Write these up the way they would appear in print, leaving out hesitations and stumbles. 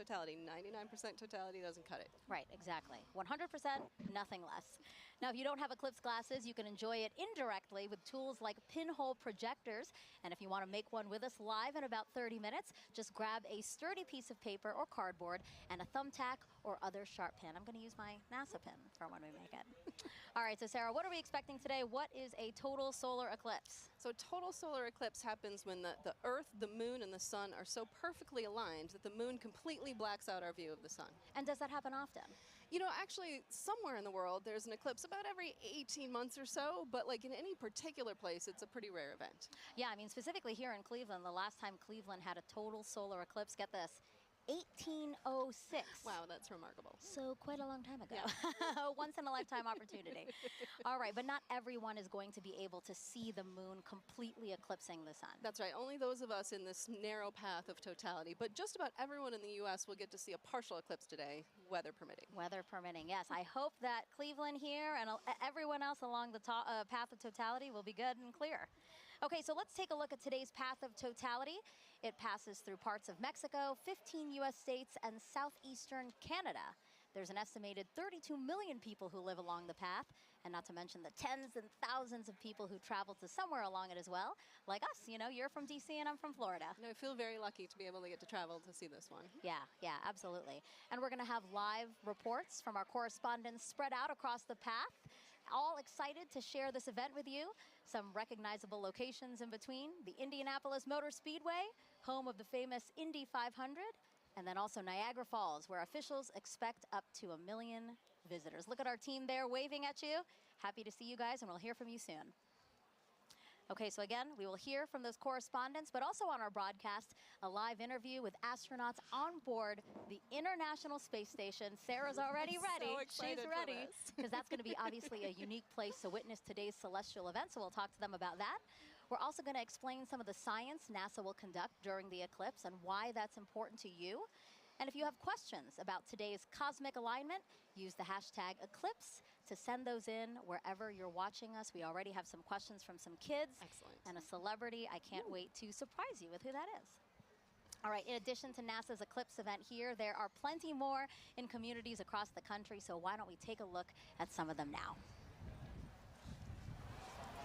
totality. 99% totality doesn't cut it. Right, exactly. 100%, nothing less. Now, if you don't have eclipse glasses, you can enjoy it indirectly with tools like pinhole projectors. And if you want to make one with us live in about 30 minutes, just grab a sturdy piece of paper or cardboard and a thumbtack or other sharp pin. I'm going to use my NASA pin for when we make it. All right, so Sarah, what are we expecting today? What is a total solar eclipse? So total solar eclipse happens when the Earth, the moon, and the sun are so perfectly aligned that the moon completely blacks out our view of the sun. And does that happen often? You know, actually, somewhere in the world, there's an eclipse about every 18 months or so, but like in any particular place, it's a pretty rare event. Yeah, I mean, specifically here in Cleveland, the last time Cleveland had a total solar eclipse, get this, 1806. Wow, that's remarkable. So quite a long time ago. Yeah. Once in a lifetime opportunity. All right, but not everyone is going to be able to see the moon completely eclipsing the sun. That's right, only those of us in this narrow path of totality, but just about everyone in the U.S. will get to see a partial eclipse today, weather permitting. Weather permitting, yes. I hope that Cleveland here and everyone else along the path of totality will be good and clear. Okay, so let's take a look at today's path of totality. It passes through parts of Mexico, 15 U.S. states, and southeastern Canada. There's an estimated 32 million people who live along the path, and not to mention the tens and thousands of people who travel to somewhere along it as well, like us. You know, you're from D.C. and I'm from Florida. And I feel very lucky to be able to get to travel to see this one. Yeah, absolutely. And we're going to have live reports from our correspondents spread out across the path. All excited to share this event with you. Some recognizable locations in between: the Indianapolis Motor Speedway, home of the famous Indy 500, and then also Niagara Falls, where officials expect up to 1 million visitors. Look at our team there waving at you. Happy to see you guys, and we'll hear from you soon. Okay, so again, we will hear from those correspondents, but also on our broadcast, a live interview with astronauts on board the International Space Station. Sarah's already ready. She's ready, because that's going to be obviously a unique place to witness today's celestial event, so we'll talk to them about that. We're also going to explain some of the science NASA will conduct during the eclipse and why that's important to you. And if you have questions about today's cosmic alignment, use the hashtag eclipse to send those in wherever you're watching us. We already have some questions from some kids. Excellent. And a celebrity. I can't wait to surprise you with who that is. All right, in addition to NASA's eclipse event here, there are plenty more in communities across the country, so why don't we take a look at some of them now.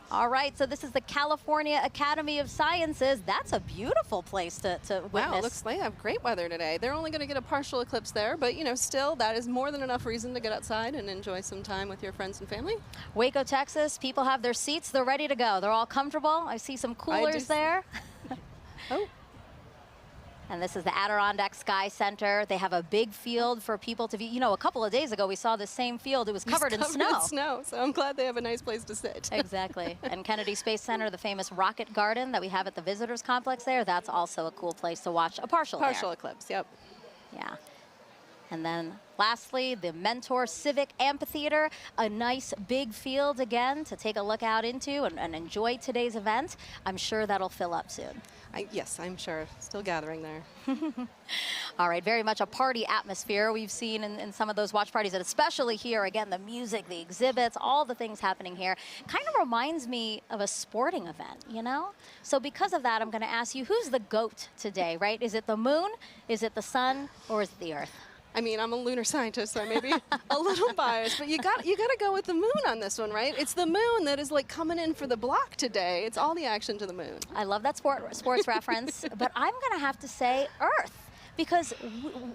All right, so this is the California Academy of Sciences. That's a beautiful place to witness. Wow, looks like they have great weather today. They're only going to get a partial eclipse there, but you know, still, that is more than enough reason to get outside and enjoy some time with your friends and family. Waco, Texas, people have their seats. They're ready to go. They're all comfortable. I see some coolers there. Oh. And this is the Adirondack Sky Center. They have a big field for people to view. You know, a couple of days ago, we saw the same field. It was covered in snow. So I'm glad they have a nice place to sit. Exactly. And Kennedy Space Center, the famous rocket garden that we have at the visitors complex there, that's also a cool place to watch a partial eclipse, yep. Yeah. And then lastly, the Mentor Civic Amphitheater, a nice big field again to take a look out into and enjoy today's event. I'm sure that'll fill up soon. Yes, I'm sure. Still gathering there. All right, very much a party atmosphere we've seen in some of those watch parties, and especially here, again, the music, the exhibits, all the things happening here. Kind of reminds me of a sporting event, you know? So because of that, I'm going to ask you, who's the GOAT today, right? Is it the moon, is it the sun, or is it the Earth? I mean, I'm a lunar scientist, so I may be a little biased, but you got to go with the moon on this one, right? It's the moon that is like coming in for the block today. It's all the action to the moon. I love that sports reference, but I'm going to have to say Earth. Because,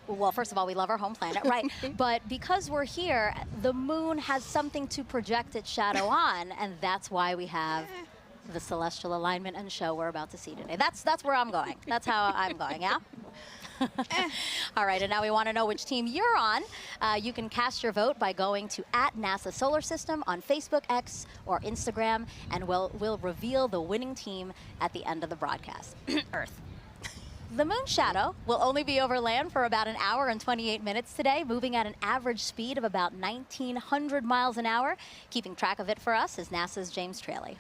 well, first of all, we love our home planet, right? But because we're here, the moon has something to project its shadow on, and that's why we have the celestial alignment and show we're about to see today. That's where I'm going. That's how I'm going, yeah? All right, and now we want to know which team you're on. You can cast your vote by going to @NASA Solar System on Facebook, X, or Instagram, and we'll reveal the winning team at the end of the broadcast. Earth. The moon shadow will only be over land for about 1 hour and 28 minutes today, moving at an average speed of about 1,900 miles an hour. Keeping track of it for us is NASA's James Traley.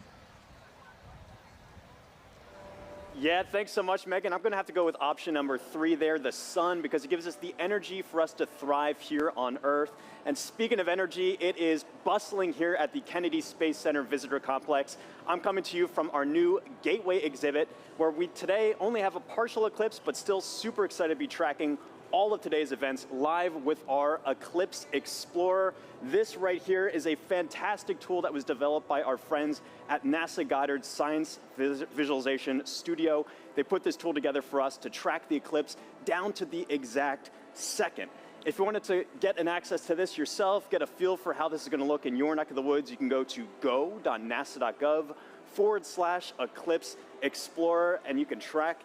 Yeah, thanks so much, Megan. I'm going to have to go with option number 3 there, the sun, because it gives us the energy for us to thrive here on Earth. And speaking of energy, it is bustling here at the Kennedy Space Center Visitor Complex. I'm coming to you from our new Gateway exhibit, where we today only have a partial eclipse, but still super excited to be tracking all of today's events live with our Eclipse Explorer. This right here is a fantastic tool that was developed by our friends at NASA Goddard Science Visualization Studio. They put this tool together for us to track the eclipse down to the exact second. If you wanted to get an access to this yourself, get a feel for how this is going to look in your neck of the woods, you can go to go.nasa.gov/Eclipse Explorer, and you can track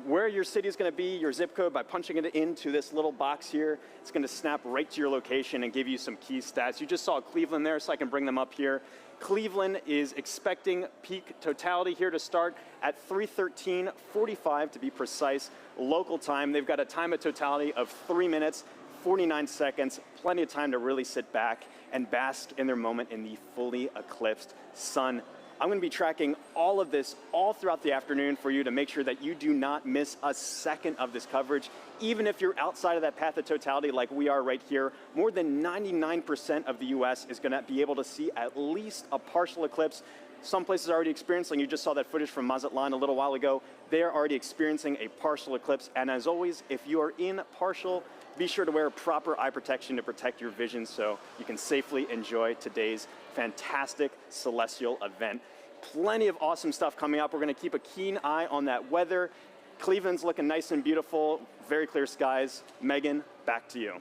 where your city is going to be, your zip code, by punching it into this little box here. It's going to snap right to your location and give you some key stats. You just saw Cleveland there, so I can bring them up here. Cleveland is expecting peak totality here to start at 3:13:45 to be precise, local time. They've got a time of totality of 3 minutes, 49 seconds, plenty of time to really sit back and bask in their moment in the fully eclipsed sun. I'm going to be tracking all of this all throughout the afternoon for you to make sure that you do not miss a second of this coverage. Even if you're outside of that path of totality like we are right here, more than 99% of the US is going to be able to see at least a partial eclipse. Some places are already experiencing, you just saw that footage from Mazatlan a little while ago, they are already experiencing a partial eclipse. And as always, if you are in partial, be sure to wear proper eye protection to protect your vision so you can safely enjoy today's fantastic celestial event. Plenty of awesome stuff coming up. We're going to keep a keen eye on that weather. Cleveland's looking nice and beautiful, very clear skies. Megan, back to you.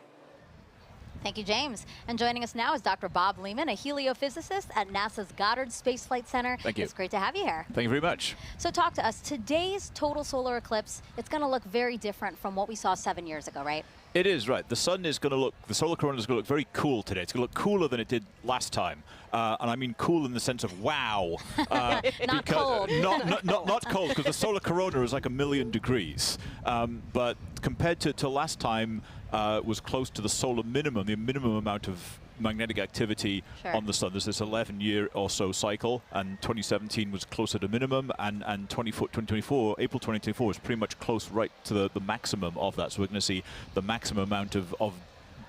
Thank you, James. And joining us now is Dr. Bob Lehman, a heliophysicist at NASA's Goddard Space Flight Center. Thank you. It's great to have you here. Thank you very much. So talk to us. Today's total solar eclipse, it's going to look very different from what we saw 7 years ago, right? It is, right. The sun is going to look, the solar corona is going to look very cool today. It's going to look cooler than it did last time. And I mean cool in the sense of wow. Not cold. Not cold, because the solar corona is like 1,000,000 degrees. But compared to last time, it was close to the solar minimum, the minimum amount of magnetic activity on the sun. There's this 11-year or so cycle, and 2017 was closer to minimum, and 2024, April 2024 is pretty much close right to the maximum of that. So we're going to see the maximum amount of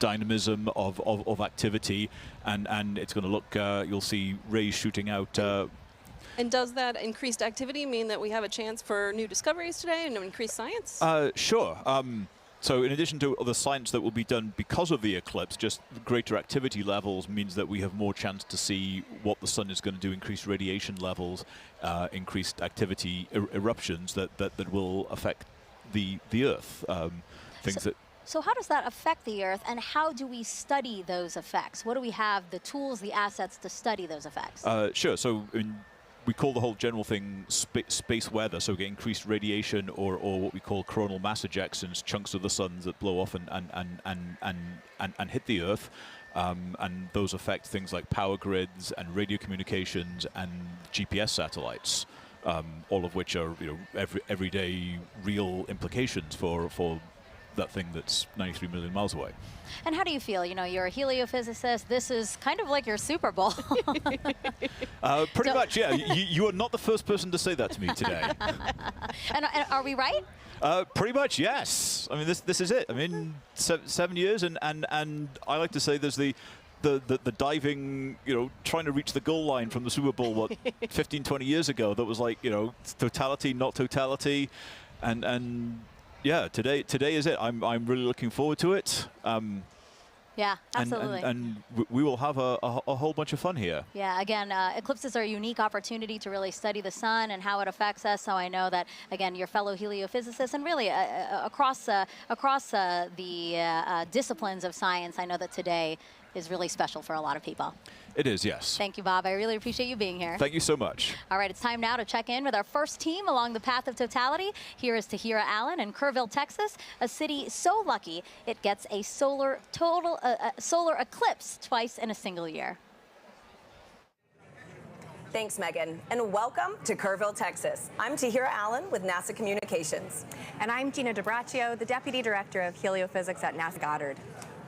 dynamism, of activity, and it's going to look, you'll see rays shooting out. And does that increased activity mean that we have a chance for new discoveries today and increased science? Sure. So in addition to the science that will be done because of the eclipse, just greater activity levels means that we have more chance to see what the sun is going to do, increased radiation levels, increased activity eruptions that will affect the Earth. So how does that affect the Earth, and how do we study those effects? What do we have, the tools, the assets to study those effects? Sure. So we call the whole general thing space weather, so we get increased radiation or what we call coronal mass ejections, chunks of the sun that blow off and hit the Earth. And those affect things like power grids and radio communications and GPS satellites, all of which are everyday real implications for that thing that's 93 million miles away. And how do you feel? You know, you're a heliophysicist. This is kind of like your Super Bowl. Pretty much, yeah. You are not the first person to say that to me today. and are we right? Pretty much, yes. I mean, this is it. I mean, 7 years, and I like to say there's the diving, trying to reach the goal line from the Super Bowl, what, 15, 20 years ago, that was like, totality, not totality, and yeah, today is it. I'm really looking forward to it. Yeah, absolutely. And we will have a whole bunch of fun here. Yeah, again, eclipses are a unique opportunity to really study the sun and how it affects us. So I know that, again, your fellow heliophysicists and really across the disciplines of science, I know that today is really special for a lot of people. It is, yes. Thank you, Bob. I really appreciate you being here. Thank you so much. All right, it's time now to check in with our first team along the path of totality. Here is Tahira Allen in Kerrville, Texas, a city so lucky it gets a solar eclipse twice in a single year. Thanks, Megan, and welcome to Kerrville, Texas. I'm Tahira Allen with NASA Communications. And I'm Gina DiBraccio, the Deputy Director of Heliophysics at NASA Goddard.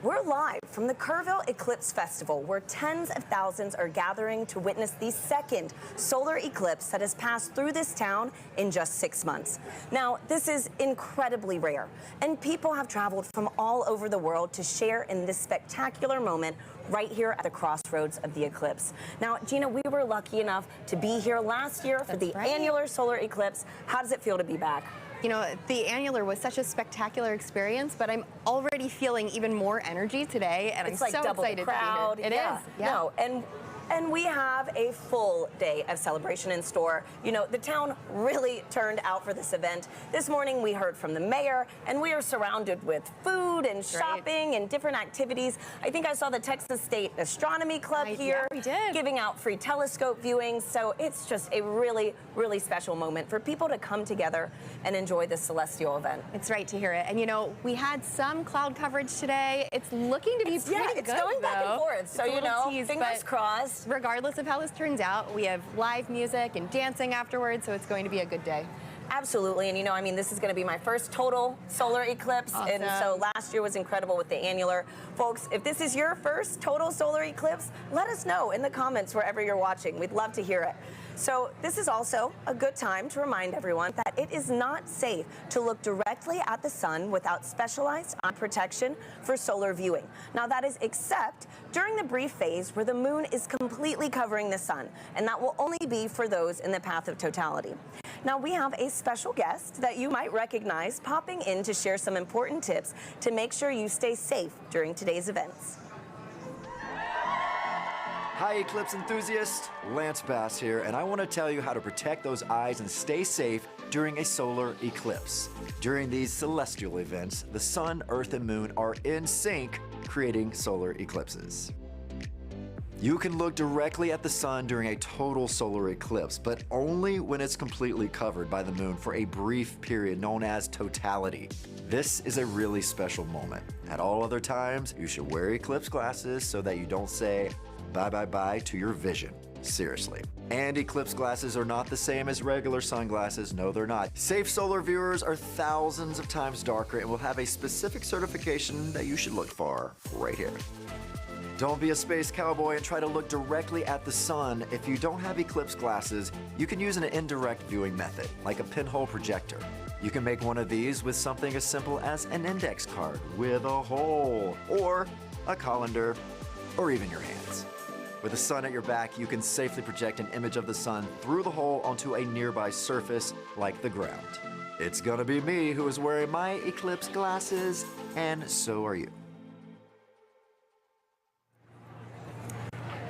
We're live from the Kerrville Eclipse Festival, where tens of thousands are gathering to witness the second solar eclipse that has passed through this town in just 6 months. Now, this is incredibly rare, and people have traveled from all over the world to share in this spectacular moment right here at the crossroads of the eclipse. Now, Gina, we were lucky enough to be here last year for the annular solar eclipse. How does it feel to be back? You know, the annular was such a spectacular experience, but I'm already feeling even more energy today, and it's I'm like so double the excited crowd. to be here. It is. Yeah. No, and we have a full day of celebration in store. You know, the town really turned out for this event. This morning we heard from the mayor, and we are surrounded with food and shopping and different activities. I think I saw the Texas State Astronomy Club here giving out free telescope viewings. So it's just a really, really special moment for people to come together and enjoy this celestial event. It's right to hear it. And you know, we had some cloud coverage today. It's looking to be pretty good. It's going back and forth. So, you know, fingers crossed. Regardless of how this turns out, we have live music and dancing afterwards, so it's going to be a good day. Absolutely, and you know, I mean, this is going to be my first total solar eclipse, and so last year was incredible with the annular. Folks, if this is your first total solar eclipse, let us know in the comments wherever you're watching. We'd love to hear it. So this is also a good time to remind everyone that it is not safe to look directly at the sun without specialized eye protection for solar viewing. Now that is except during the brief phase where the moon is completely covering the sun, and that will only be for those in the path of totality. Now we have a special guest that you might recognize popping in to share some important tips to make sure you stay safe during today's events. Hi eclipse enthusiasts, Lance Bass here, and I want to tell you how to protect those eyes and stay safe during a solar eclipse. During these celestial events, the sun, earth, and moon are in sync, creating solar eclipses. You can look directly at the sun during a total solar eclipse, but only when it's completely covered by the moon for a brief period known as totality. This is a really special moment. At all other times, you should wear eclipse glasses so that you don't say bye-bye-bye to your vision. Seriously. And eclipse glasses are not the same as regular sunglasses. No, they're not. Safe solar viewers are thousands of times darker and will have a specific certification that you should look for right here. Don't be a space cowboy and try to look directly at the sun. If you don't have eclipse glasses, you can use an indirect viewing method, like a pinhole projector. You can make one of these with something as simple as an index card with a hole, or a colander, or even your hands. With the sun at your back, you can safely project an image of the sun through the hole onto a nearby surface, like the ground. It's gonna be me who is wearing my eclipse glasses, and so are you.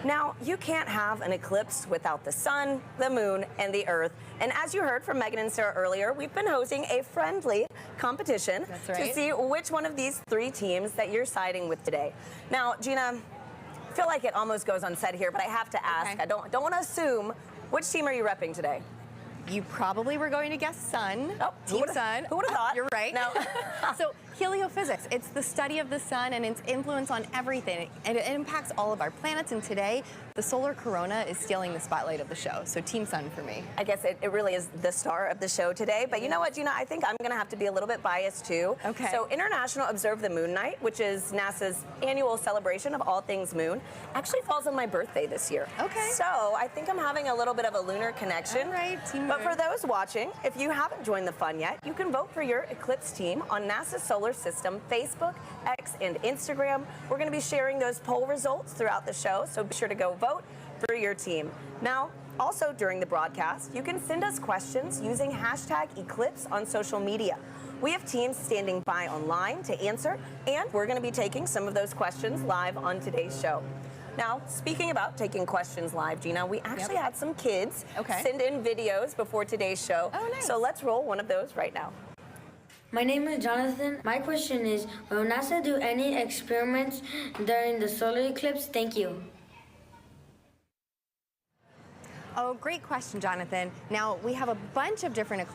Now, you can't have an eclipse without the sun, the moon, and the earth. And as you heard from Megan and Sarah earlier, we've been hosting a friendly competition to see which one of these three teams that you're siding with today. Now, Gina, I feel like it almost goes unsaid here, but I have to ask. I don't want to assume. Which team are you repping today? You probably were going to guess sun. Oh, Team Sun. Who would have thought? You're right. No. So heliophysics, it's the study of the sun and its influence on everything. And it impacts all of our planets. And today, the solar corona is stealing the spotlight of the show. So Team Sun for me. I guess it really is the star of the show today. But you know what, Gina? I think I'm going to have to be a little bit biased too. Okay. So International Observe the Moon Night, which is NASA's annual celebration of all things moon, actually falls on my birthday this year. Okay. So I think I'm having a little bit of a lunar connection. All right, Team But Moon. for those watching, if you haven't joined the fun yet, you can vote for your eclipse team on NASA's Solar System Facebook, X, and Instagram. We're going to be sharing those poll results throughout the show, so be sure to go vote for your team. Now, also during the broadcast, you can send us questions using #Eclipse on social media. We have teams standing by online to answer, and we're going to be taking some of those questions live on today's show. Now, speaking about taking questions live, Gina, we actually had some kids send in videos before today's show. Oh, nice. So let's roll one of those right now. My name is Jonathan. My question is, will NASA do any experiments during the solar eclipse? Thank you. Oh, great question, Jonathan. Now, we have a bunch of different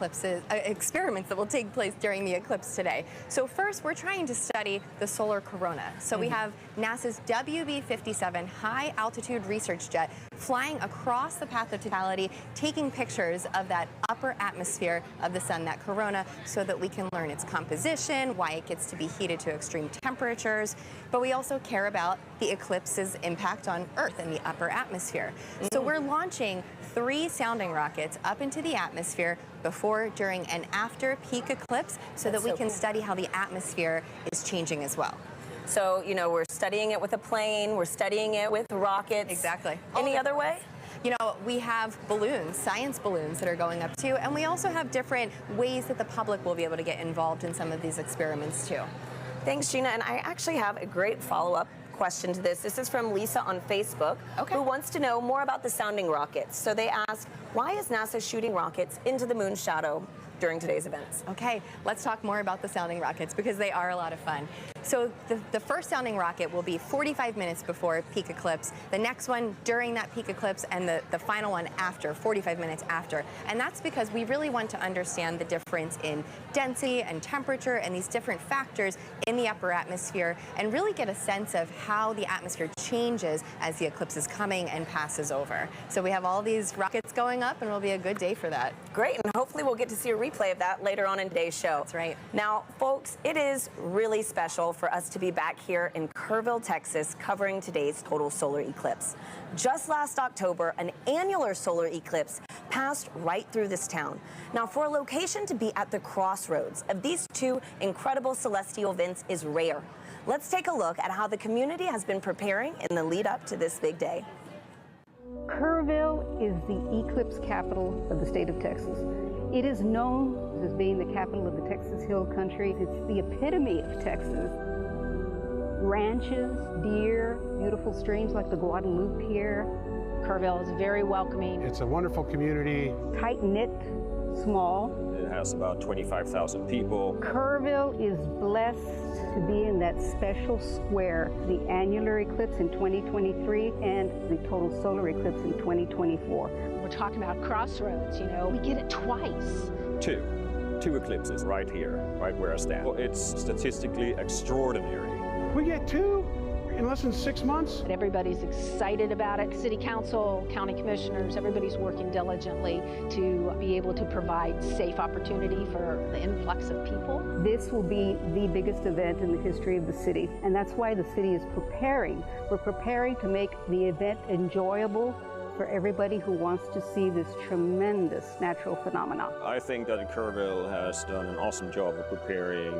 experiments that will take place during the eclipse today. So first, we're trying to study the solar corona. So we have NASA's WB-57 high-altitude research jet flying across the path of totality, taking pictures of that upper atmosphere of the sun, that corona, so that we can learn its composition, why it gets to be heated to extreme temperatures. But we also care about the eclipse's impact on Earth and the upper atmosphere. So we're launching 3 sounding rockets up into the atmosphere before, during, and after peak eclipse so that we can study how the atmosphere is changing as well. So, you know, we're studying it with a plane, we're studying it with rockets. Exactly. Any other way? You know, we have balloons, science balloons that are going up too, and we also have different ways that the public will be able to get involved in some of these experiments too. Thanks, Gina. And I actually have a great follow-up question to this. This is from Lisa on Facebook, who wants to know more about the sounding rockets. So they ask, why is NASA shooting rockets into the moon's shadow during today's events? Okay, let's talk more about the sounding rockets because they are a lot of fun. So the first sounding rocket will be 45 minutes before peak eclipse, the next one during that peak eclipse, and the final one after, 45 minutes after. And that's because we really want to understand the difference in density and temperature and these different factors in the upper atmosphere and really get a sense of how the atmosphere changes as the eclipse is coming and passes over. So we have all these rockets going up and it'll be a good day for that. Great, and hopefully we'll get to see a replay of that later on in today's show. That's right. Now, folks, it is really special for us to be back here in Kerrville, Texas, covering today's total solar eclipse. Just last October, an annular solar eclipse passed right through this town. Now, for a location to be at the crossroads of these two incredible celestial events is rare. Let's take a look at how the community has been preparing in the lead up to this big day. Kerrville is the eclipse capital of the state of Texas. It is known as being the capital of the Texas Hill Country. It's the epitome of Texas. Ranches, deer, beautiful streams like the Guadalupe here. Kerrville is very welcoming. It's a wonderful community. Tight-knit, small. It has about 25,000 people. Kerrville is blessed to be in that special square, the annular eclipse in 2023 and the total solar eclipse in 2024. We're talking about crossroads, you know. We get it twice. Two eclipses right here, right where I stand. Well, it's statistically extraordinary. We get two in less than 6 months. Everybody's excited about it. City council, county commissioners, everybody's working diligently to be able to provide safe opportunity for the influx of people. This will be the biggest event in the history of the city, and that's why the city is preparing. We're preparing to make the event enjoyable for everybody who wants to see this tremendous natural phenomenon. I think that Kerrville has done an awesome job of preparing,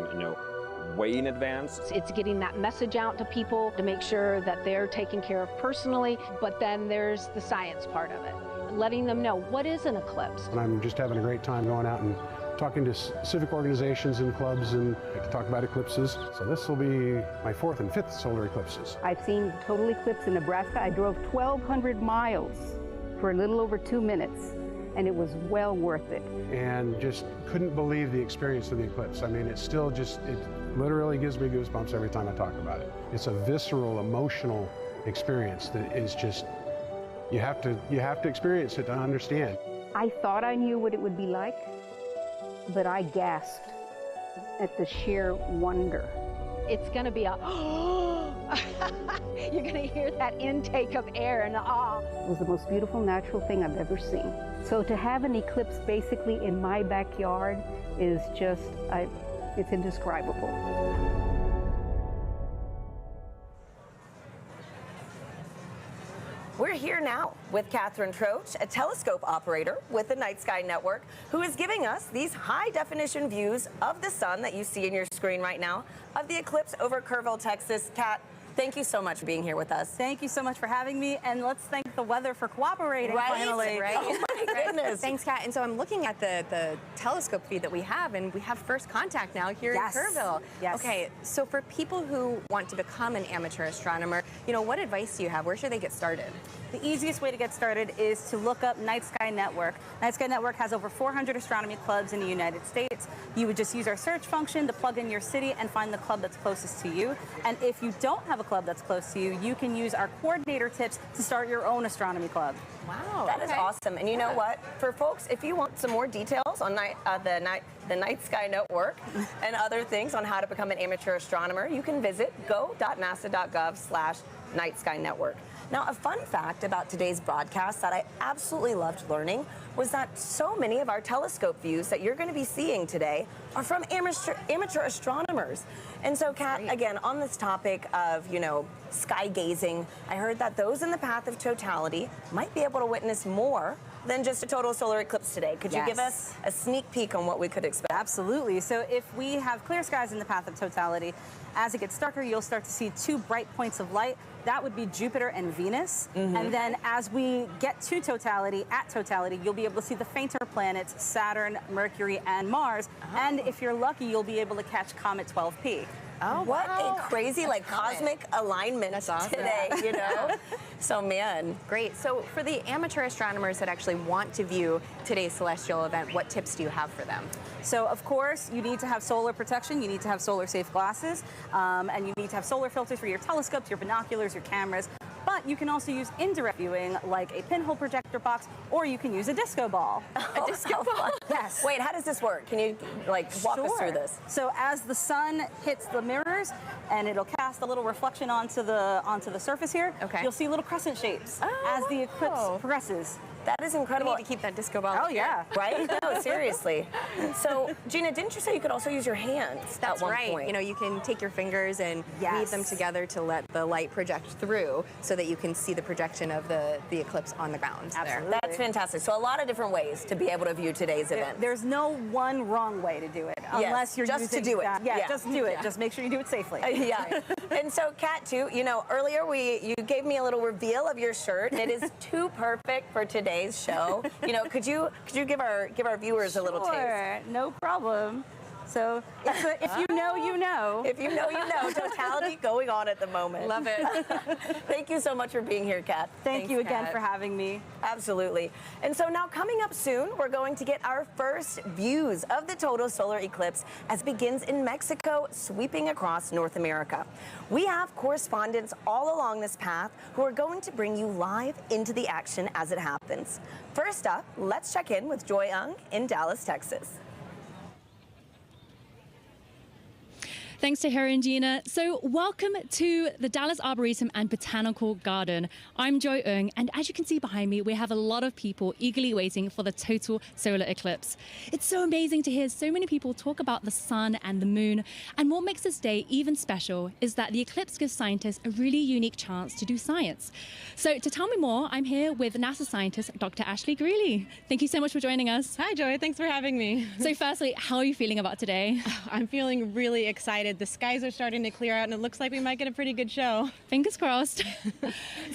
way in advance. It's getting that message out to people to make sure that they're taken care of personally, but then there's the science part of it, letting them know what is an eclipse. And I'm just having a great time going out and talking to civic organizations and clubs and to talk about eclipses. So this will be my 4th and 5th solar eclipses. I've seen total eclipse in Nebraska. I drove 1,200 miles for a little over 2 minutes, and it was well worth it. And just couldn't believe the experience of the eclipse. I mean, it literally gives me goosebumps every time I talk about it. It's a visceral, emotional experience that is just, you have to experience it to understand. I thought I knew what it would be like, but I gasped at the sheer wonder. It's going to be a, you're going to hear that intake of air and awe. It was the most beautiful natural thing I've ever seen. So to have an eclipse basically in my backyard is just, it's indescribable. We're here now with Catherine Troach, a telescope operator with the Night Sky Network, who is giving us these high-definition views of the sun that you see in your screen right now, of the eclipse over Kerrville, Texas. Kat, thank you so much for being here with us. Thank you so much for having me, and let's thank the weather for cooperating finally. Right? Oh my goodness. Thanks, Kat. And so I'm looking at the telescope feed that we have, and we have first contact now here in Kerrville. Yes. Okay, so for people who want to become an amateur astronomer, what advice do you have? Where should they get started? The easiest way to get started is to look up Night Sky Network. Night Sky Network has over 400 astronomy clubs in the United States. You would just use our search function to plug in your city and find the club that's closest to you. And if you don't have a club that's close to you, you can use our coordinator tips to start your own astronomy club. Wow. That is awesome. And you know what? For folks, if you want some more details on the Night Sky Network and other things on how to become an amateur astronomer, you can visit go.nasa.gov/Night Sky Network. Now, a fun fact about today's broadcast that I absolutely loved learning was that so many of our telescope views that you're going to be seeing today are from amateur astronomers. And so, Kat, again, on this topic of, sky gazing, I heard that those in the path of totality might be able to witness more than just a total solar eclipse today. Could you give us a sneak peek on what we could expect? Absolutely. So if we have clear skies in the path of totality, as it gets darker, you'll start to see two bright points of light. That would be Jupiter and Venus. And then as we get to totality, at totality, you'll be able to see the fainter planets, Saturn, Mercury, and Mars. And if you're lucky, you'll be able to catch Comet 12P. Oh, what a crazy, like, cosmic alignment today, you know? So, man. Great. So for the amateur astronomers that actually want to view today's celestial event, what tips do you have for them? So, of course, you need to have solar protection. You need to have solar-safe glasses. And you need to have solar filters for your telescopes, your binoculars, your cameras. But you can also use indirect viewing, like a pinhole projector box, or you can use a disco ball. A disco ball? Yes. Wait, how does this work? Can you, like, walk us through this? So as the sun hits the mirrors, and it'll cast a little reflection onto the surface here, you'll see little crescent shapes as the eclipse progresses. That is incredible. We need to keep that disco ball. Oh, yeah. Right? No, seriously. So, Gina, didn't you say you could also use your hands That's at one right. point? You know, you can take your fingers and weave them together to let the light project through so that you can see the projection of the eclipse on the ground. Absolutely. There. That's fantastic. So a lot of different ways to be able to view today's event. There's no one wrong way to do it, unless you're just using to do it. Yeah, just do it. Just make sure you do it safely. Yeah. And so, Kat, too, you know, earlier you gave me a little reveal of your shirt. It is too perfect for today's show. You know, could you give our viewers a little taste? Sure, no problem. So if you know, you know. If you know, you know. Totality going on at the moment. Love it. Thank you so much for being here, Kat. Thank you again for having me. Absolutely. And so now coming up soon, we're going to get our first views of the total solar eclipse as it begins in Mexico, sweeping across North America. We have correspondents all along this path who are going to bring you live into the action as it happens. First up, let's check in with Joy Ung in Dallas, Texas. Thanks to Harry and Gina. So welcome to the Dallas Arboretum and Botanical Garden. I'm Joy Ung, and as you can see behind me, we have a lot of people eagerly waiting for the total solar eclipse. It's so amazing to hear so many people talk about the sun and the moon, and what makes this day even special is that the eclipse gives scientists a really unique chance to do science. So to tell me more, I'm here with NASA scientist Dr. Ashley Greeley. Thank you so much for joining us. Hi, Joy. Thanks for having me. So firstly, how are you feeling about today? I'm feeling really excited. The skies are starting to clear out, and it looks like we might get a pretty good show. Fingers crossed.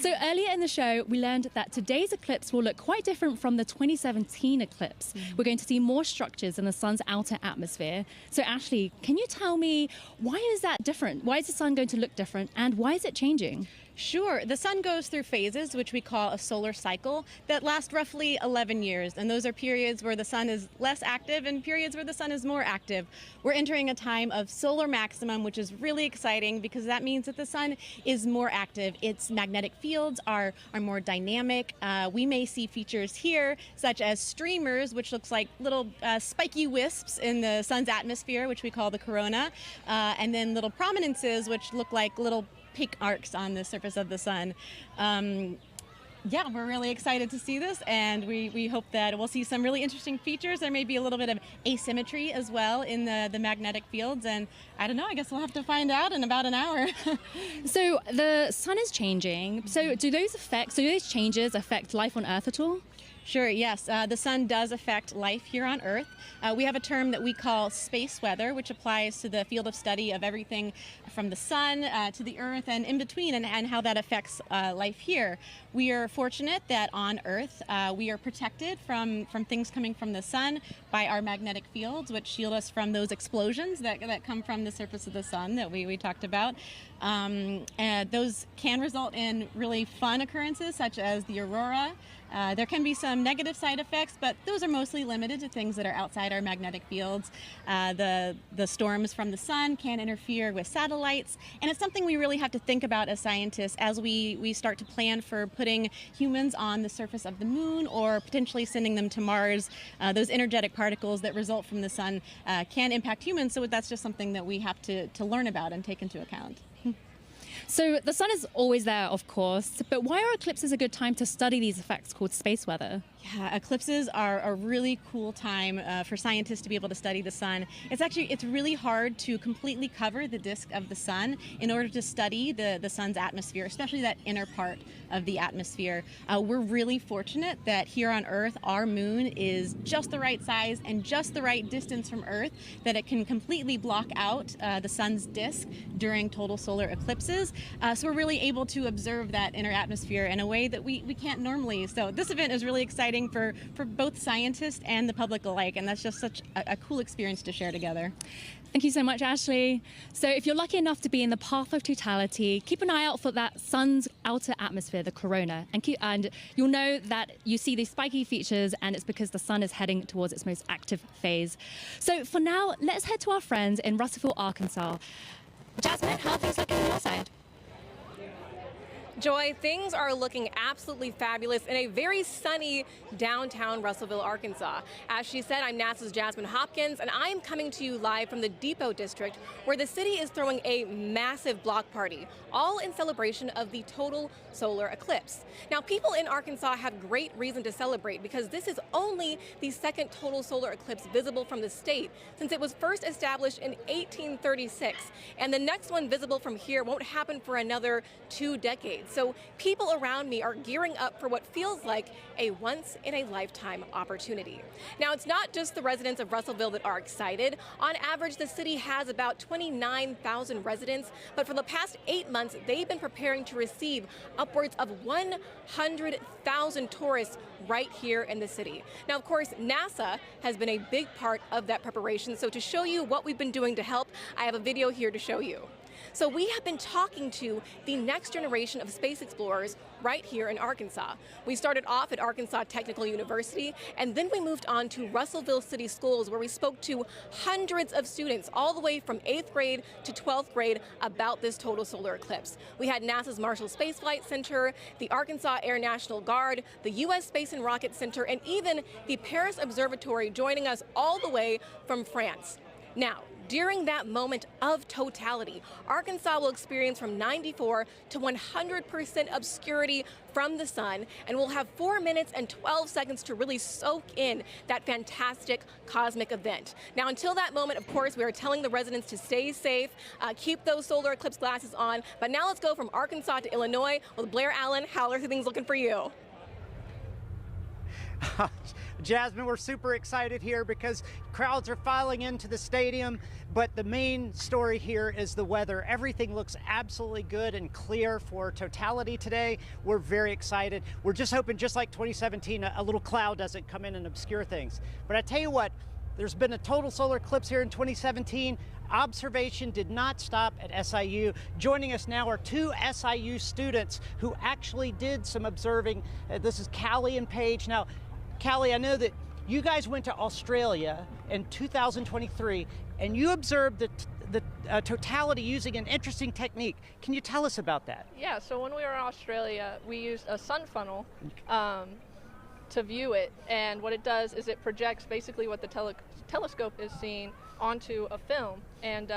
So earlier in the show, we learned that today's eclipse will look quite different from the 2017 eclipse. We're going to see more structures in the sun's outer atmosphere. So Ashley, can you tell me, why is that different? Why is the sun going to look different, and why is it changing? Sure. The sun goes through phases, which we call a solar cycle, that last roughly 11 years. And those are periods where the sun is less active and periods where the sun is more active. We're entering a time of solar maximum, which is really exciting because that means that the sun is more active. Its magnetic fields are more dynamic. We may see features here, such as streamers, which looks like little spiky wisps in the sun's atmosphere, which we call the corona, and then little prominences, which look like little pink arcs on the surface of the sun. Yeah, we're really excited to see this, and we hope that we'll see some really interesting features. There may be a little bit of asymmetry as well in the magnetic fields, and I don't know, I guess we'll have to find out in about an hour. So the sun is changing. So do those changes affect life on Earth at all? Sure, yes. The sun does affect life here on Earth. We have a term that we call space weather, which applies to the field of study of everything from the sun to the Earth and in between, and how that affects life here. We are fortunate that on Earth we are protected from things coming from the sun by our magnetic fields, which shield us from those explosions that come from the surface of the sun that we talked about. And those can result in really fun occurrences, such as the aurora. There can be some negative side effects, but those are mostly limited to things that are outside our magnetic fields. The storms from the sun can interfere with satellites, and it's something we really have to think about as scientists as we start to plan for putting humans on the surface of the moon or potentially sending them to Mars. Those energetic particles that result from the sun can impact humans, so that's just something that we have to learn about and take into account. So the sun is always there, of course, but why are eclipses a good time to study these effects called space weather? Yeah, eclipses are a really cool time for scientists to be able to study the sun. It's really hard to completely cover the disk of the sun in order to study the sun's atmosphere, especially that inner part of the atmosphere. We're really fortunate that here on Earth, our moon is just the right size and just the right distance from Earth that it can completely block out the sun's disk during total solar eclipses. So we're really able to observe that inner atmosphere in a way that we can't normally. So this event is really exciting for both scientists and the public alike, and that's just such a cool experience to share together. Thank you so much, Ashley. So if you're lucky enough to be in the path of totality, keep an eye out for that sun's outer atmosphere, the corona, and you'll know that you see these spiky features, and it's because the sun is heading towards its most active phase. So for now, let's head to our friends in Russellville, Arkansas. Jasmine, how are things looking on your side? Joy, things are looking absolutely fabulous in a very sunny downtown Russellville, Arkansas. As she said, I'm NASA's Jasmine Hopkins, and I'm coming to you live from the Depot District, where the city is throwing a massive block party, all in celebration of the total solar eclipse. Now, people in Arkansas have great reason to celebrate because this is only the second total solar eclipse visible from the state since it was first established in 1836, and the next one visible from here won't happen for another 2 decades. So people around me are gearing up for what feels like a once-in-a-lifetime opportunity. Now, it's not just the residents of Russellville that are excited. On average, the city has about 29,000 residents, but for the past 8 months, they've been preparing to receive upwards of 100,000 tourists right here in the city. Now, of course, NASA has been a big part of that preparation, so to show you what we've been doing to help, I have a video here to show you. So we have been talking to the next generation of space explorers right here in Arkansas. We started off at Arkansas Technical University, and then we moved on to Russellville City Schools, where we spoke to hundreds of students all the way from 8th grade to 12th grade about this total solar eclipse. We had NASA's Marshall Space Flight Center, the Arkansas Air National Guard, the U.S. Space and Rocket Center, and even the Paris Observatory joining us all the way from France. Now, during that moment of totality, Arkansas will experience from 94 to 100% obscurity from the sun, and we'll have 4 minutes and 12 seconds to really soak in that fantastic cosmic event. Now, until that moment, of course, we are telling the residents to stay safe, keep those solar eclipse glasses on. But now let's go from Arkansas to Illinois with Blair Allen. How are things looking for you? Jasmine, we're super excited here because crowds are filing into the stadium, but the main story here is the weather. Everything looks absolutely good and clear for totality today. We're very excited. We're just hoping, just like 2017, a little cloud doesn't come in and obscure things. But I tell you what, there's been a total solar eclipse here in 2017. Observation did not stop at SIU. Joining us now are 2 SIU students who actually did some observing. This is Callie and Paige. Now, Callie, I know that you guys went to Australia in 2023 and you observed the totality using an interesting technique. Can you tell us about that? Yeah, so when we were in Australia, we used a sun funnel to view it, and what it does is it projects basically what the telescope is seeing onto a film. And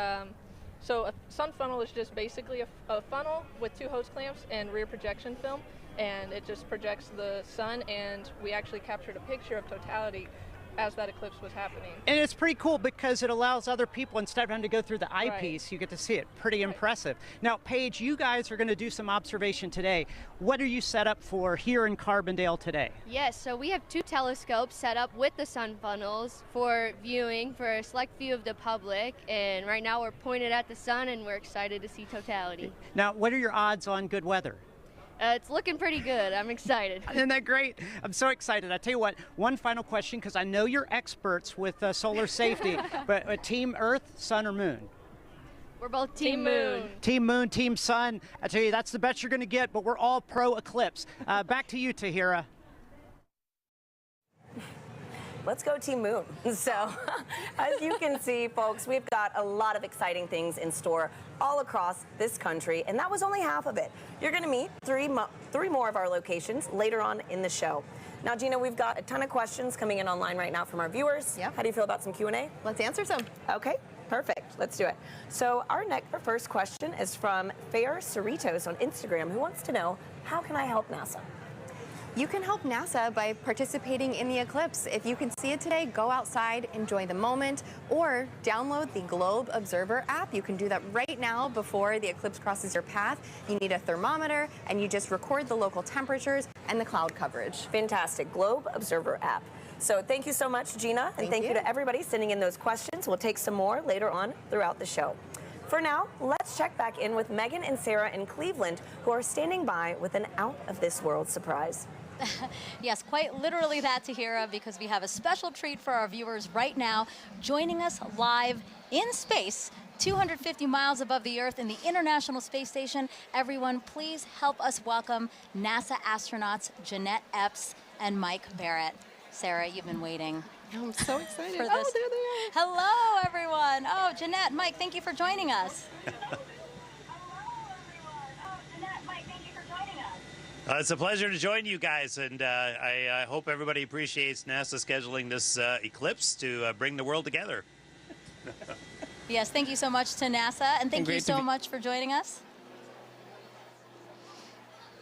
so a sun funnel is just basically a funnel with 2 hose clamps and rear projection film, and it just projects the sun, and we actually captured a picture of totality as that eclipse was happening. And it's pretty cool because it allows other people, instead of having to go through the eyepiece, you get to see it. Pretty impressive. Now, Paige, you guys are going to do some observation today. What are you set up for here in Carbondale today? Yes, so we have 2 telescopes set up with the sun funnels for viewing for a select view of the public, and right now we're pointed at the sun and we're excited to see totality. Now, what are your odds on good weather? It's looking pretty good. I'm excited. Isn't that great? I'm so excited. I tell you what, one final question, because I know you're experts with solar safety, but Team Earth, Sun, or Moon? We're both Team Moon. Team Moon, Team Sun. I tell you, that's the best you're going to get, but we're all pro eclipse. Back to you, Tahira. Let's go Team Moon. So, as you can see, folks, we've got a lot of exciting things in store all across this country, and that was only half of it. You're going to meet three more of our locations later on in the show. Now, Gina, we've got a ton of questions coming in online right now from our viewers. Yep. How do you feel about some Q&A? Let's answer some. Okay, perfect. Let's do it. So our first question is from Fair Cerritos on Instagram, who wants to know, how can I help NASA? You can help NASA by participating in the eclipse. If you can see it today, go outside, enjoy the moment, or download the Globe Observer app. You can do that right now before the eclipse crosses your path. You need a thermometer, and you just record the local temperatures and the cloud coverage. Fantastic. Globe Observer app. So thank you so much, Gina, and thank you to everybody sending in those questions. We'll take some more later on throughout the show. For now, let's check back in with Megan and Sarah in Cleveland, who are standing by with an out-of-this-world surprise. Yes, quite literally that, Tahira, because we have a special treat for our viewers right now, joining us live in space, 250 miles above the Earth in the International Space Station. Everyone, please help us welcome NASA astronauts Jeanette Epps and Mike Barrett. Sarah, you've been waiting. I'm so excited. For this. Oh, there they are. Hello, everyone. Oh, Jeanette, Mike, thank you for joining us. It's a pleasure to join you guys, and I hope everybody appreciates NASA scheduling this eclipse to bring the world together. Yes, thank you so much to NASA, and thank you so much for joining us.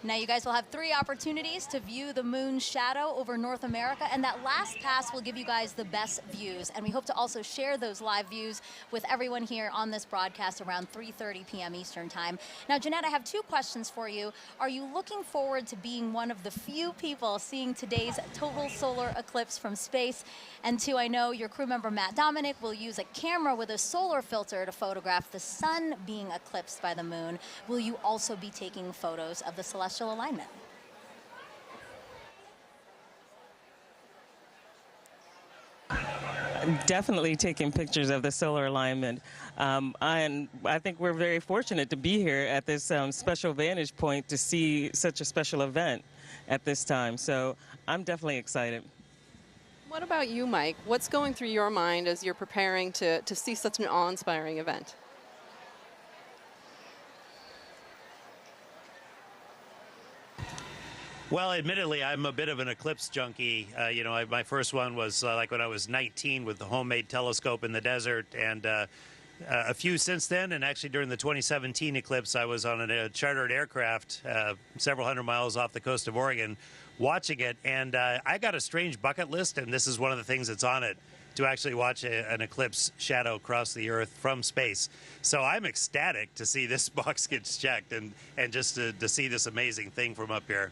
Now you guys will have 3 opportunities to view the moon's shadow over North America, and that last pass will give you guys the best views. And we hope to also share those live views with everyone here on this broadcast around 3:30 p.m. Eastern Time. Now, Jeanette, I have 2 questions for you. Are you looking forward to being one of the few people seeing today's total solar eclipse from space? And 2, I know your crew member Matt Dominic will use a camera with a solar filter to photograph the sun being eclipsed by the moon. Will you also be taking photos of the celestial alignment? I'm definitely taking pictures of the solar alignment. And I think we're very fortunate to be here at this special vantage point to see such a special event at this time. So I'm definitely excited. What about you, Mike? What's going through your mind as you're preparing to see such an awe-inspiring event? Well, admittedly, I'm a bit of an eclipse junkie. You know, my first one was like when I was 19 with the homemade telescope in the desert, and a few since then. And actually, during the 2017 eclipse, I was on a chartered aircraft several hundred miles off the coast of Oregon watching it. And I got a strange bucket list, and this is one of the things that's on it, to actually watch an eclipse shadow cross the Earth from space. So I'm ecstatic to see this box gets checked and just to see this amazing thing from up here.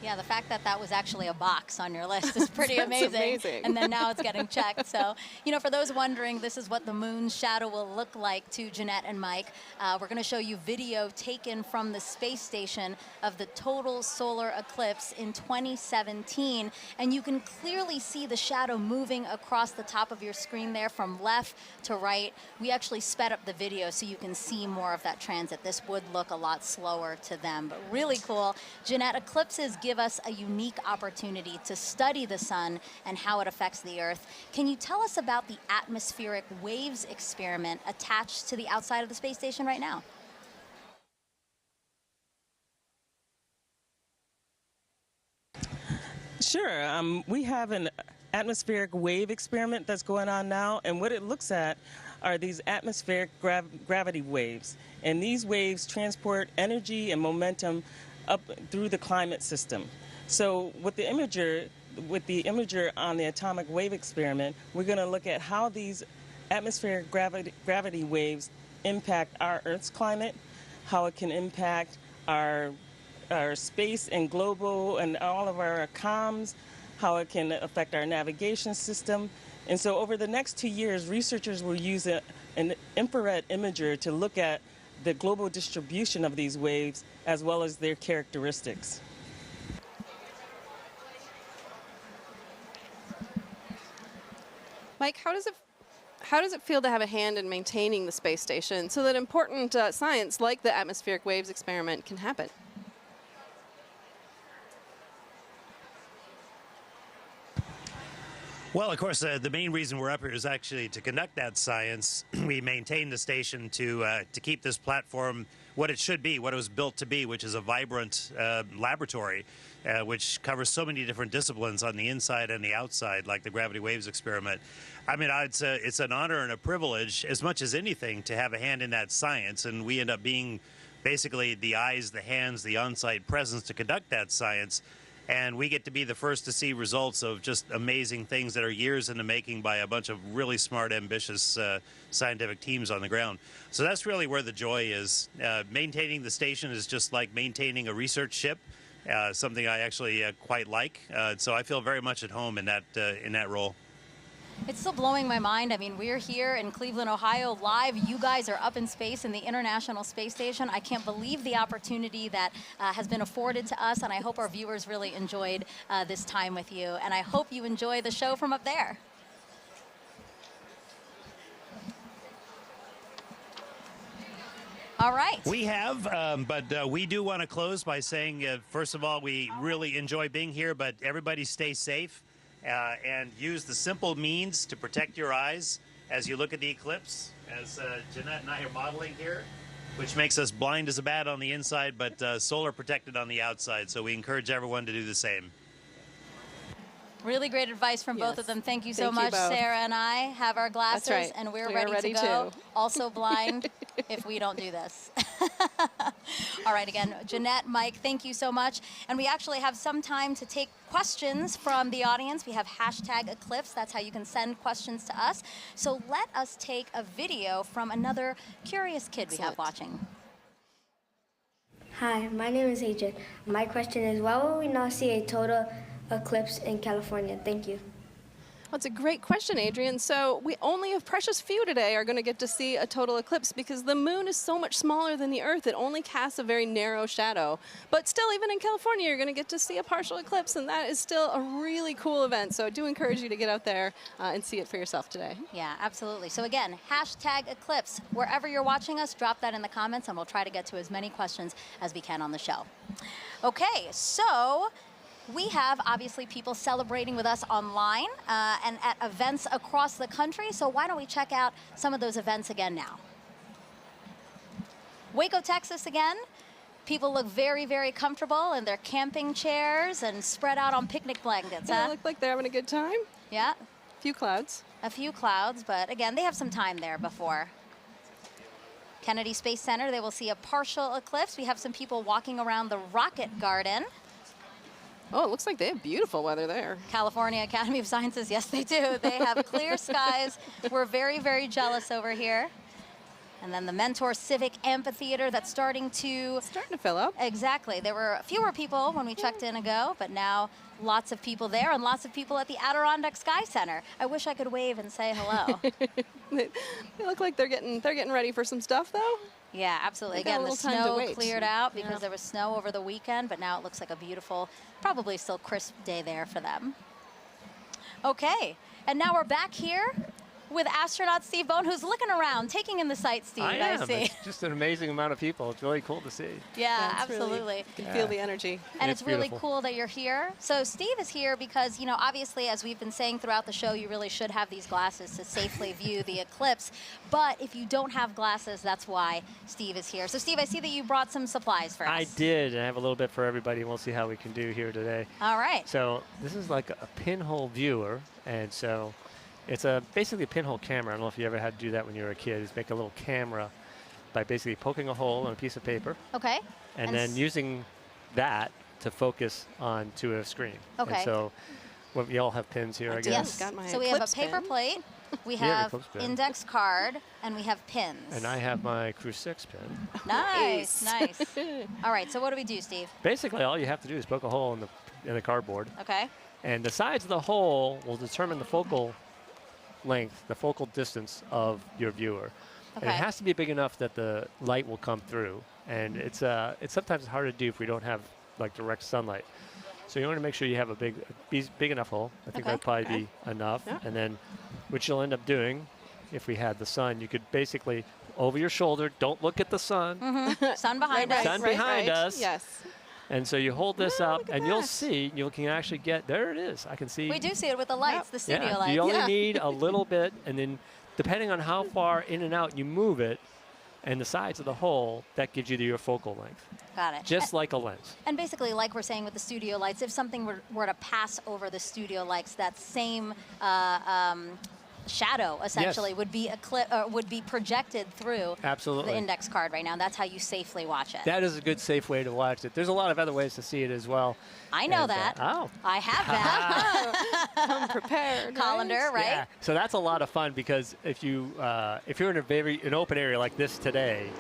Yeah, the fact that that was actually a box on your list is pretty That's amazing. And then now it's getting checked. So, you know, for those wondering, this is what the moon's shadow will look like to Jeanette and Mike. We're going to show you video taken from the space station of the total solar eclipse in 2017. And you can clearly see the shadow moving across the top of your screen there from left to right. We actually sped up the video so you can see more of that transit. This would look a lot slower to them, but really cool. Jeanette, eclipses give us a unique opportunity to study the sun and how it affects the Earth. Can you tell us about the atmospheric waves experiment attached to the outside of the space station right now? Sure. We have an atmospheric wave experiment that's going on now, and what it looks at are these atmospheric gravity waves. And these waves transport energy and momentum up through the climate system. So with the imager on the atomic wave experiment, we're going to look at how these atmospheric gravity waves impact our Earth's climate, how it can impact our space and global and all of our comms, how it can affect our navigation system. And so over the next 2 years, researchers will use an infrared imager to look at the global distribution of these waves as well as their characteristics. Mike, how does it feel to have a hand in maintaining the space station so that important science like the atmospheric waves experiment can happen? Well, of course, the main reason we're up here is actually to conduct that science. We maintain the station to keep this platform what it should be, what it was built to be, which is a vibrant laboratory, which covers so many different disciplines on the inside and the outside, like the gravity waves experiment. I mean, it's an honor and a privilege, as much as anything, to have a hand in that science, and we end up being basically the eyes, the hands, the on-site presence to conduct that science. And we get to be the first to see results of just amazing things that are years in the making by a bunch of really smart, ambitious scientific teams on the ground. So that's really where the joy is. Maintaining the station is just like maintaining a research ship, something I actually quite like. So I feel very much at home in that role. It's still blowing my mind. I mean, we're here in Cleveland, Ohio, live. You guys are up in space in the International Space Station. I can't believe the opportunity that has been afforded to us, and I hope our viewers really enjoyed this time with you. And I hope you enjoy the show from up there. All right. We have, but we do want to close by saying, first of all, we really enjoy being here, but everybody stay safe. And use the simple means to protect your eyes as you look at the eclipse, as Jeanette and I are modeling here, which makes us blind as a bat on the inside, but solar protected on the outside. So we encourage everyone to do the same. Really great advice from both of them. Thank you so much. Sarah and I have our glasses, That's right. and we're We ready are ready to go. too. Also blind if we don't do this. All right, again, Jeanette, Mike, thank you so much. And we actually have some time to take questions from the audience. We have #Eclipse. That's how you can send questions to us. So let us take a video from another curious kid we have watching. Hi, my name is Adrian. My question is, why will we not see a total eclipse in California? Thank you. That's a great question, Adrian. So we only a precious few today are going to get to see a total eclipse because the moon is so much smaller than the Earth. It only casts a very narrow shadow. But still, even in California, you're going to get to see a partial eclipse, and that is still a really cool event. So I do encourage you to get out there and see it for yourself today. Yeah, absolutely. So again, #Eclipse. Wherever you're watching us, drop that in the comments, and we'll try to get to as many questions as we can on the show. Okay, so we have, obviously, people celebrating with us online and at events across the country. So why don't we check out some of those events again now? Waco, Texas again. People look very, very comfortable in their camping chairs and spread out on picnic blankets. Yeah, they look like they're having a good time. Yeah. A few clouds. A few clouds, but again, they have some time there before. Kennedy Space Center, they will see a partial eclipse. We have some people walking around the Rocket Garden. Oh, it looks like they have beautiful weather there. California Academy of Sciences, yes, they do. They have clear skies. We're very, very jealous over here. And then the Mentor Civic Amphitheater that's starting to fill up. Exactly. There were fewer people when we checked in ago, but now lots of people there and lots of people at the Adirondack Sky Center. I wish I could wave and say hello. They look like they're getting ready for some stuff, though. Yeah, absolutely. They got a Again, the little time to snow wait. cleared out because Yeah. there was snow over the weekend, but now it looks like a beautiful, probably still crisp day there for them. Okay, and now we're back here with astronaut Steve Bone, who's looking around, taking in the sights, Steve. I am. see. It's just an amazing amount of people. It's really cool to see. Yeah, it's really- absolutely. you can feel the energy. And it's really beautiful. cool that you're here. So Steve is here because, you know, obviously, as we've been saying throughout the show, you really should have these glasses to safely view the eclipse. But if you don't have glasses, that's why Steve is here. So Steve, I see that you brought some supplies for us. I did. I have a little bit for everybody, and we'll see how we can do here today. All right. So this is like a pinhole viewer, and so it's basically a pinhole camera. I don't know if you ever had to do that when you were a kid, is make a little camera by basically poking a hole in a piece of paper. Okay. And then using that to focus onto a screen. Okay. And so we all have pins here, I guess. Yes. So we have a paper plate, we Yeah, the have eclipse pin. index card, and we have pins. And I have my Crew 6 pin. Nice, nice. All right, so what do we do, Steve? Basically, all you have to do is poke a hole in the cardboard. Okay. And the size of the hole will determine the focal length, the focal distance of your viewer. And it Okay. has to be big enough that the light will come through. And it's sometimes hard to do if we don't have like direct sunlight. So you want to make sure you have a big enough hole. I think Okay. that'd probably be enough. Yeah. And then what you'll end up doing, if we had the sun, you could basically over your shoulder, don't look at the sun. Sun behind us. Sun behind us. Yes. And so you hold this up, and you'll see, you can actually get, there it is. I can see. We do see it with the lights, the studio lights. You only need a little bit, and then depending on how far in and out you move it, and the size of the hole, that gives you your focal length. Got it. Just like a lens. And basically, like we're saying with the studio lights, if something were to pass over the studio lights, that same shadow essentially would be projected through Absolutely. the index card right now. That's how you safely watch it. That is a good, safe way to watch it. There's a lot of other ways to see it as well. I know that. I have that. Come prepared. Colander, right? Yeah. So that's a lot of fun because if you're in an open area like this today,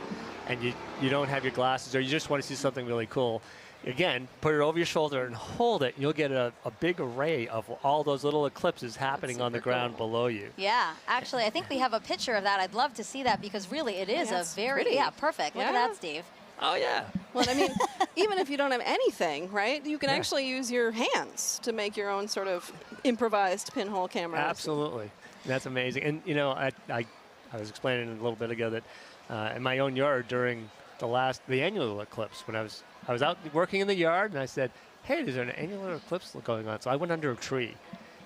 and you don't have your glasses or you just want to see something really cool, again, put it over your shoulder and hold it. You'll get a big array of all those little eclipses happening on the ground below you. Yeah, actually, I think we have a picture of that. I'd love to see that because really it is a very, perfect. Look at that, Steve. Oh, yeah. Well, I mean, even if you don't have anything, right, you can actually use your hands to make your own sort of improvised pinhole cameras. Absolutely. That's amazing. And, you know, I was explaining a little bit ago that in my own yard during the annular eclipse, when I was out working in the yard, and I said, hey, there's an annular eclipse going on. So I went under a tree,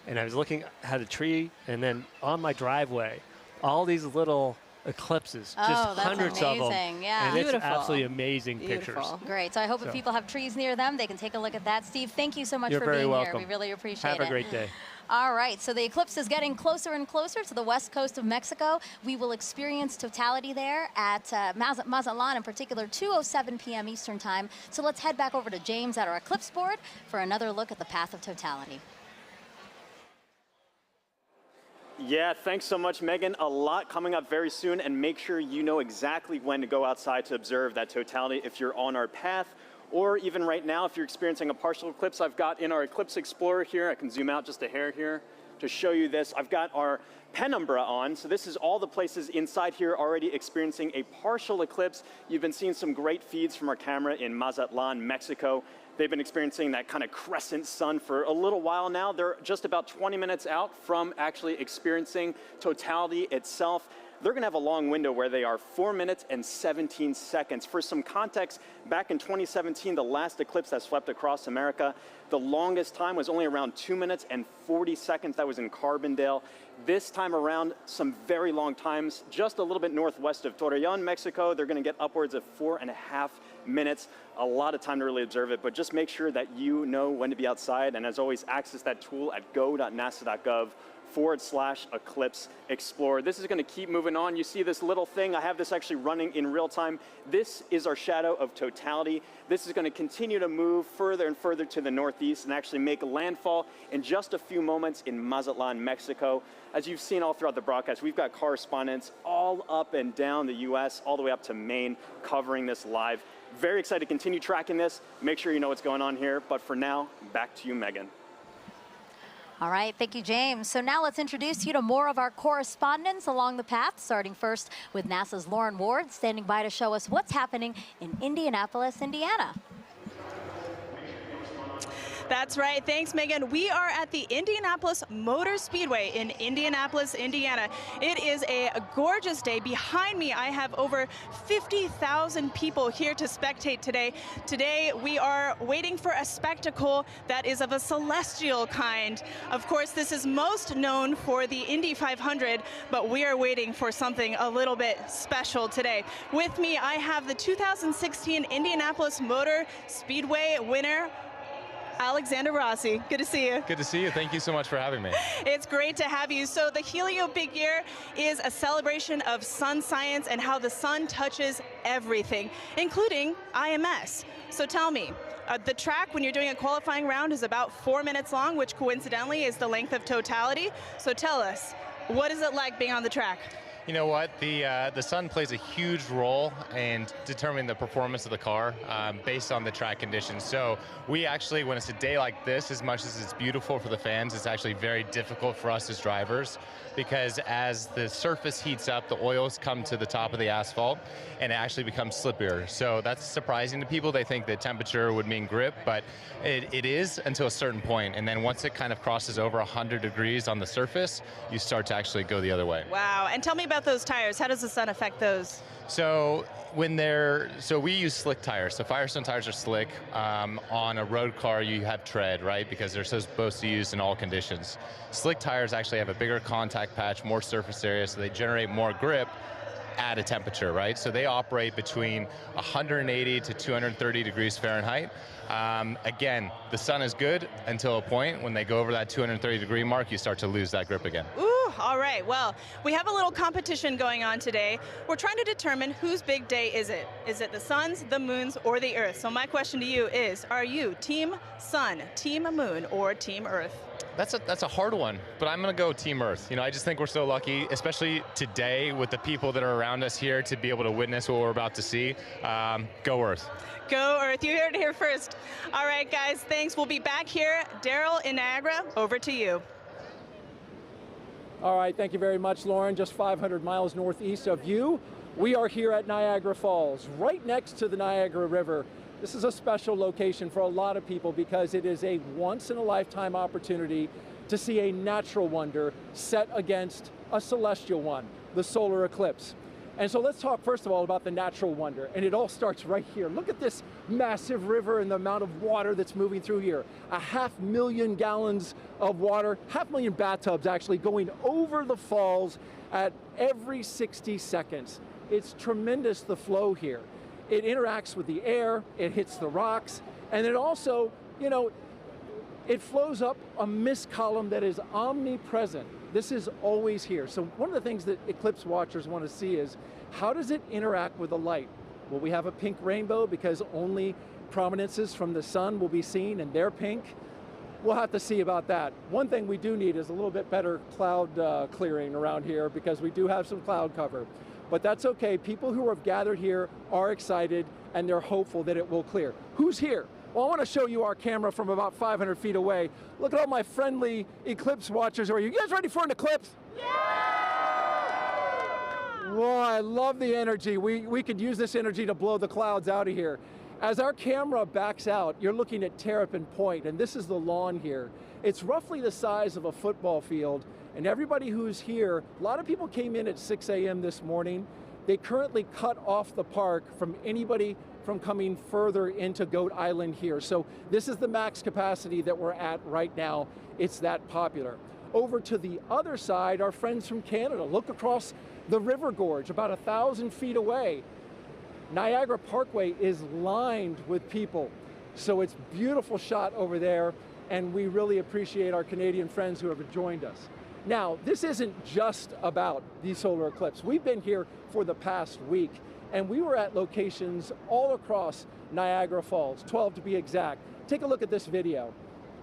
and I was looking at a tree, and then on my driveway, all these little eclipses, just hundreds of them. Yeah. And it's absolutely amazing pictures. Great. So I hope if people have trees near them, they can take a look at that. Steve, thank you so much for being here. We really appreciate it. Have a great day. All right, so the eclipse is getting closer and closer to the west coast of Mexico. We will experience totality there at Mazatlan, in particular, 2:07 p.m. Eastern Time. So let's head back over to James at our eclipse board for another look at the path of totality. Yeah, thanks so much, Megan. A lot coming up very soon, and make sure you know exactly when to go outside to observe that totality if you're on our path. Or even right now, if you're experiencing a partial eclipse, I've got in our Eclipse Explorer here, I can zoom out just a hair here to show you this. I've got our penumbra on, so this is all the places inside here already experiencing a partial eclipse. You've been seeing some great feeds from our camera in Mazatlan, Mexico. They've been experiencing that kind of crescent sun for a little while now. They're just about 20 minutes out from actually experiencing totality itself. They're going to have a long window where they are 4 minutes and 17 seconds. For some context, back in 2017, the last eclipse that swept across America, the longest time was only around 2 minutes and 40 seconds. That was in Carbondale. This time around, some very long times, just a little bit northwest of Torreon, Mexico. They're going to get upwards of 4.5 minutes. A lot of time to really observe it, but just make sure that you know when to be outside. And as always, access that tool at go.nasa.gov/eclipse explorer. This is going to keep moving on. You see this little thing. I have this actually running in real time. This is our shadow of totality. This is going to continue to move further and further to the northeast and actually make landfall in just a few moments in Mazatlan, Mexico. As you've seen all throughout the broadcast, we've got correspondents all up and down the U.S., all the way up to Maine, covering this live. Very excited to continue tracking this. Make sure you know what's going on here. But for now, back to you, Megan. All right, thank you, James. So now let's introduce you to more of our correspondents along the path, starting first with NASA's Lauren Ward, standing by to show us what's happening in Indianapolis, Indiana. That's right. Thanks, Megan. We are at the Indianapolis Motor Speedway in Indianapolis, Indiana. It is a gorgeous day. Behind me, I have over 50,000 people here to spectate today. Today, we are waiting for a spectacle that is of a celestial kind. Of course, this is most known for the Indy 500, but we are waiting for something a little bit special today. With me, I have the 2016 Indianapolis Motor Speedway winner, Alexander Rossi. Good to see you. Good to see you. Thank you so much for having me. It's great to have you. So the Helio Big Year is a celebration of sun science and how the sun touches everything, including IMS. So tell me, the track when you're doing a qualifying round is about 4 minutes long, which coincidentally is the length of totality. So tell us, what is it like being on the track? You know what? The sun plays a huge role in determining the performance of the car based on the track conditions. So we actually, when it's a day like this, as much as it's beautiful for the fans, it's actually very difficult for us as drivers, because as the surface heats up, the oils come to the top of the asphalt and it actually becomes slippier. So that's surprising to people. They think that temperature would mean grip, but it is until a certain point. And then once it kind of crosses over 100 degrees on the surface, you start to actually go the other way. Wow. And tell me about those tires. How does the sun affect those? So we use slick tires. So Firestone tires are slick. On a road car, you have tread, right? Because they're supposed to be used in all conditions. Slick tires actually have a bigger contact patch, more surface area, so they generate more grip. at a temperature, right? So they operate between 180 to 230 degrees Fahrenheit. Again, the sun is good until a point. When they go over that 230 degree mark, you start to lose that grip again. Ooh, all right. Well, we have a little competition going on today. We're trying to determine whose big day is it. Is it the sun's, the moon's, or the Earth? So my question to you is, are you Team Sun, Team Moon, or Team Earth? That's a hard one, but I'm going to go Team Earth. You know, I just think we're so lucky, especially today with the people that are around us here, to be able to witness what we're about to see. Go Earth. Go Earth. You heard it here first. All right, guys, thanks. We'll be back here. Daryl in Niagara, over to you. All right, thank you very much, Lauren. Just 500 miles northeast of you, we are here at Niagara Falls, right next to the Niagara River. This is a special location for a lot of people because it is a once-in-a-lifetime opportunity to see a natural wonder set against a celestial one, the solar eclipse. And so let's talk first of all about the natural wonder, and it all starts right here. Look at this massive river and the amount of water that's moving through here. 500,000 gallons of water, 500,000 bathtubs actually going over the falls at every 60 seconds. It's tremendous, the flow here. It interacts with the air, it hits the rocks, and it also, you know, it flows up a mist column that is omnipresent. This is always here. So one of the things that eclipse watchers want to see is, how does it interact with the light? Will we have a pink rainbow because only prominences from the sun will be seen and they're pink? We'll have to see about that. One thing we do need is a little bit better cloud clearing around here, because we do have some cloud cover. But that's okay. People who have gathered here are excited and they're hopeful that it will clear. Who's here? Well, I want to show you our camera from about 500 feet away. Look at all my friendly eclipse watchers. Are you guys ready for an eclipse? Yeah! Whoa, I love the energy. We could use this energy to blow the clouds out of here. As our camera backs out, you're looking at Terrapin Point, and this is the lawn here. It's roughly the size of a football field, and everybody who's here, a lot of people came in at 6 a.m. this morning. They currently cut off the park from anybody from coming further into Goat Island here. So this is the max capacity that we're at right now. It's that popular. Over to the other side, our friends from Canada. Look across the river gorge, about 1,000 feet away. Niagara Parkway is lined with people. So it's a beautiful shot over there, and we really appreciate our Canadian friends who have joined us. Now, this isn't just about the solar eclipse. We've been here for the past week, and we were at locations all across Niagara Falls, 12 to be exact. Take a look at this video.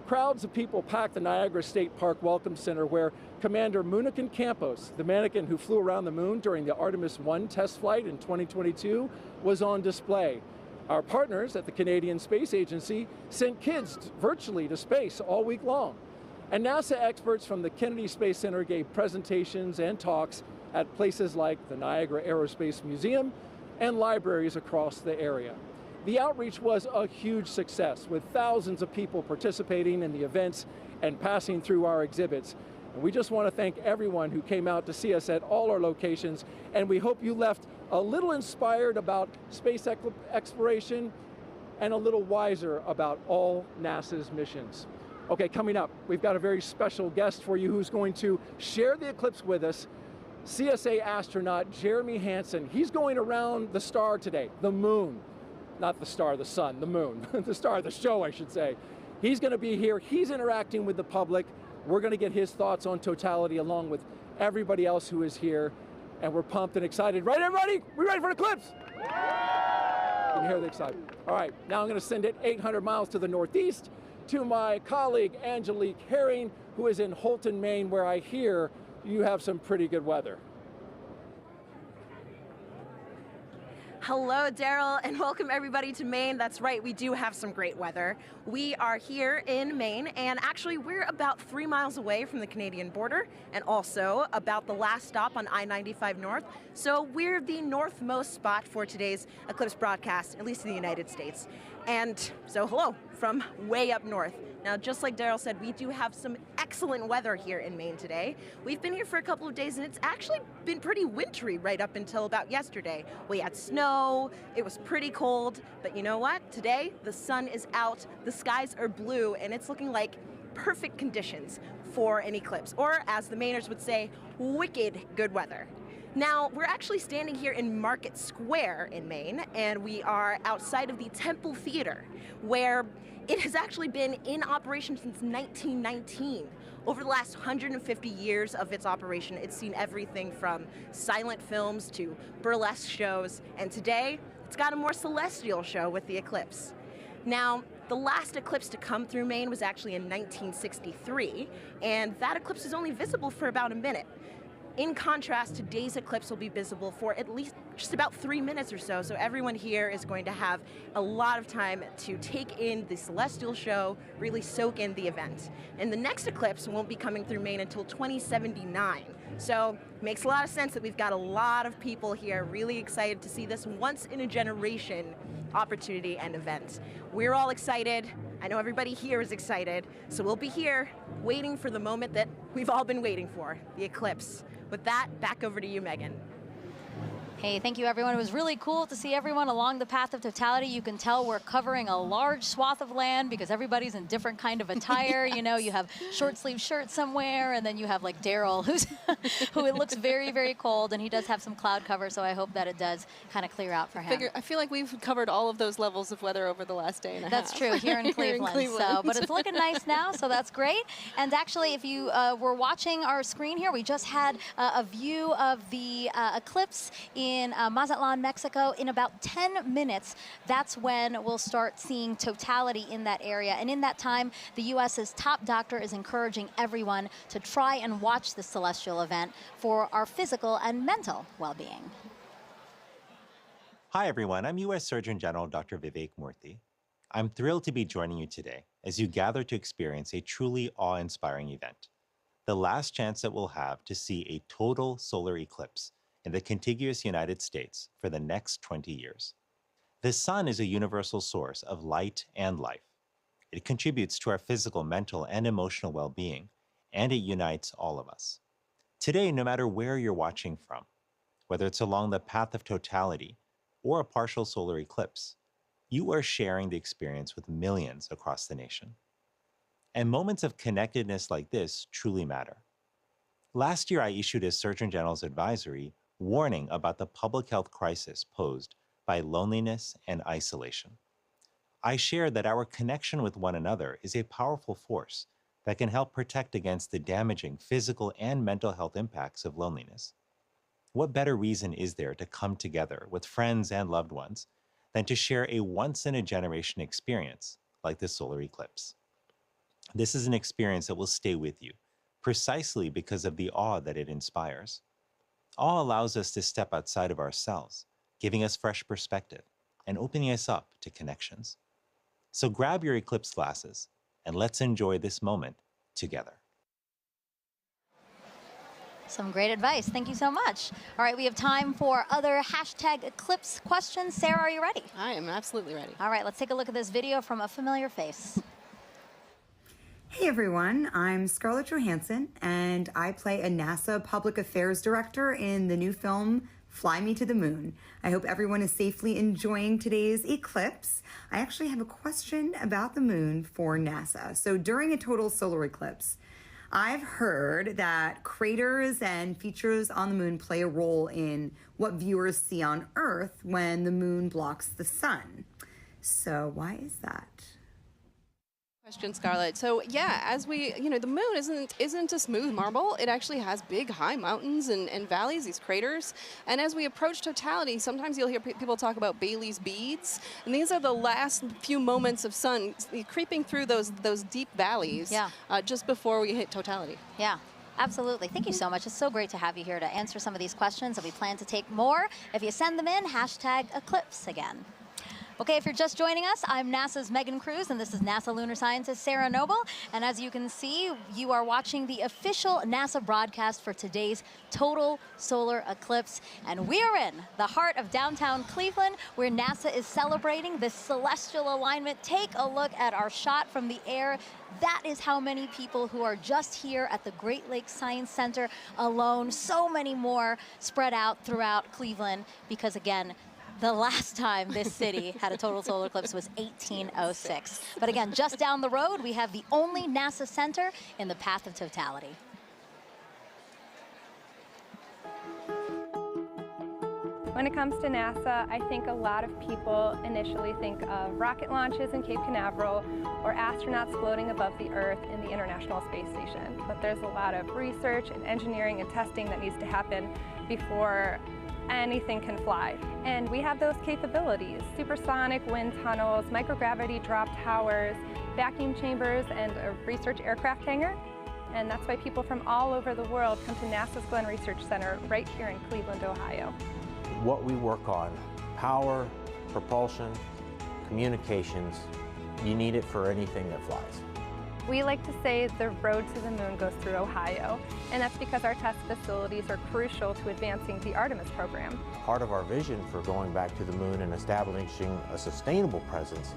Crowds of people packed the Niagara State Park Welcome Center, where Commander Moonikin Campos, the mannequin who flew around the moon during the Artemis 1 test flight in 2022, was on display. Our partners at the Canadian Space Agency sent kids virtually to space all week long. And NASA experts from the Kennedy Space Center gave presentations and talks at places like the Niagara Aerospace Museum and libraries across the area. The outreach was a huge success, with thousands of people participating in the events and passing through our exhibits. And we just want to thank everyone who came out to see us at all our locations, and we hope you left a little inspired about space exploration and a little wiser about all NASA's missions. Okay, coming up, we've got a very special guest for you who's going to share the eclipse with us, CSA astronaut Jeremy Hansen. He's going around the star today, the moon. Not the star, the sun, the moon. The star of the show, I should say. He's going to be here. He's interacting with the public. We're going to get his thoughts on Totality along with everybody else who is here. And we're pumped and excited. Right, everybody? We ready for the eclipse? You can hear the excitement. All right, now I'm going to send it 800 miles to the northeast to my colleague Angelique Herring, who is in Holton, Maine, where I hear you have some pretty good weather. Hello, Daryl, and welcome everybody to Maine. That's right, we do have some great weather. We are here in Maine, and actually we're about 3 miles away from the Canadian border, and also about the last stop on I-95 North. So we're the northmost spot for today's eclipse broadcast, at least in the United States. And so hello from way up north. Now, just like Daryl said, we do have some excellent weather here in Maine today. We've been here for a couple of days, and it's actually been pretty wintry right up until about yesterday. We had snow, it was pretty cold, but you know what? Today, the sun is out, the skies are blue, and it's looking like perfect conditions for an eclipse, or as the Mainers would say, wicked good weather. Now, we're actually standing here in Market Square in Maine, and we are outside of the Temple Theater, where it has actually been in operation since 1919. Over the last 150 years of its operation, it's seen everything from silent films to burlesque shows, and today, it's got a more celestial show with the eclipse. Now, the last eclipse to come through Maine was actually in 1963, and that eclipse is only visible for about a minute. In contrast, today's eclipse will be visible for at least just about 3 minutes or so, so everyone here is going to have a lot of time to take in the celestial show, really soak in the event. And the next eclipse won't be coming through Maine until 2079. So it makes a lot of sense that we've got a lot of people here really excited to see this once-in-a-generation opportunity and event. We're all excited. I know everybody here is excited, so we'll be here waiting for the moment that we've all been waiting for, the eclipse. With that, back over to you, Megan. Hey, thank you, everyone. It was really cool to see everyone along the path of totality. You can tell we're covering a large swath of land because everybody's in different kind of attire. You know, you have short sleeve shirts somewhere, and then you have like Daryl, who it looks very, very cold, and he does have some cloud cover, so I hope that it does kind of clear out for him. I feel like we've covered all of those levels of weather over the last day and a half. That's true, here in Cleveland. So, but it's looking nice now, so that's great. And actually, if you were watching our screen here, we just had a view of the eclipse in Mazatlan, Mexico. In about 10 minutes, that's when we'll start seeing totality in that area. And in that time, the U.S.'s top doctor is encouraging everyone to try and watch this celestial event for our physical and mental well-being. Hi, everyone. I'm U.S. Surgeon General Dr. Vivek Murthy. I'm thrilled to be joining you today as you gather to experience a truly awe-inspiring event, the last chance that we'll have to see a total solar eclipse in the contiguous United States for the next 20 years. The sun is a universal source of light and life. It contributes to our physical, mental, and emotional well-being, and it unites all of us. Today, no matter where you're watching from, whether it's along the path of totality or a partial solar eclipse, you are sharing the experience with millions across the nation. And moments of connectedness like this truly matter. Last year, I issued a Surgeon General's advisory warning about the public health crisis posed by loneliness and isolation. I shared that our connection with one another is a powerful force that can help protect against the damaging physical and mental health impacts of loneliness. What better reason is there to come together with friends and loved ones than to share a once-in-a-generation experience like the solar eclipse? This is an experience that will stay with you, precisely because of the awe that it inspires. Awe allows us to step outside of ourselves, giving us fresh perspective and opening us up to connections. So grab your eclipse glasses and let's enjoy this moment together. Some great advice. Thank you so much. All right, we have time for other hashtag eclipse questions. Sarah, are you ready? I am absolutely ready. All right, let's take a look at this video from a familiar face. Hey everyone, I'm Scarlett Johansson and I play a NASA Public Affairs Director in the new film Fly Me to the Moon. I hope everyone is safely enjoying today's eclipse. I actually have a question about the moon for NASA. So during a total solar eclipse, I've heard that craters and features on the moon play a role in what viewers see on Earth when the moon blocks the sun. So why is that? Question, Scarlett. So yeah, as we, the moon isn't a smooth marble. It actually has big, high mountains and valleys, these craters. And as we approach totality, sometimes you'll hear people talk about Bailey's beads, and these are the last few moments of sun creeping through those deep valleys. Yeah. Just before we hit totality. Yeah. Absolutely. Thank you so much. It's so great to have you here to answer some of these questions, and we plan to take more. If you send them in, hashtag eclipse again. Okay, if you're just joining us, I'm NASA's Megan Cruz, and this is NASA lunar scientist Sarah Noble. And as you can see, you are watching the official NASA broadcast for today's total solar eclipse. And we are in the heart of downtown Cleveland, where NASA is celebrating this celestial alignment. Take a look at our shot from the air. That is how many people who are just here at the Great Lakes Science Center alone. So many more spread out throughout Cleveland because, again, the last time this city had a total solar eclipse was 1806. But again, just down the road, we have the only NASA center in the path of totality. When it comes to NASA, I think a lot of people initially think of rocket launches in Cape Canaveral or astronauts floating above the Earth in the International Space Station. But there's a lot of research and engineering and testing that needs to happen before anything can fly. And we have those capabilities: supersonic wind tunnels, microgravity drop towers, vacuum chambers, and a research aircraft hangar. And that's why people from all over the world come to NASA's Glenn Research Center right here in Cleveland, Ohio. What we work on, power, propulsion, communications, you need it for anything that flies. We like to say the road to the moon goes through Ohio, and that's because our test facilities are crucial to advancing the Artemis program. Part of our vision for going back to the moon and establishing a sustainable presence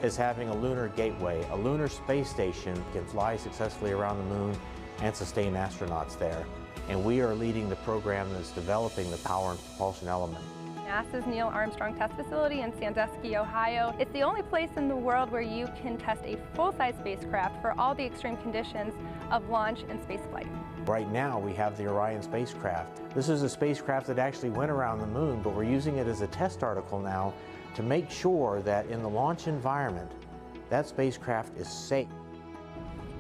is having a lunar gateway. A lunar space station can fly successfully around the moon and sustain astronauts there. And we are leading the program that's developing the power and propulsion element. NASA's Neil Armstrong Test Facility in Sandusky, Ohio. It's the only place in the world where you can test a full-size spacecraft for all the extreme conditions of launch and spaceflight. Right now we have the Orion spacecraft. This is a spacecraft that actually went around the moon, but we're using it as a test article now to make sure that in the launch environment, that spacecraft is safe.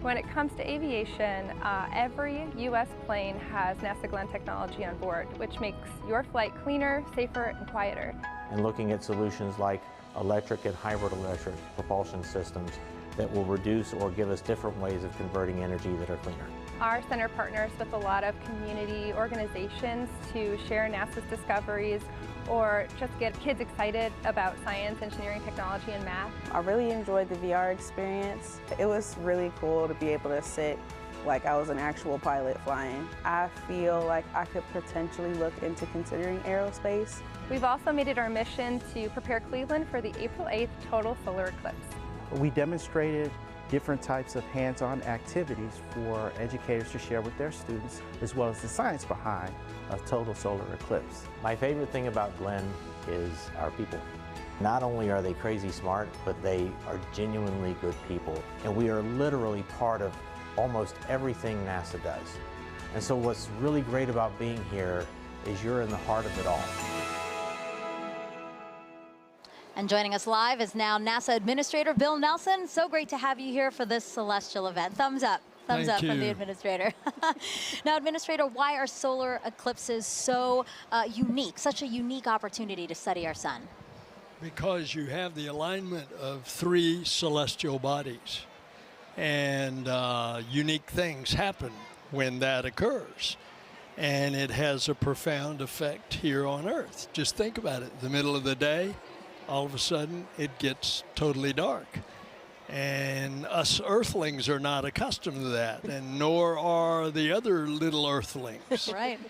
When it comes to aviation, every U.S. plane has NASA Glenn technology on board, which makes your flight cleaner, safer, and quieter. And looking at solutions like electric and hybrid electric propulsion systems that will reduce or give us different ways of converting energy that are cleaner. Our center partners with a lot of community organizations to share NASA's discoveries or just get kids excited about science, engineering, technology, and math. I really enjoyed the VR experience. It was really cool to be able to sit like I was an actual pilot flying. I feel like I could potentially look into considering aerospace. We've also made it our mission to prepare Cleveland for the April 8th total solar eclipse. We demonstrated different types of hands-on activities for educators to share with their students, as well as the science behind a total solar eclipse. My favorite thing about Glenn is our people. Not only are they crazy smart, but they are genuinely good people. And we are literally part of almost everything NASA does. And so what's really great about being here is you're in the heart of it all. And joining us live is now NASA Administrator Bill Nelson. So great to have you here for this celestial event. Thumbs up. Thumbs up from the Administrator. Now, Administrator, why are solar eclipses so unique, such a unique opportunity to study our sun? Because you have the alignment of three celestial bodies, and unique things happen when that occurs. And it has a profound effect here on Earth. Just think about it. The middle of the day, all of a sudden, it gets totally dark. And us Earthlings are not accustomed to that, and nor are the other little Earthlings. Right.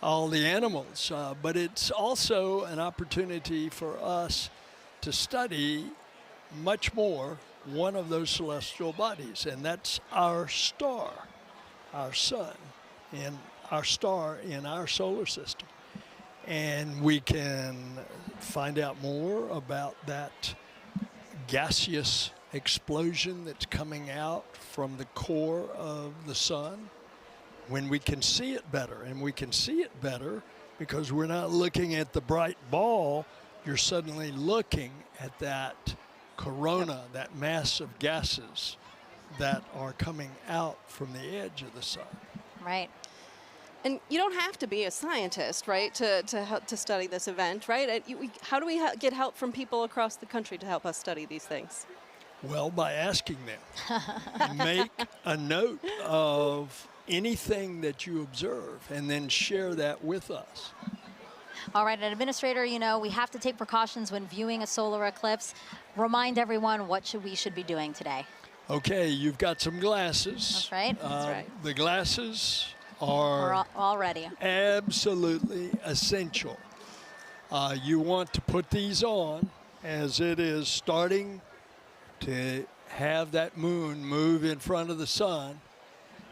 All the animals. But it's also an opportunity for us to study much more one of those celestial bodies, and that's our star, our sun, and our star in our solar system. And we can find out more about that gaseous explosion that's coming out from the core of the sun when we can see it better. And we can see it better because we're not looking at the bright ball. You're suddenly looking at that corona, that mass of gases that are coming out from the edge of the sun. Right. And you don't have to be a scientist, right, to study this event, right? How do we get help from people across the country to help us study these things? Well, by asking them. Make a note of anything that you observe and then share that with us. All right, and Administrator, you know, we have to take precautions when viewing a solar eclipse. Remind everyone what we should be doing today. Okay, you've got some glasses. That's right. That's right. The glasses are all ready. Absolutely essential. You want to put these on as it is starting to have that moon move in front of the sun,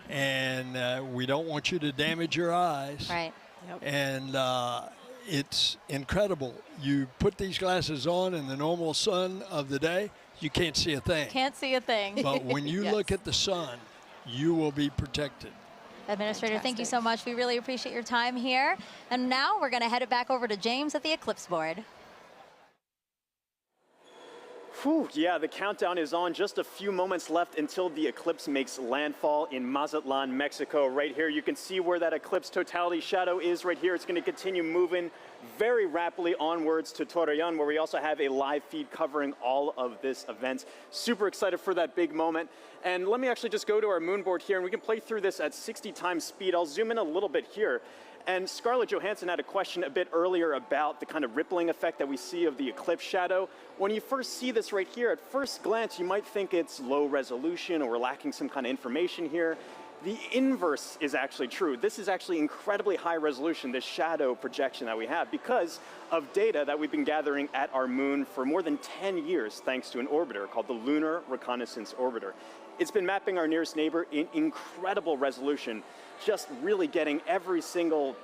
and we don't want you to damage your eyes. Right. Yep. And it's incredible. You put these glasses on in the normal sun of the day, you can't see a thing. Can't see a thing. But when you Yes. look at the sun, you will be protected. Administrator, thank you so much. We really appreciate your time here. And now we're going to head it back over to James at the eclipse board. Whew, yeah, the countdown is on. Just a few moments left until the eclipse makes landfall in Mazatlan, Mexico. Right here, you can see where that eclipse totality shadow is right here. It's going to continue moving very rapidly onwards to Torreon, where we also have a live feed covering all of this event. Super excited for that big moment. And let me actually just go to our moon board here, and we can play through this at 60 times speed. I'll zoom in a little bit here. And Scarlett Johansson had a question a bit earlier about the kind of rippling effect that we see of the eclipse shadow. When you first see this right here, at first glance, you might think it's low resolution or we're lacking some kind of information here. The inverse is actually true. This is actually incredibly high resolution, this shadow projection that we have, because of data that we've been gathering at our moon for more than 10 years, thanks to an orbiter called the Lunar Reconnaissance Orbiter. It's been mapping our nearest neighbor in incredible resolution, just really getting every single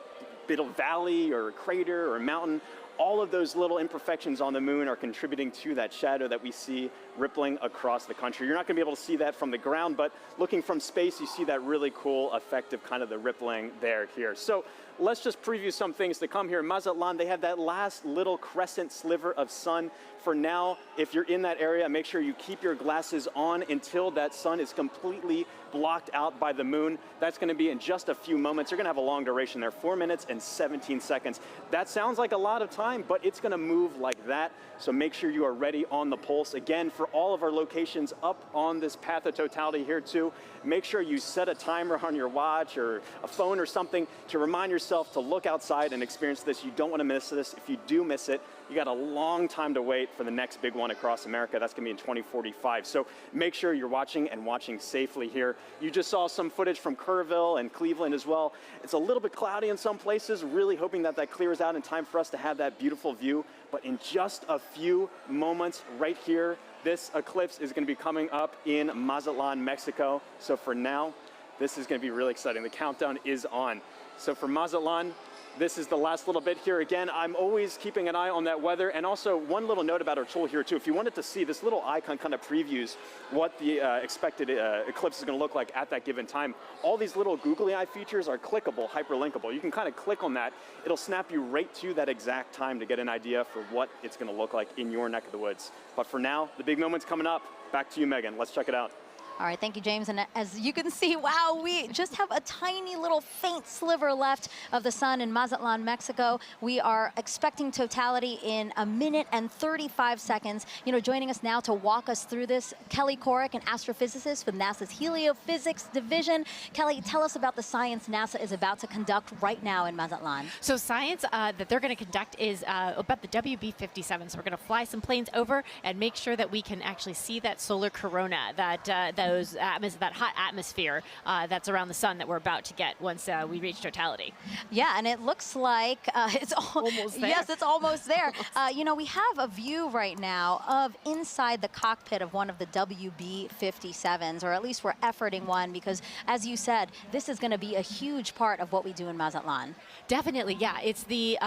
bit of valley or crater or mountain. All of those little imperfections on the moon are contributing to that shadow that we see rippling across the country. You're not going to be able to see that from the ground, but looking from space, you see that really cool effect of kind of the rippling there here. So let's just preview some things to come here. In Mazatlan, they have that last little crescent sliver of sun. For now, if you're in that area, make sure you keep your glasses on until that sun is completely blocked out by the moon. That's going to be in just a few moments. You're going to have a long duration there, 4 minutes and 17 seconds. That sounds like a lot of time, but it's going to move like that. So make sure you are ready on the pulse. Again, for all of our locations up on this path of totality here too, make sure you set a timer on your watch or a phone or something to remind yourself to look outside and experience this. You don't want to miss this. If you do miss it, you got a long time to wait for the next big one across America. That's going to be in 2045. So make sure you're watching and watching safely here. You just saw some footage from Kerrville and Cleveland as well. It's a little bit cloudy in some places, really hoping that that clears out in time for us to have that beautiful view. But in just a few moments right here, this eclipse is going to be coming up in Mazatlan, Mexico. So for now, this is going to be really exciting. The countdown is on. So for Mazatlan, this is the last little bit here. Again, I'm always keeping an eye on that weather. And also one little note about our tool here too. If you wanted to see, this little icon kind of previews what the expected eclipse is going to look like at that given time. All these little googly eye features are clickable, hyperlinkable. You can kind of click on that. It'll snap you right to that exact time to get an idea for what it's going to look like in your neck of the woods. But for now, the big moment's coming up. Back to you, Megan. Let's check it out. All right, thank you, James. And as you can see, wow, we just have a tiny little faint sliver left of the sun in Mazatlan, Mexico. We are expecting totality in 1 minute and 35 seconds. You know, joining us now to walk us through this, Kelly Corrick, an astrophysicist with NASA's Heliophysics division. Kelly, tell us about the science NASA is about to conduct right now in Mazatlan. So science that they're going to conduct is about the WB-57. So we're going to fly some planes over and make sure that we can actually see that solar corona, that that hot atmosphere that's around the sun that we're about to get once we reach totality. Yeah, and it looks like it's almost there. Yes, it's almost there. You know, we have a view right now of inside the cockpit of one of the WB-57s, or at least we're efforting one, because as you said, this is going to be a huge part of what we do in Mazatlan. Definitely, yeah. It's the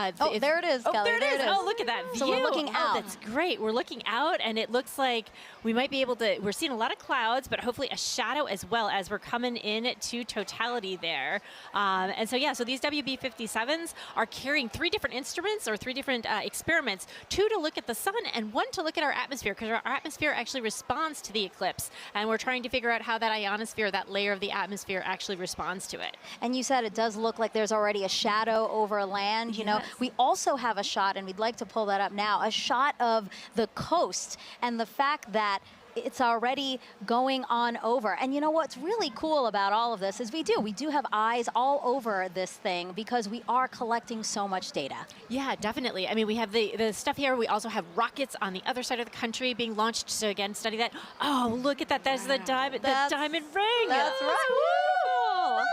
there it is, Kelly. There it is. Oh, look at that view. So we're looking out. That's great. We're looking out, and it looks like we might be able to. We're seeing a lot of clouds, but hopefully a shadow as well as we're coming in to totality there. And so, yeah, so these WB-57s are carrying 3 different instruments or 3 different experiments, 2 to look at the sun and 1 to look at our atmosphere, because our atmosphere actually responds to the eclipse. And we're trying to figure out how that ionosphere, that layer of the atmosphere, actually responds to it. And you said it does look like there's already a shadow over land. You know, we also have a shot, and we'd like to pull that up now, a shot of the coast and the fact that it's already going on over. And you know what's really cool about all of this is we do have eyes all over this thing because we are collecting so much data. Yeah, definitely. I mean, we have the stuff here. We also have rockets on the other side of the country being launched to, again, study that. Oh, look at that. There's the diamond ring. That's right.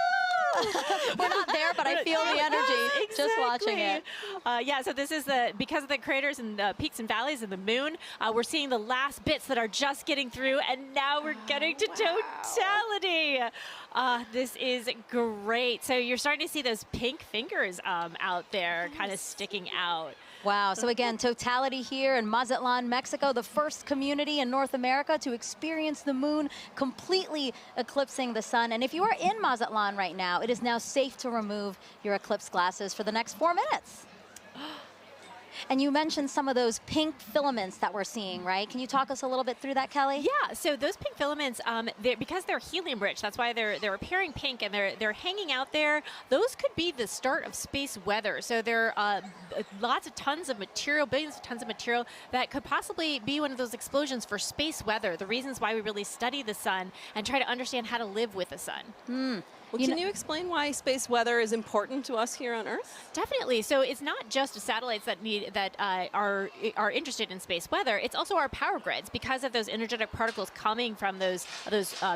We're not there, but I feel the energy just watching it. Yeah, so this is because of the craters and the peaks and valleys of the moon, we're seeing the last bits that are just getting through, and now we're getting to totality. This is great. So you're starting to see those pink fingers out there kind of sticking out. Wow. So again, Totality here in Mazatlan, Mexico, the first community in North America to experience the moon completely eclipsing the sun. And if you are in Mazatlan right now, it is now safe to remove your eclipse glasses for the next 4 minutes. And you mentioned some of those pink filaments that we're seeing, right? Can you talk us a little bit through that, Kelly? Yeah, so those pink filaments, because they're helium rich, that's why they're appearing pink and they're hanging out there. Those could be the start of space weather. So there are lots of tons of material, billions of tons of material that could possibly be one of those explosions for space weather, the reasons why we really study the sun and try to understand how to live with the sun. Well, can you explain why space weather is important to us here on Earth? Definitely. So it's not just satellites that are interested in space weather. It's also our power grids because of those energetic particles coming from those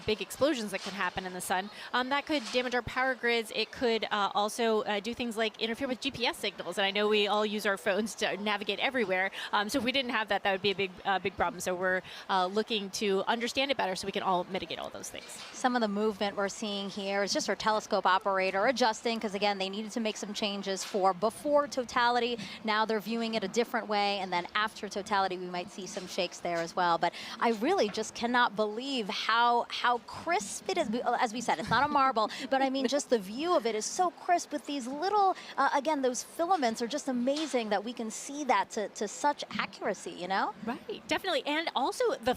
big explosions that can happen in the sun. That could damage our power grids. It could also do things like interfere with GPS signals. And I know we all use our phones to navigate everywhere. So if we didn't have that, that would be a big problem. So we're looking to understand it better so we can all mitigate all those things. Some of the movement we're seeing here is just our telescope operator adjusting because, again, they needed to make some changes for before Totality. Now they're viewing it a different way, and then after Totality, we might see some shakes there as well. But I really just cannot believe how crisp it is. As we said, it's not a marble, but I mean, just the view of it is so crisp with these little, again, those filaments are just amazing that we can see that to such accuracy, you know? Right, definitely. And also the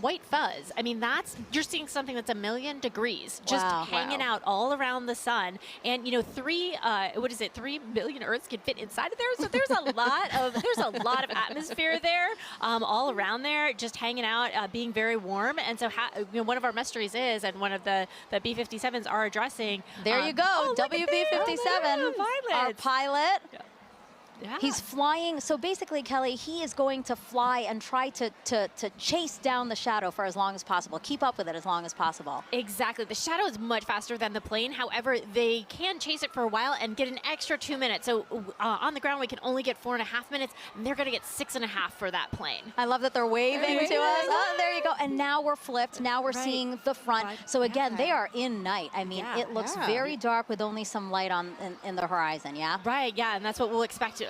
white fuzz. I mean, you're seeing something that's 1,000,000 degrees just hanging out all around the sun. And, 3 billion Earths can fit inside of there. So there's a lot of atmosphere there, all around there, just hanging out, being very warm. And so one of our mysteries is, and one of the B-57s are addressing. There you go, WB-57, our pilot. Yeah. He's flying. So basically, Kelly, he is going to fly and try to chase down the shadow for as long as possible, keep up with it as long as possible. Exactly. The shadow is much faster than the plane. However, they can chase it for a while and get an extra 2 minutes. So on the ground, we can only get 4.5 minutes, and they're going to get 6.5 for that plane. I love that they're waving to us. Oh, there you go. And now we're flipped. Now we're seeing the front. So again, they are in night. I mean, it looks very dark with only some light in the horizon, yeah? Right, yeah, and that's what we'll expect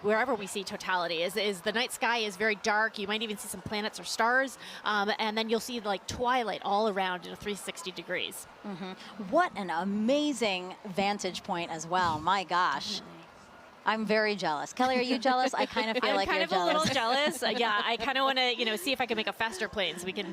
wherever we see Totality. Is the night sky is very dark. You might even see some planets or stars, and then you'll see like twilight all around at 360 degrees. What an amazing vantage point as well. My gosh. I'm very jealous. Kelly, are you jealous? I kind of feel like you're jealous. I'm kind of a little jealous. Yeah, I kind of want to, see if I can make a faster plane so we can,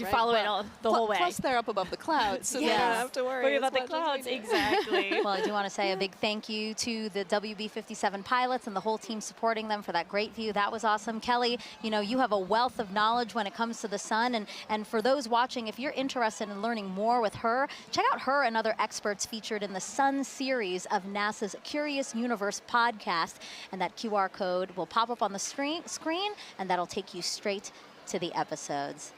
follow it the whole way. Plus, they're up above the clouds, so they don't have to worry about the clouds. Exactly. Well, I do want to say a big thank you to the WB-57 pilots and the whole team supporting them for that great view. That was awesome. Kelly, you have a wealth of knowledge when it comes to the sun. And for those watching, if you're interested in learning more with her, check out her and other experts featured in the Sun series of NASA's Curious Universe podcast. And that QR code will pop up on the screen, and that'll take you straight to the episodes.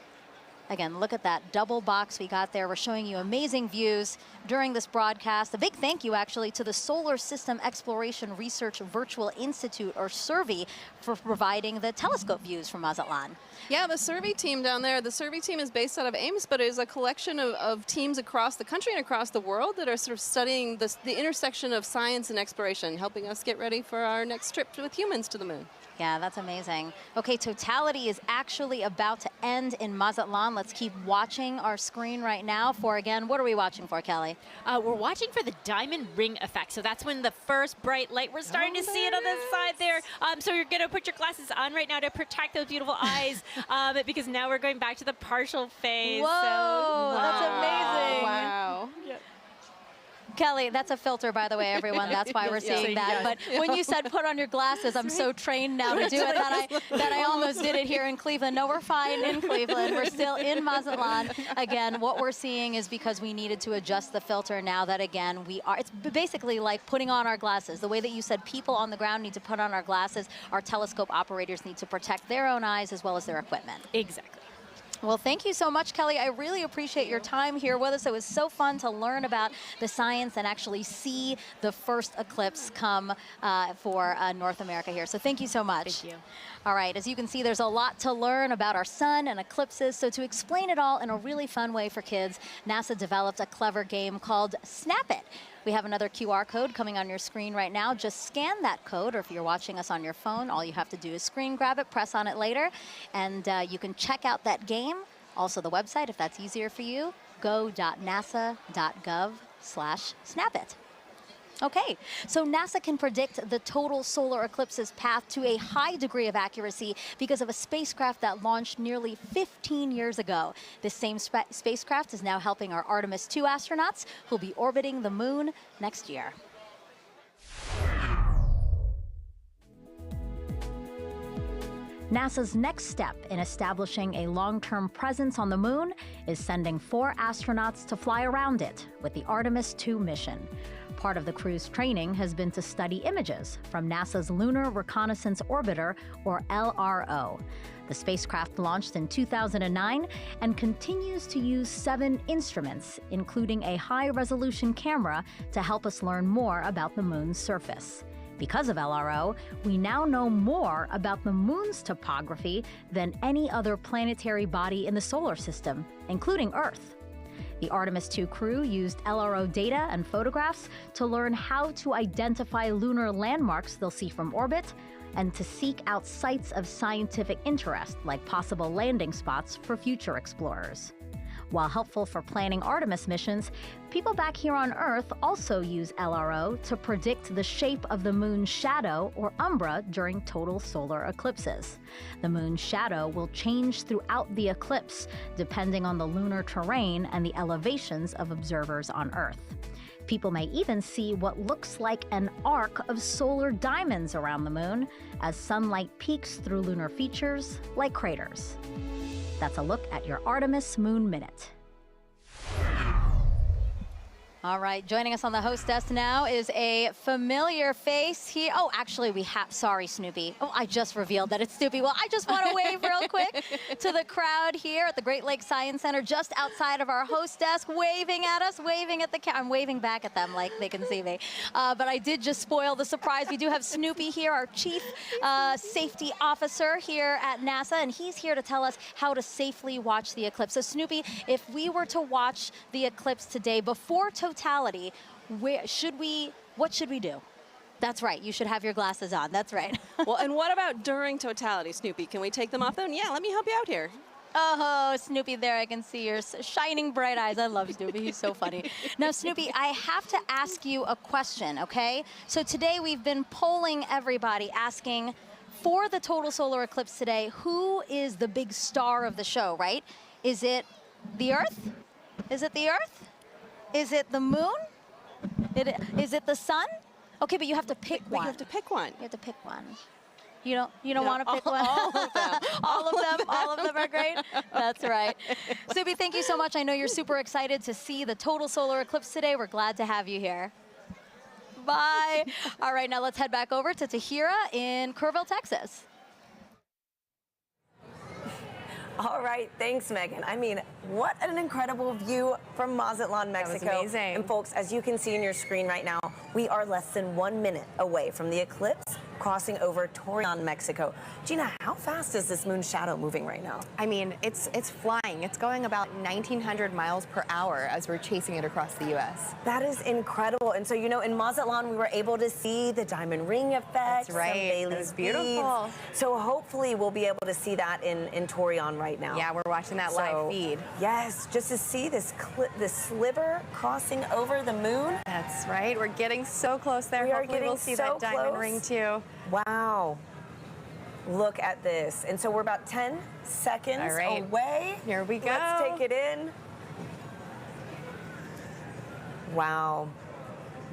Again, look at that double box we got there. We're showing you amazing views during this broadcast. A big thank you, actually, to the Solar System Exploration Research Virtual Institute, or SERVI, for providing the telescope views from Mazatlan. Yeah, the SERVI team down there, the SERVI team is based out of Ames, but it is a collection of teams across the country and across the world that are sort of studying the intersection of science and exploration, helping us get ready for our next trip with humans to the moon. Yeah, that's amazing. Okay, Totality is actually about to end in Mazatlan. Let's keep watching our screen right now for, again, what are we watching for, Kelly? We're watching for the diamond ring effect. So that's when the first bright light, we're starting to see it on the side there. So you're going to put your glasses on right now to protect those beautiful eyes because now we're going back to the partial phase. Whoa, that's amazing. Wow. Yep. Kelly, that's a filter, by the way, everyone. That's why we're seeing that. But when you said put on your glasses, I'm so trained now to do it that I almost did it here in Cleveland. No, we're fine in Cleveland. We're still in Mazatlan. Again, what we're seeing is because we needed to adjust the filter now that, again, it's basically like putting on our glasses. The way that you said people on the ground need to put on our glasses, our telescope operators need to protect their own eyes as well as their equipment. Exactly. Well, thank you so much, Kelly. I really appreciate your time here with us. It was so fun to learn about the science and actually see the first eclipse come for North America here. So thank you so much. Thank you. All right, as you can see, there's a lot to learn about our sun and eclipses. So to explain it all in a really fun way for kids, NASA developed a clever game called Snap It. We have another QR code coming on your screen right now. Just scan that code, or if you're watching us on your phone, all you have to do is screen grab it, press on it later, and you can check out that game. Also the website, if that's easier for you, go.nasa.gov/snapit. Okay, so NASA can predict the total solar eclipse's path to a high degree of accuracy because of a spacecraft that launched nearly 15 years ago. This same spacecraft is now helping our Artemis 2 astronauts who'll be orbiting the moon next year. NASA's next step in establishing a long-term presence on the moon is sending 4 astronauts to fly around it with the Artemis 2 mission. Part of the crew's training has been to study images from NASA's Lunar Reconnaissance Orbiter, or LRO. The spacecraft launched in 2009 and continues to use 7 instruments, including a high-resolution camera, to help us learn more about the moon's surface. Because of LRO, we now know more about the moon's topography than any other planetary body in the solar system, including Earth. The Artemis 2 crew used LRO data and photographs to learn how to identify lunar landmarks they'll see from orbit and to seek out sites of scientific interest, like possible landing spots for future explorers. While helpful for planning Artemis missions, people back here on Earth also use LRO to predict the shape of the moon's shadow, or umbra, during total solar eclipses. The moon's shadow will change throughout the eclipse, depending on the lunar terrain and the elevations of observers on Earth. People may even see what looks like an arc of solar diamonds around the moon as sunlight peeks through lunar features like craters. That's a look at your Artemis Moon Minute. All right, joining us on the host desk now is a familiar face here. Oh, actually, sorry, Snoopy. Oh, I just revealed that it's Snoopy. Well, I just want to wave real quick to the crowd here at the Great Lakes Science Center, just outside of our host desk, waving at us, waving at the camera. I'm waving back at them like they can see me. But I did just spoil the surprise. We do have Snoopy here, our Chief Safety Officer here at NASA, and he's here to tell us how to safely watch the eclipse. So, Snoopy, if we were to watch the eclipse today before Totality, what should we do? That's right, you should have your glasses on, that's right. Well, and what about during Totality, Snoopy? Can we take them off then? Yeah, let me help you out here. Oh, Snoopy, there I can see your shining bright eyes. I love Snoopy, he's so funny. Now, Snoopy, I have to ask you a question, okay? So today we've been polling everybody, asking for the total solar eclipse today, who is the big star of the show, right? Is it the Earth? Is it the Earth? Is it the moon? Is it the sun? Okay, but you have to pick one. You have to pick one. You have to pick one. You don't want to pick one? All of them. All of them are great? That's right. Snoopy, thank you so much. I know you're super excited to see the total solar eclipse today. We're glad to have you here. Bye. All right, now let's head back over to Tahira in Kerrville, Texas. All right, thanks, Megan. I mean, what an incredible view from Mazatlan, Mexico. That was amazing. And folks, as you can see in your screen right now, we are less than 1 minute away from the eclipse, crossing over Torreon, Mexico. Gina, how fast is this moon shadow moving right now? I mean, it's flying. It's going about 1,900 miles per hour as we're chasing it across the U.S. That is incredible. And so, you know, in Mazatlan, we were able to see the diamond ring effect. That's right. Some It was beautiful. beads. So hopefully we'll be able to see that in Torreon right now. Yeah, we're watching that live feed. Yes, just to see this sliver crossing over the moon. That's right. We're getting so close there. We are Hopefully getting we'll see so that diamond close. ring too. Wow. Look at this. And so we're about 10 seconds away. Here we go. Let's take it in. Wow.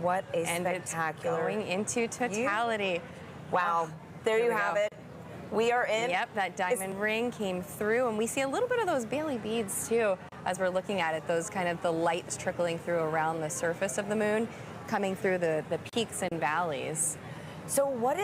What a spectacular. It's going into Totality. Wow. There you have it. We are in. Yep, that diamond ring came through, and we see a little bit of those Bailey beads too as we're looking at it. Those kind of the lights trickling through around the surface of the moon, coming through the peaks and valleys. So what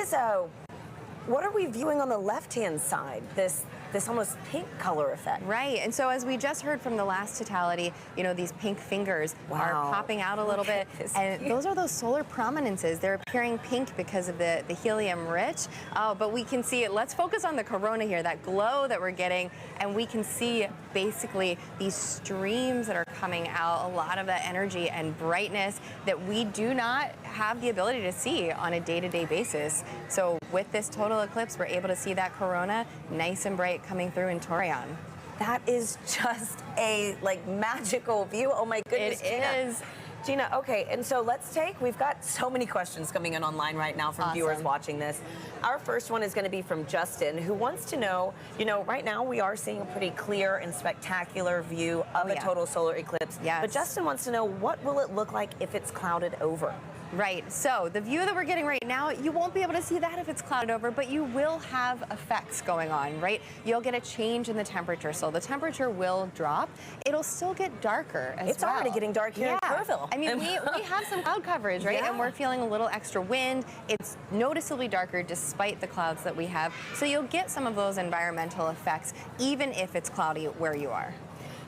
are we viewing on the left-hand side? This this almost pink color effect. Right, and so as we just heard from the last totality, you know, these pink fingers are popping out a little bit, and those are those solar prominences. They're appearing pink because of the helium rich, but we can see it. Let's focus on the corona here, that glow that we're getting, and we can see basically these streams that are coming out, a lot of that energy and brightness that we do not have the ability to see on a day-to-day basis. So with this total eclipse, we're able to see that corona nice and bright coming through in Torreon. That is just a magical view. Oh my goodness, It is. Gina, okay, and so we've got so many questions coming in online right now from viewers watching this. Our first one is going to be from Justin, who wants to know, right now we are seeing a pretty clear and spectacular view of a total solar eclipse. Yes. But Justin wants to know, what will it look like if it's clouded over? Right, so the view that we're getting right now, you won't be able to see that if it's clouded over, but you will have effects going on, right? You'll get a change in the temperature, so the temperature will drop. It'll still get darker as well. It's already getting dark here in Kerrville. I mean, we have some cloud coverage, right? And we're feeling a little extra wind. It's noticeably darker despite the clouds that we have, so you'll get some of those environmental effects, even if it's cloudy where you are.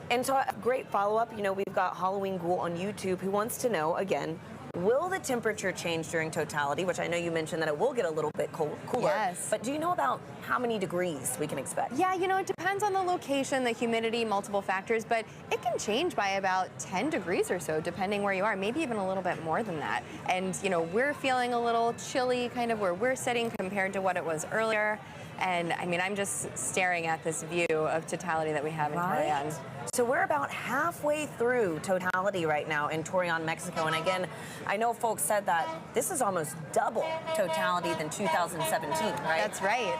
And so a great follow-up, we've got Halloween Ghoul on YouTube who wants to know, again, will the temperature change during totality, which I know you mentioned that it will get a little bit cooler. Yes. But do you know about how many degrees we can expect? Yeah, it depends on the location, the humidity, multiple factors, but it can change by about 10 degrees or so, depending where you are, maybe even a little bit more than that. And, we're feeling a little chilly kind of where we're sitting compared to what it was earlier. And I mean, I'm just staring at this view of totality that we have in Torreon. So we're about halfway through totality right now in Torreon, Mexico. And again, I know folks said that this is almost double totality than 2017, right?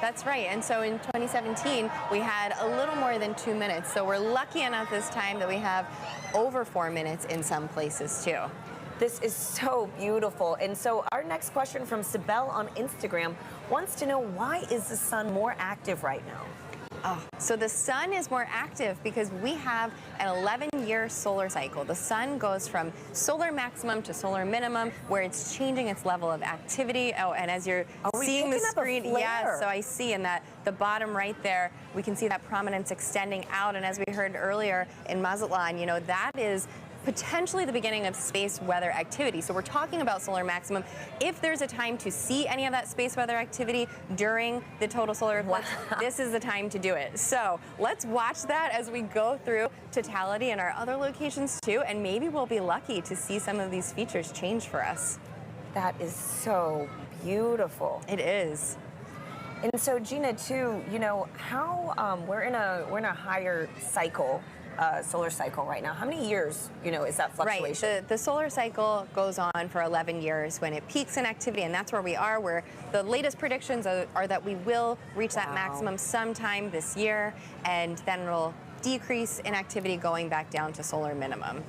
That's right. And so in 2017, we had a little more than 2 minutes. So we're lucky enough this time that we have over 4 minutes in some places too. This is so beautiful. And so our next question from Sibel on Instagram wants to know, why is the sun more active right now? So the sun is more active because we have an 11-year solar cycle. The sun goes from solar maximum to solar minimum, where it's changing its level of activity. Oh, and as you're seeing the screen, yeah, so I see in that the bottom right there, we can see that prominence extending out. And as we heard earlier in Mazatlan, that is potentially the beginning of space weather activity. So we're talking about solar maximum. If there's a time to see any of that space weather activity during the total solar eclipse, this is the time to do it. So let's watch that as we go through totality in our other locations too, and maybe we'll be lucky to see some of these features change for us. That is so beautiful. It is. And so Gina, too, how we're in a higher cycle. Solar cycle right now. How many years, is that fluctuation? Right. The solar cycle goes on for 11 years when it peaks in activity, and that's where we are, where the latest predictions are that we will reach that maximum sometime this year, and then it'll decrease in activity going back down to solar minimum.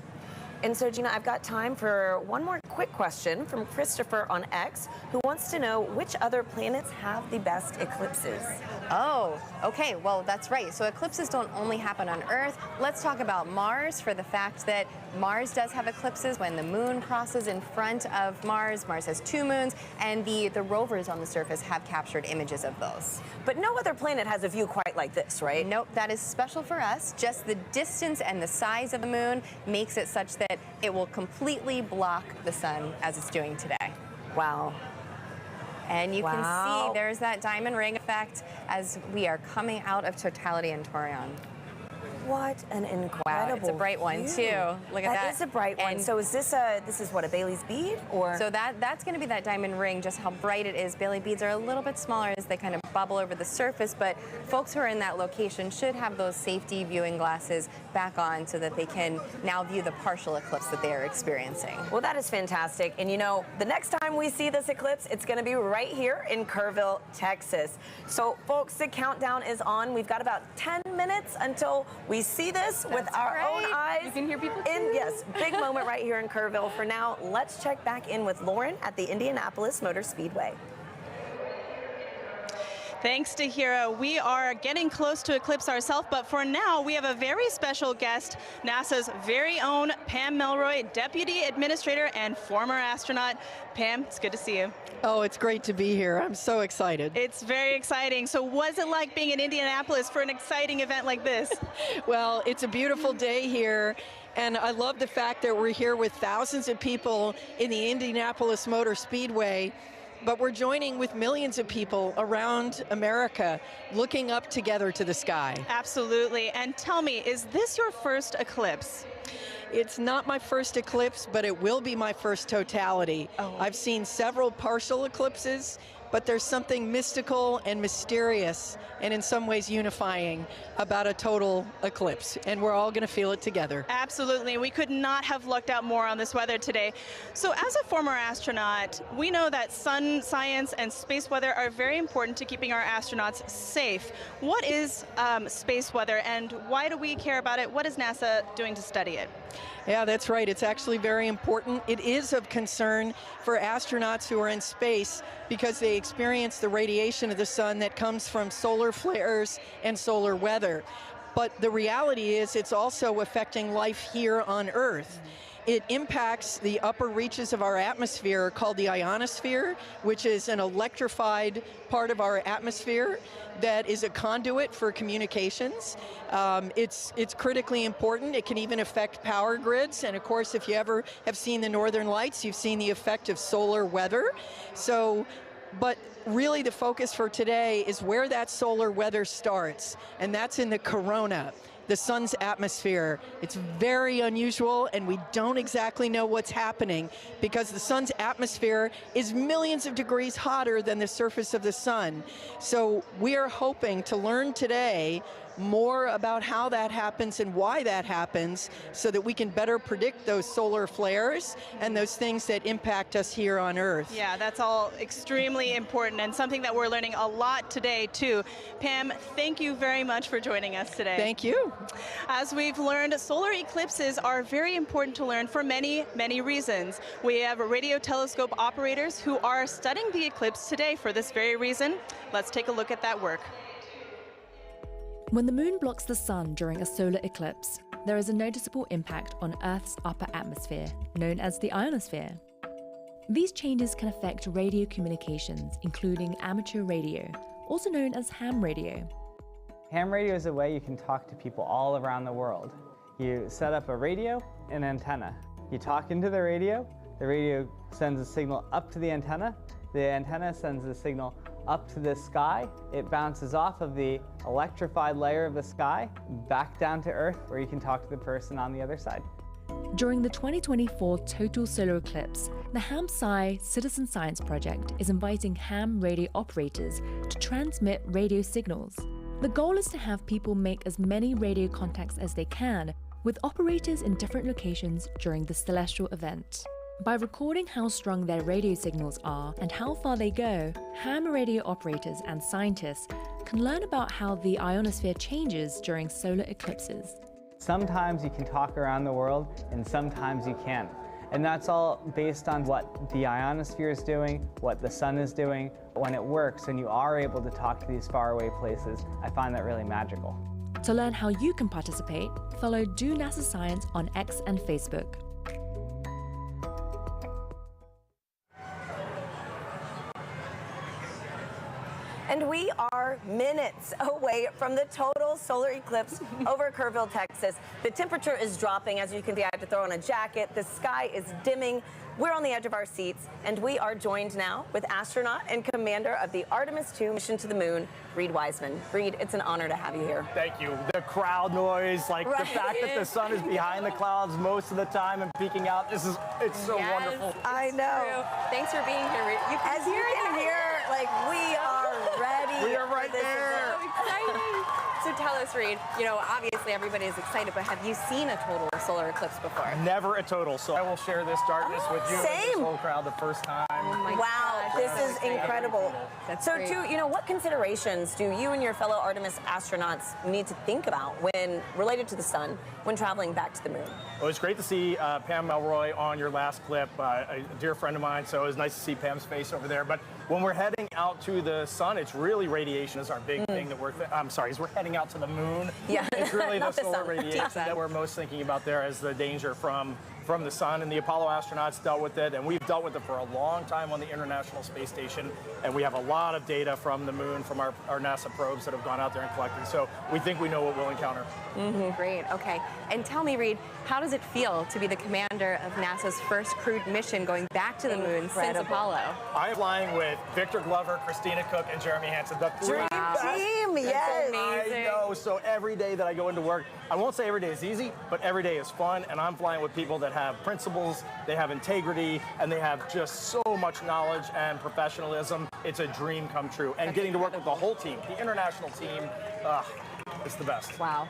And so, Gina, I've got time for one more quick question from Christopher on X, who wants to know which other planets have the best eclipses. Oh, okay. Well, that's right. So eclipses don't only happen on Earth. Let's talk about Mars, for the fact that Mars does have eclipses when the moon crosses in front of Mars. Mars has 2 moons, and the rovers on the surface have captured images of those. But no other planet has a view quite like this, right? Nope, that is special for us. Just the distance and the size of the moon makes it such that it will completely block the sun as it's doing today. Wow. And you can see there's that diamond ring effect as we are coming out of totality in Torreon. What an incredible Wow, it's a bright one too. Look at that. That is a bright one. So is this what, a Bailey's bead, or? So that's going to be that diamond ring, just how bright it is. Bailey beads are a little bit smaller as they kind of bubble over the surface, but folks who are in that location should have those safety viewing glasses back on so that they can now view the partial eclipse that they are experiencing. Well, that is fantastic. And the next time we see this eclipse, it's going to be right here in Kerrville, Texas. So folks, the countdown is on. We've got about 10 minutes until we see this with our own eyes. You can hear people too. Yes, big moment right here in Kerrville. For now, let's check back in with Lauren at the Indianapolis Motor Speedway. Thanks to Hira. We are getting close to eclipse ourselves, but for now, we have a very special guest, NASA's very own Pam Melroy, Deputy Administrator and former astronaut. Pam, it's good to see you. Oh, it's great to be here. I'm so excited. It's very exciting. So what's it like being in Indianapolis for an exciting event like this? Well, it's a beautiful day here. And I love the fact that we're here with thousands of people in the Indianapolis Motor Speedway, but we're joining with millions of people around America looking up together to the sky. Absolutely. And tell me, is this your first eclipse? It's not my first eclipse, but it will be my first totality. Oh. I've seen several partial eclipses, but there's something mystical and mysterious and in some ways unifying about a total eclipse, and we're all going to feel it together. Absolutely. We could not have lucked out more on this weather today. So as a former astronaut, we know that sun science and space weather are very important to keeping our astronauts safe. What is space weather, and why do we care about it? What is NASA doing to study it? Yeah, that's right. It's actually very important. It is of concern for astronauts who are in space because they experience the radiation of the sun that comes from solar flares and solar weather. But the reality is it's also affecting life here on Earth. It impacts the upper reaches of our atmosphere called the ionosphere, which is an electrified part of our atmosphere that is a conduit for communications. It's critically important. It can even affect power grids. And of course, if you ever have seen the Northern Lights, you've seen the effect of solar weather. But really the focus for today is where that solar weather starts, and that's in the corona, the sun's atmosphere. It's very unusual, and we don't exactly know what's happening because the sun's atmosphere is millions of degrees hotter than the surface of the sun. So we are hoping to learn today more about how that happens and why that happens so that we can better predict those solar flares and those things that impact us here on Earth. Yeah, that's all extremely important and something that we're learning a lot today too. Pam, thank you very much for joining us today. Thank you. As we've learned, solar eclipses are very important to learn for many, many reasons. We have radio telescope operators who are studying the eclipse today for this very reason. Let's take a look at that work. When the moon blocks the sun during a solar eclipse, there is a noticeable impact on Earth's upper atmosphere, known as the ionosphere. These changes can affect radio communications, including amateur radio, also known as ham radio. Ham radio is a way you can talk to people all around the world. You set up a radio and antenna. You talk into the radio sends a signal up to the antenna sends the signal up to the sky. It bounces off of the electrified layer of the sky back down to Earth, where you can talk to the person on the other side. During the 2024 total solar eclipse, the Ham-Sci Citizen Science Project is inviting ham radio operators to transmit radio signals. The goal is to have people make as many radio contacts as they can with operators in different locations during the celestial event. By recording how strong their radio signals are and how far they go, ham radio operators and scientists can learn about how the ionosphere changes during solar eclipses. Sometimes you can talk around the world, and sometimes you can't. And that's all based on what the ionosphere is doing, what the sun is doing. When it works and you are able to talk to these faraway places, I find that really magical. To learn how you can participate, follow Do NASA Science on X and Facebook. And we are minutes away from the total solar eclipse over Kerrville, Texas. The temperature is dropping. As you can see, I had to throw on a jacket. The sky is dimming. We're on the edge of our seats, and we are joined now with astronaut and commander of the Artemis II mission to the moon, Reed Wiseman. Reed, it's an honor to have you here. Thank you. The crowd noise, like the fact that the sun is behind the clouds most of the time and peeking out, it's so wonderful. I know. True. Thanks for being here, Reed. As you can hear, like, we are ready. We are right there. So exciting. So tell us, Reed, obviously everybody is excited, but have you seen a total solar eclipse before? Never a total, so I will share this darkness with you and this whole crowd the first time. Oh my wow. gosh. This is incredible. That's so, great. too, you know, what considerations do you and your fellow Artemis astronauts need to think about when related to the sun when traveling back to the moon? Well, it's great to see Pam Melroy on your last clip, a dear friend of mine, so it was nice to see Pam's face over there. But when we're heading out to the sun, it's really radiation is our big thing that as we're heading out to the moon. Yeah. It's really the Not the solar sun. radiation that we're most thinking about there as the danger from the sun, and the Apollo astronauts dealt with it, and we've dealt with it for a long time on the International Space Station, and we have a lot of data from the moon, from our NASA probes that have gone out there and collected, so we think we know what we'll encounter. Great, okay. And tell me, Reed, how does it feel to be the commander of NASA's first crewed mission going back to the moon since Apollo? I'm flying with Victor Glover, Christina Cook, and Jeremy Hansen, the three best. Team, yes. I know, so every day that I go into work, I won't say every day is easy, but every day is fun, and I'm flying with people that have principles, they have integrity, and they have just so much knowledge and professionalism. It's a dream come true. And getting to work with the whole team, the international team, it's the best. Wow.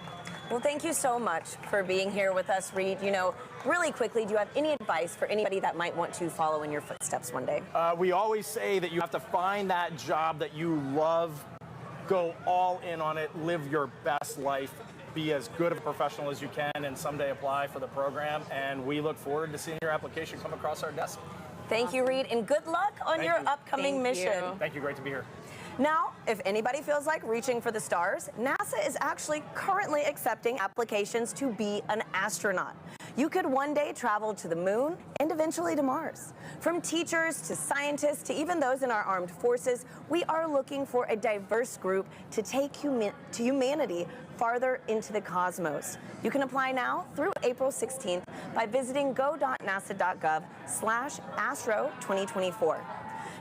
Well, thank you so much for being here with us, Reed. You know, really quickly, do you have any advice for anybody that might want to follow in your footsteps one day? We always say that you have to find that job that you love, go all in on it, live your best life, be as good of a professional as you can, and someday apply for the program. And we look forward to seeing your application come across our desk. Thank you, Reed, and good luck on your upcoming mission. Thank you, great to be here. Now, if anybody feels like reaching for the stars, NASA is actually currently accepting applications to be an astronaut. You could one day travel to the moon and eventually to Mars. From teachers to scientists to even those in our armed forces, we are looking for a diverse group to take humanity farther into the cosmos. You can apply now through April 16th by visiting go.nasa.gov/astro2024.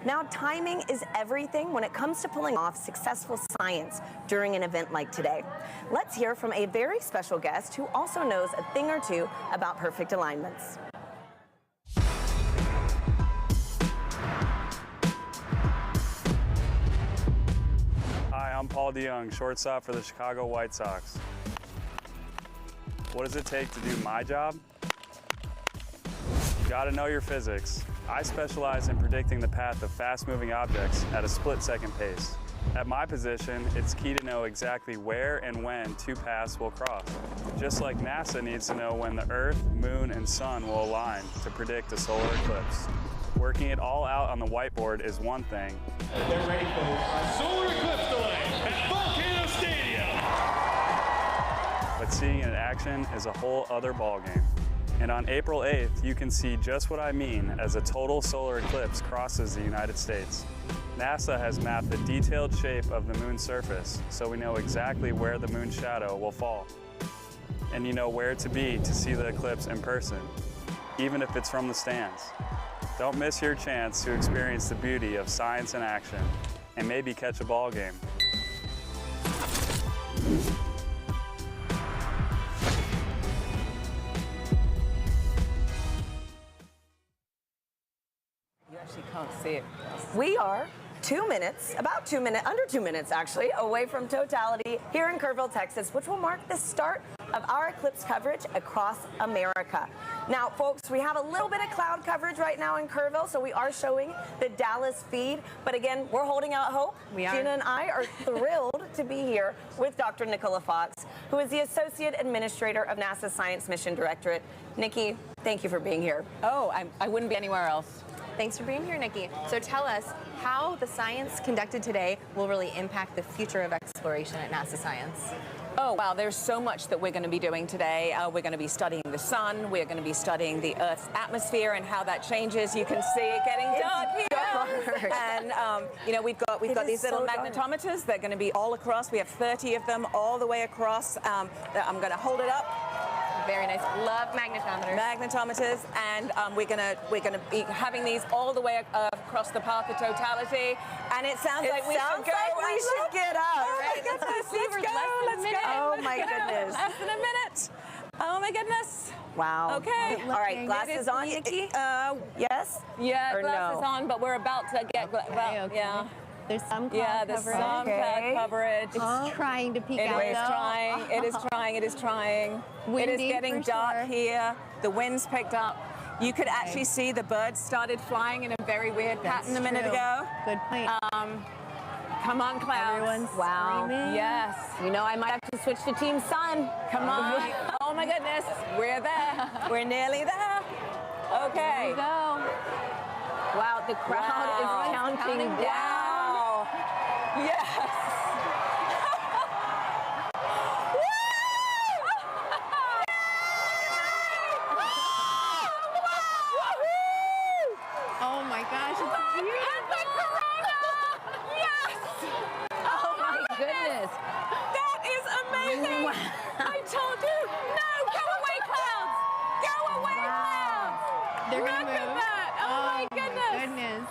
Now, timing is everything when it comes to pulling off successful science during an event like today. Let's hear from a very special guest who also knows a thing or two about perfect alignments. Hi, I'm Paul DeYoung, shortstop for the Chicago White Sox. What does it take to do my job? You gotta know your physics. I specialize in predicting the path of fast-moving objects at a split-second pace. At my position, it's key to know exactly where and when two paths will cross. Just like NASA needs to know when the Earth, Moon, and Sun will align to predict a solar eclipse. Working it all out on the whiteboard is one thing. They're ready, folks. Solar eclipse delay at Volcano Stadium. But seeing it in action is a whole other ballgame. And on April 8th, you can see just what I mean as a total solar eclipse crosses the United States. NASA has mapped the detailed shape of the moon's surface, so we know exactly where the moon's shadow will fall. And you know where to be to see the eclipse in person, even if it's from the stands. Don't miss your chance to experience the beauty of science in action and maybe catch a ball game. You actually can't see it. We are 2 minutes, under 2 minutes actually, away from Totality here in Kerrville, Texas, which will mark the start of our eclipse coverage across America. Now, folks, we have a little bit of cloud coverage right now in Kerrville, so we are showing the Dallas feed. But again, we're holding out hope. We are. Gina and I are thrilled to be here with Dr. Nicola Fox, who is the Associate Administrator of NASA's Science Mission Directorate. Nikki, thank you for being here. Oh, I wouldn't be anywhere else. Thanks for being here, Nikki. So tell us how the science conducted today will really impact the future of exploration at NASA Science. Oh, wow, there's so much that we're going to be doing today. We're going to be studying the sun. We're going to be studying the Earth's atmosphere and how that changes. You can see it getting dark here. And, you know, we've got these little magnetometers. They're going to be all across. We have 30 of them all the way across. I'm going to hold it up. Very nice. Love magnetometers. Magnetometers, and we're gonna be having these all the way across the path of Totality. And it sounds like we should go. We should get up. All right, let's go. Let's go. Oh my goodness. Less than a minute. Oh my goodness. Wow. Okay. All right. Glasses on, Nikki. Yes. Yeah, or glasses no? on, but we're about to get. Yeah. There's some cloud Yeah, there's coverage. some cloud coverage. It's trying to peek out. It is trying. It is trying. It is trying. Windy, it is getting for dark sure. here. The wind's picked up. You could actually see the birds started flying in a very weird pattern a minute ago. Good point. Come on, clouds. Everyone's wow. screaming. Yes. You know, I might have to switch to Team Sun. Come on. Oh my goodness. We're there. We're nearly there. Okay. Here we go. Wow, the crowd is counting down. Wow. Yes. Oh my gosh, it's beautiful. Yes. Oh my goodness. That is amazing. I told you. No, go away, clouds. Go away, clouds. They're Look gonna at move. that. Oh my goodness.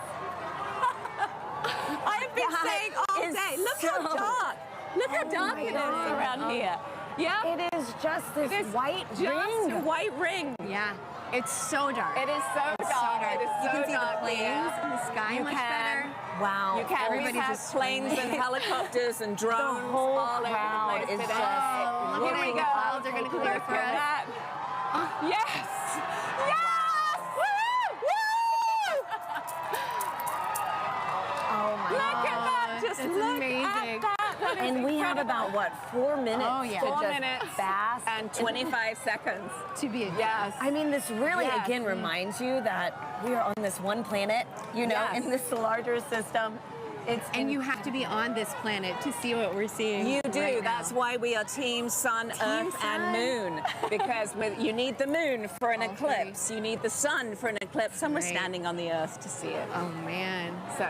I've been saying all day. Look how dark. Look how dark it is around here. Yeah. It is just this white ring. White ring. Yeah. It's so dark. It is so dark. It is You so can see dark. the planes in the sky much better. Wow. You can. Everybody We have just planes and helicopters and drones. The whole all over the crowd place is today. just Oh, look Here we at go. the clouds are going to clear Look for at us. that. Yes. Yes. Woo! Woo! Oh my Look at that. Just It's look amazing. at that. That is And we have incredible. about, what, 4 minutes Oh, yeah. to 4 just minutes bask. and 25 seconds. To be a Yes. I mean, this really, Yes. again, reminds you that we are on this one planet, you know, Yes. in this larger system. And you have to be on this planet to see what we're seeing. You do. right now. That's why we are Team Sun, Earth, and Moon. Because you need the moon for an eclipse. You need the sun for an eclipse. And we're Right. standing on the Earth to see it. Oh man. So,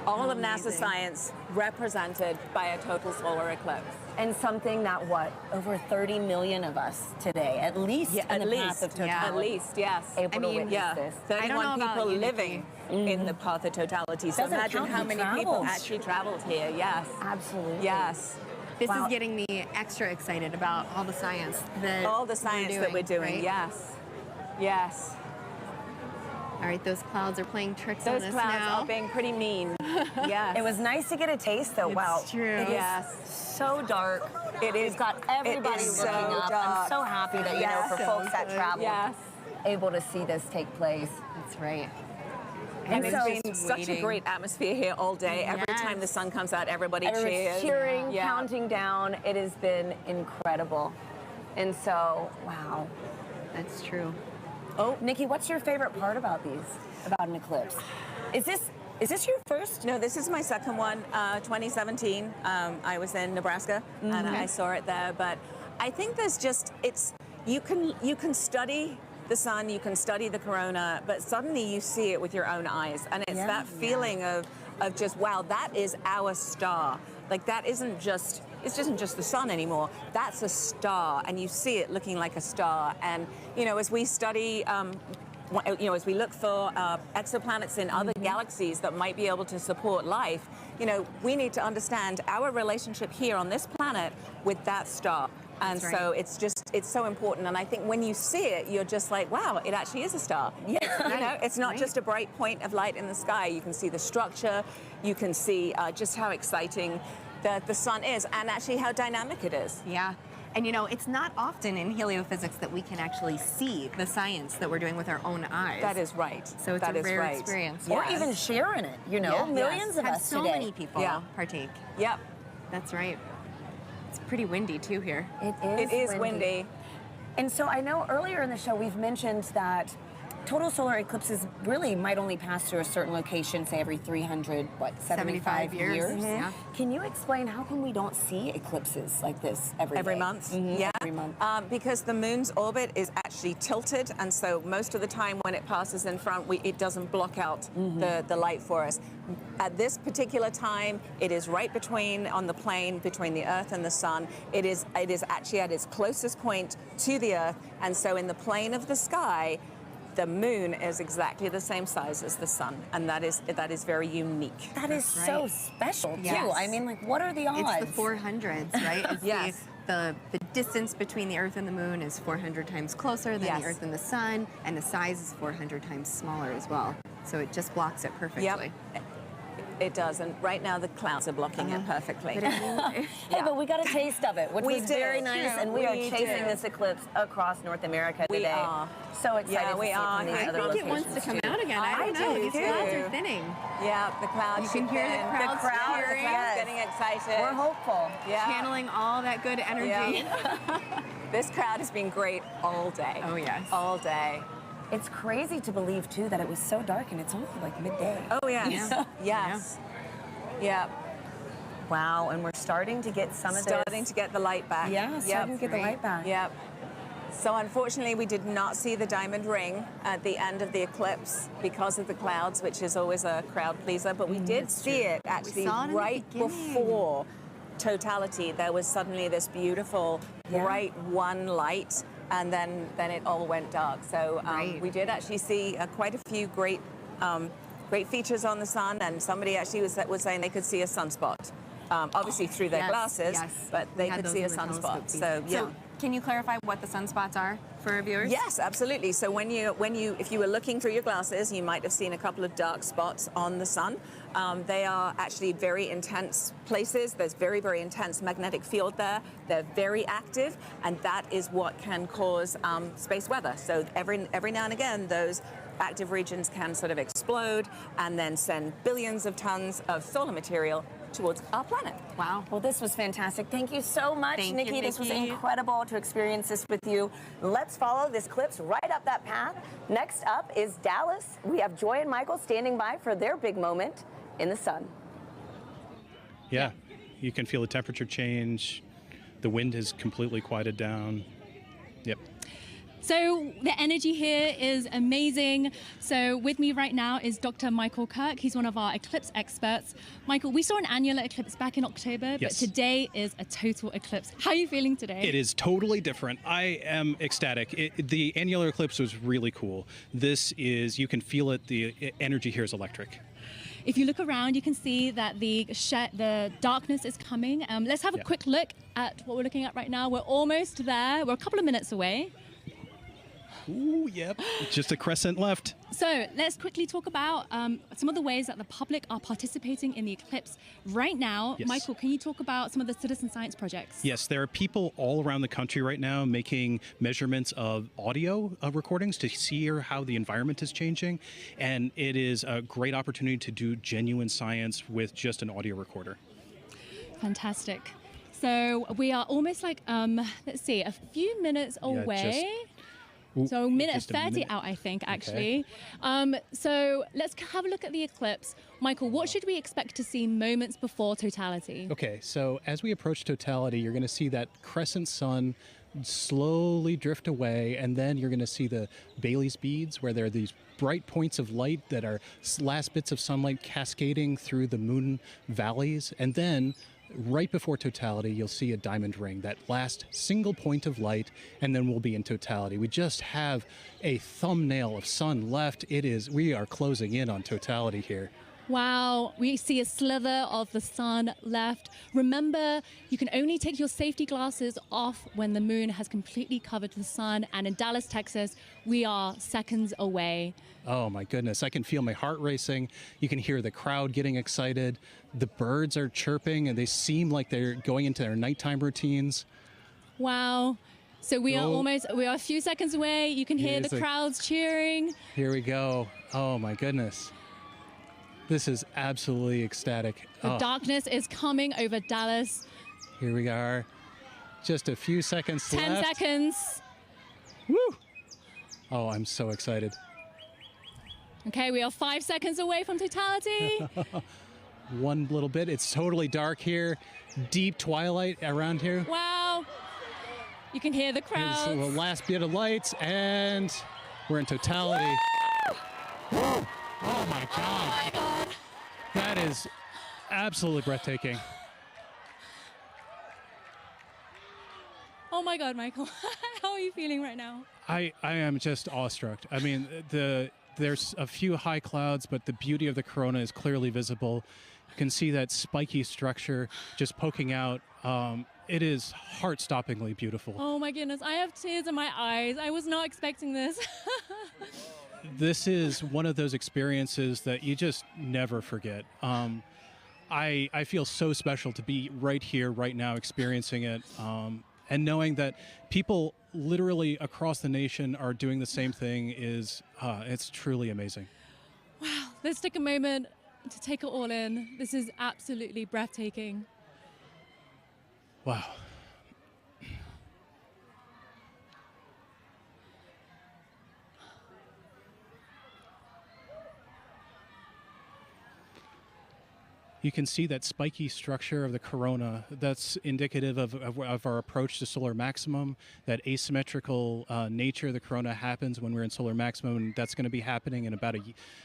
all of NASA Amazing. science represented by a total solar eclipse. And something that, what, over 30 million of us today, at least in the path of totality. At least, yes. Able to witness yeah. this. 31 about people you, living in the path of totality. So Doesn't imagine count how who many people travels. actually traveled here. Yes. Absolutely. Yes. This Wow. is getting me extra excited about all the science that All the science that we're doing. right? Yes. Yes. All right, those clouds are playing tricks Those on us clouds now. are being pretty mean. Yes. It was nice to get a taste, though. It's Wow. true. It is Yes. so dark. It is. We've got everybody It is looking so up. dark. I'm so happy that, you know, Yes. for So folks that good. travel, Yes. able to see this take place. That's right. And so- it's been such a great atmosphere here all day. Every Yes. time the sun comes out, everybody Everyone's cheers. cheering, Yeah. counting down. It has been incredible. And so, wow. That's true. Oh, Nikki, what's your favorite part about these, about an eclipse? Is this your first? No, this is my second one. 2017. I was in Nebraska and I saw it there. But I think there's just you can study the sun, you can study the corona, but suddenly you see it with your own eyes, and it's that feeling of just wow, that is our star. Like that isn't just the sun anymore. That's a star, and you see it looking like a star. And you know, as we study. You know, as we look for exoplanets in other galaxies that might be able to support life, you know, we need to understand our relationship here on this planet with that star. And That's so right. it's so important. And I think when you see it, you're just like, wow, it actually is a star. Yeah. You know, it's not just a bright point of light in the sky. You can see the structure. You can see just how exciting the sun is and actually how dynamic it is. Yeah. And you know, it's not often in heliophysics that we can actually see the science that we're doing with our own eyes. That is right. So it's That a is rare right. experience. Or even share in it, you know? Yeah. Millions of Have us so today. many people partake. Yep. That's right. It's pretty windy too here. It is windy. And so I know earlier in the show we've mentioned that total solar eclipses really might only pass through a certain location, say every 375 years. Mm-hmm. Yeah. Can you explain how come we don't see eclipses like this every day? month? Yeah. Every month. Because the moon's orbit is actually tilted, and so most of the time when it passes in front, it doesn't block out the light for us. At this particular time, it is right on the plane between the Earth and the Sun. It is actually at its closest point to the Earth, and so in the plane of the sky, the moon is exactly the same size as the sun, and that is very unique. That is so special, too. Yes. I mean, like, what are the odds? It's the 400s, right? It's Yes. The distance between the Earth and the Moon is 400 times closer than the Earth and the Sun, and the size is 400 times smaller as well. So it just blocks it perfectly. It does, and right now the clouds are blocking it perfectly. Hey, but we got a taste of it, which We was did. very nice, and we are We chasing did. this eclipse across North America We today. are. So excited Yeah, to we see it are. from these I other think locations it wants to come too. out again. I don't know. These clouds are thinning. Yeah, the clouds. You can hear the crowds cheering. The crowd's getting excited. We're hopeful. Yeah. Channeling all that good energy. Yeah. This crowd has been great all day. Oh, yes. All day. It's crazy to believe, too, that it was so dark and it's only like midday. Oh, yes. Yeah. Yes. Yeah. Wow, and we're starting to get some of this. Starting to get the light back. Yeah, starting to get the light back. Yep. So unfortunately, we did not see the diamond ring at the end of the eclipse because of the clouds, which is always a crowd pleaser. But we did see it actually saw it in the right beginning. before Totality. There was suddenly this beautiful, bright one light, and then it all went dark. So we did actually see quite a few great features on the sun, and somebody actually was saying they could see a sunspot. Obviously through their glasses, but they could see a sunspot. So yeah. Can you clarify what the sunspots are for our viewers? Yes, absolutely. So if you were looking through your glasses, you might have seen a couple of dark spots on the sun. They are actually very intense places. There's very, very intense magnetic field there. They're very active, and that is what can cause space weather. So every now and again, those active regions can sort of explode and then send billions of tons of solar material towards our planet. Wow. Well, this was fantastic. Thank you so much, Thank you, Nikki. This was Nikki. incredible to experience this with you. Let's follow this eclipse right up that path. Next up is Dallas. We have Joy and Michael standing by for their big moment in the sun. Yeah, you can feel the temperature change. The wind has completely quieted down. Yep. So the energy here is amazing. So with me right now is Dr. Michael Kirk. He's one of our eclipse experts. Michael, we saw an annular eclipse back in October, Yes. but today is a total eclipse. How are you feeling today? It is totally different. I am ecstatic. The annular eclipse was really cool. This is, you can feel it, the energy here is electric. If you look around, you can see that the darkness is coming. Let's have a quick look at what we're looking at right now. We're almost there. We're a couple of minutes away. Ooh, yep. Just a crescent left. So let's quickly talk about some of the ways that the public are participating in the eclipse right now. Yes. Michael, can you talk about some of the citizen science projects? Yes, there are people all around the country right now making measurements of audio recordings to see how the environment is changing. And it is a great opportunity to do genuine science with just an audio recorder. Fantastic. So we are almost like, let's see, a few minutes away. So minute just a 30 minute. out, I think, Okay. actually. So let's have a look at the eclipse. Michael, what should we expect to see moments before totality? Okay, so as we approach totality, you're going to see that crescent sun slowly drift away, and then you're going to see the Bailey's beads, where there are these bright points of light that are last bits of sunlight cascading through the moon valleys, and then right before totality, you'll see a diamond ring, that last single point of light, and then we'll be in totality. We just have a thumbnail of sun left. We are closing in on totality here. Wow, we see a slither of the sun left. Remember, you can only take your safety glasses off when the moon has completely covered the sun. And in Dallas, Texas, we are seconds away. Oh my goodness, I can feel my heart racing. You can hear the crowd getting excited. The birds are chirping and they seem like they're going into their nighttime routines. Wow. So we are Oh. a few seconds away. You can hear Here's the the- crowds cheering. Here we go. Oh my goodness. This is absolutely ecstatic. The Oh, darkness is coming over Dallas. here we are. Just a few seconds 10 left. seconds. Woo! Oh, I'm so excited. Okay, we are 5 seconds away from totality. One little bit. It's totally dark here. Deep twilight around here. Wow. You can hear the Here's the crowds. last bit of lights, and we're in totality. Oh my God. That is absolutely breathtaking. Oh my God, Michael. How are you feeling right now? I am just awestruck. I mean, there's a few high clouds, but the beauty of the corona is clearly visible. You can see that spiky structure just poking out. It is heart-stoppingly beautiful. Oh my goodness, I have tears in my eyes. I was not expecting this. This is one of those experiences that you just never forget. I feel so special to be right here, right now, experiencing it, and knowing that people literally across the nation are doing the same thing it's truly amazing. Wow, let's take a moment to take it all in. This is absolutely breathtaking. Wow. You can see that spiky structure of the corona. That's indicative of our approach to solar maximum, that asymmetrical nature of the corona happens when we're in solar maximum, and that's going to be happening in about a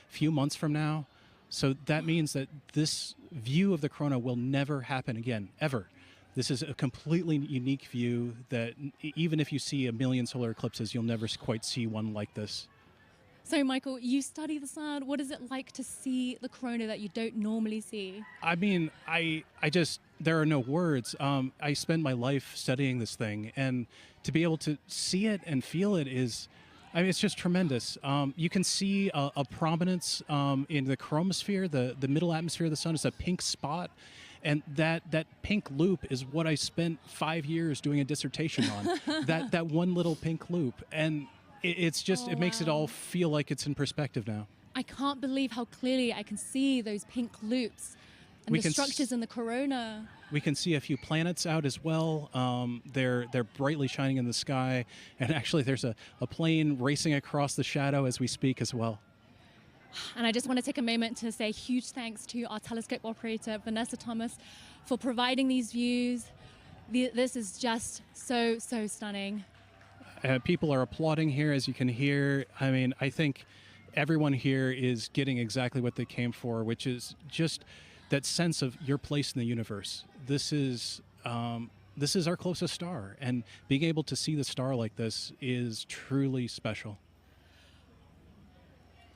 few months from now. So that means that this view of the corona will never happen again, ever. This is a completely unique view that even if you see a million solar eclipses, you'll never quite see one like this. So, Michael, you study the sun. What is it like to see the corona that you don't normally see? I mean, I just, there are no words. I spend my life studying this thing, and to be able to see it and feel it is, I mean, it's just tremendous. You can see a prominence in the chromosphere, the middle atmosphere of the sun is a pink spot. And that pink loop is what I spent 5 years doing a dissertation on, that one little pink loop. And it's just, it makes it all feel like it's in perspective now. I can't believe how clearly I can see those pink loops and the structures in the corona. We can see a few planets out as well. They're brightly shining in the sky. And actually there's a plane racing across the shadow as we speak as well. And I just want to take a moment to say huge thanks to our telescope operator, Vanessa Thomas, for providing these views. This is just so stunning. People are applauding here, as you can hear. I mean, I think everyone here is getting exactly what they came for, which is just that sense of your place in the universe. This is our closest star, and being able to see the star like this is truly special.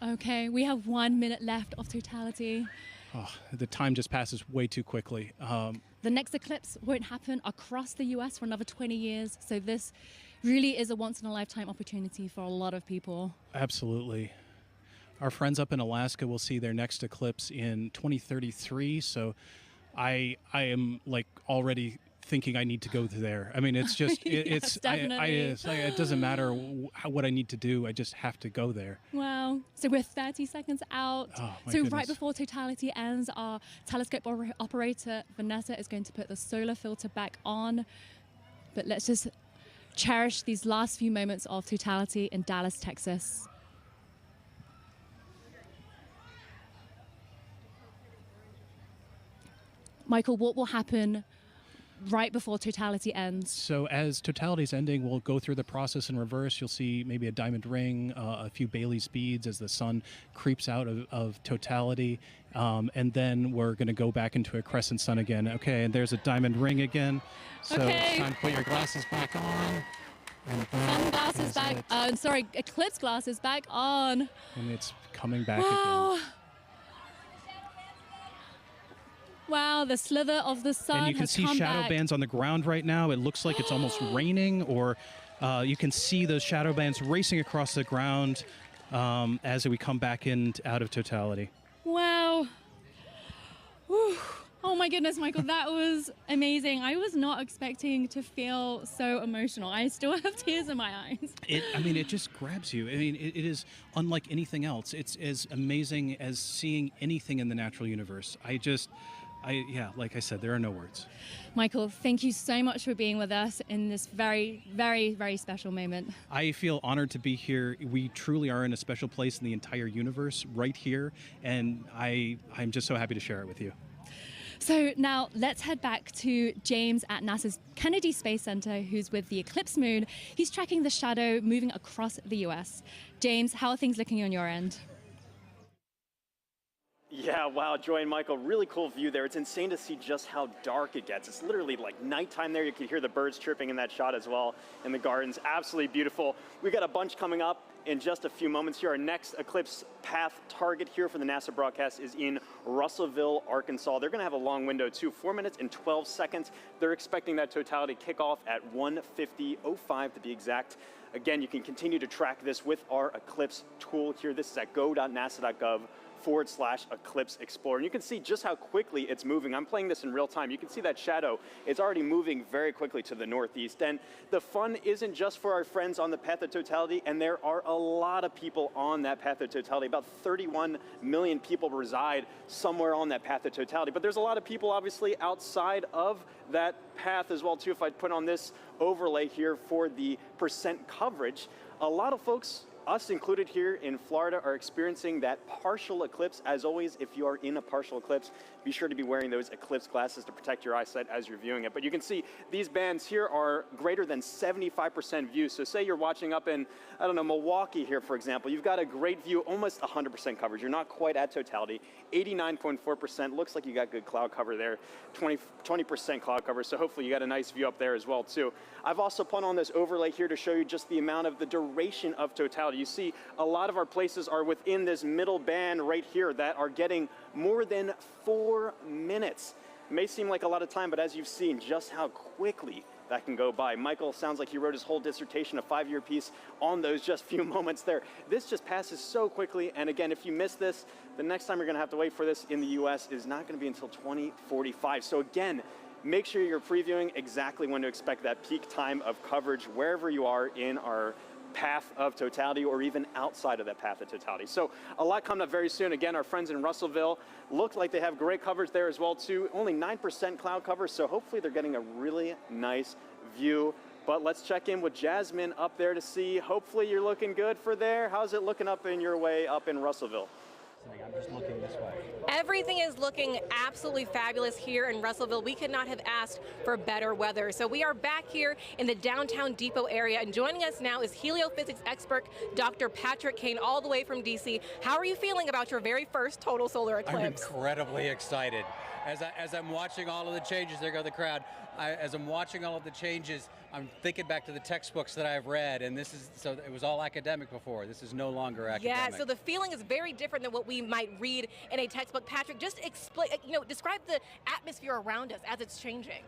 Okay, we have 1 minute left of totality. Oh, the time just passes way too quickly. The next eclipse won't happen across the US for another 20 years, so this really is a once-in-a-lifetime opportunity for a lot of people. Absolutely. Our friends up in Alaska will see their next eclipse in 2033, so I am like already thinking I need to go there. I mean, it's just, Yes, it doesn't matter what I need to do, I just have to go there. Wow. So we're 30 seconds out. Oh, my so goodness. right before totality ends, our telescope operator, Vanessa, is going to put the solar filter back on. But let's just cherish these last few moments of totality in Dallas, Texas. Michael, what will happen right before totality ends? So as totality's ending, we'll go through the process in reverse. You'll see maybe a diamond ring, a few Bailey's beads as the sun creeps out of totality. And then we're going to go back into a crescent sun again. Okay, and there's a diamond ring again. So it's time to put your glasses back on. Sunglasses back, eclipse glasses back on. And it's coming back wow. again. Wow, the slither of the sun. And you can see shadow bands on the ground right now. It looks like it's almost raining, or you can see those shadow bands racing across the ground as we come back out of totality. Wow. Whew. Oh my goodness, Michael, that was amazing. I was not expecting to feel so emotional. I still have tears in my eyes. It just grabs you. I mean, it is unlike anything else. It's as amazing as seeing anything in the natural universe. Like I said, there are no words. Michael, thank you so much for being with us in this very, very, very special moment. I feel honored to be here. We truly are in a special place in the entire universe right here, and I'm just so happy to share it with you. So now let's head back to James at NASA's Kennedy Space Center, who's with the eclipse moon. He's tracking the shadow moving across the US. James, how are things looking on your end? Yeah, wow, Joy and Michael, really cool view there. It's insane to see just how dark it gets. It's literally like nighttime there. You can hear the birds chirping in that shot as well in the gardens. Absolutely beautiful. We got a bunch coming up in just a few moments here. Our next eclipse path target here for the NASA broadcast is in Russellville, Arkansas. They're going to have a long window too, 4 minutes and 12 seconds. They're expecting that totality kickoff at 1:50:05 to be exact. Again, you can continue to track this with our eclipse tool here. This is at go.nasa.gov/eclipse explorer. And you can see just how quickly it's moving. I'm playing this in real time. You can see that shadow. It's already moving very quickly to the northeast. And the fun isn't just for our friends on the path of totality, and there are a lot of people on that path of totality. About 31 million people reside somewhere on that path of totality. But there's a lot of people obviously outside of that path as well too. If I put on this overlay here for the percent coverage, a lot of folks, us included here in Florida, are experiencing that partial eclipse. As always, if you are in a partial eclipse, be sure to be wearing those eclipse glasses to protect your eyesight as you're viewing it. But you can see these bands here are greater than 75% view. So say you're watching up in, I don't know, Milwaukee here, for example. You've got a great view, almost 100% coverage. You're not quite at totality. 89.4%. Looks like you got good cloud cover there. 20% cloud cover. So hopefully you got a nice view up there as well, too. I've also put on this overlay here to show you just the amount of the duration of totality. You see a lot of our places are within this middle band right here that are getting more than 4 minutes. It may seem like a lot of time, but as you've seen just how quickly that can go by. Michael sounds like he wrote his whole dissertation, a 5-year piece on those just few moments there. This just passes so quickly. And again, if you miss this, the next time you're going to have to wait for this in the US is not going to be until 2045. So again, make sure you're previewing exactly when to expect that peak time of coverage wherever you are in our path of totality or even outside of that path of totality. So a lot coming up very soon. Again, our friends in Russellville look like they have great coverage there as well too. Only 9% cloud cover, so hopefully they're getting a really nice view. But let's check in with Jasmine up there to see. Hopefully you're looking good for there. How's it looking up in your way up in Russellville? I'm just looking this way. Everything is looking absolutely fabulous here in Russellville. We could not have asked for better weather. So we are back here in the downtown depot area, and joining us now is heliophysics expert Dr. Patrick Kane, all the way from DC. How are you feeling about your very first total solar eclipse? I'm incredibly excited. As I'm watching all of the changes, there go the crowd. As I'm watching all of the changes, I'm thinking back to the textbooks that I've read, and so it was all academic before. This is no longer academic. Yeah, so the feeling is very different than what we might read in a textbook. Patrick, just explain, describe the atmosphere around us as it's changing.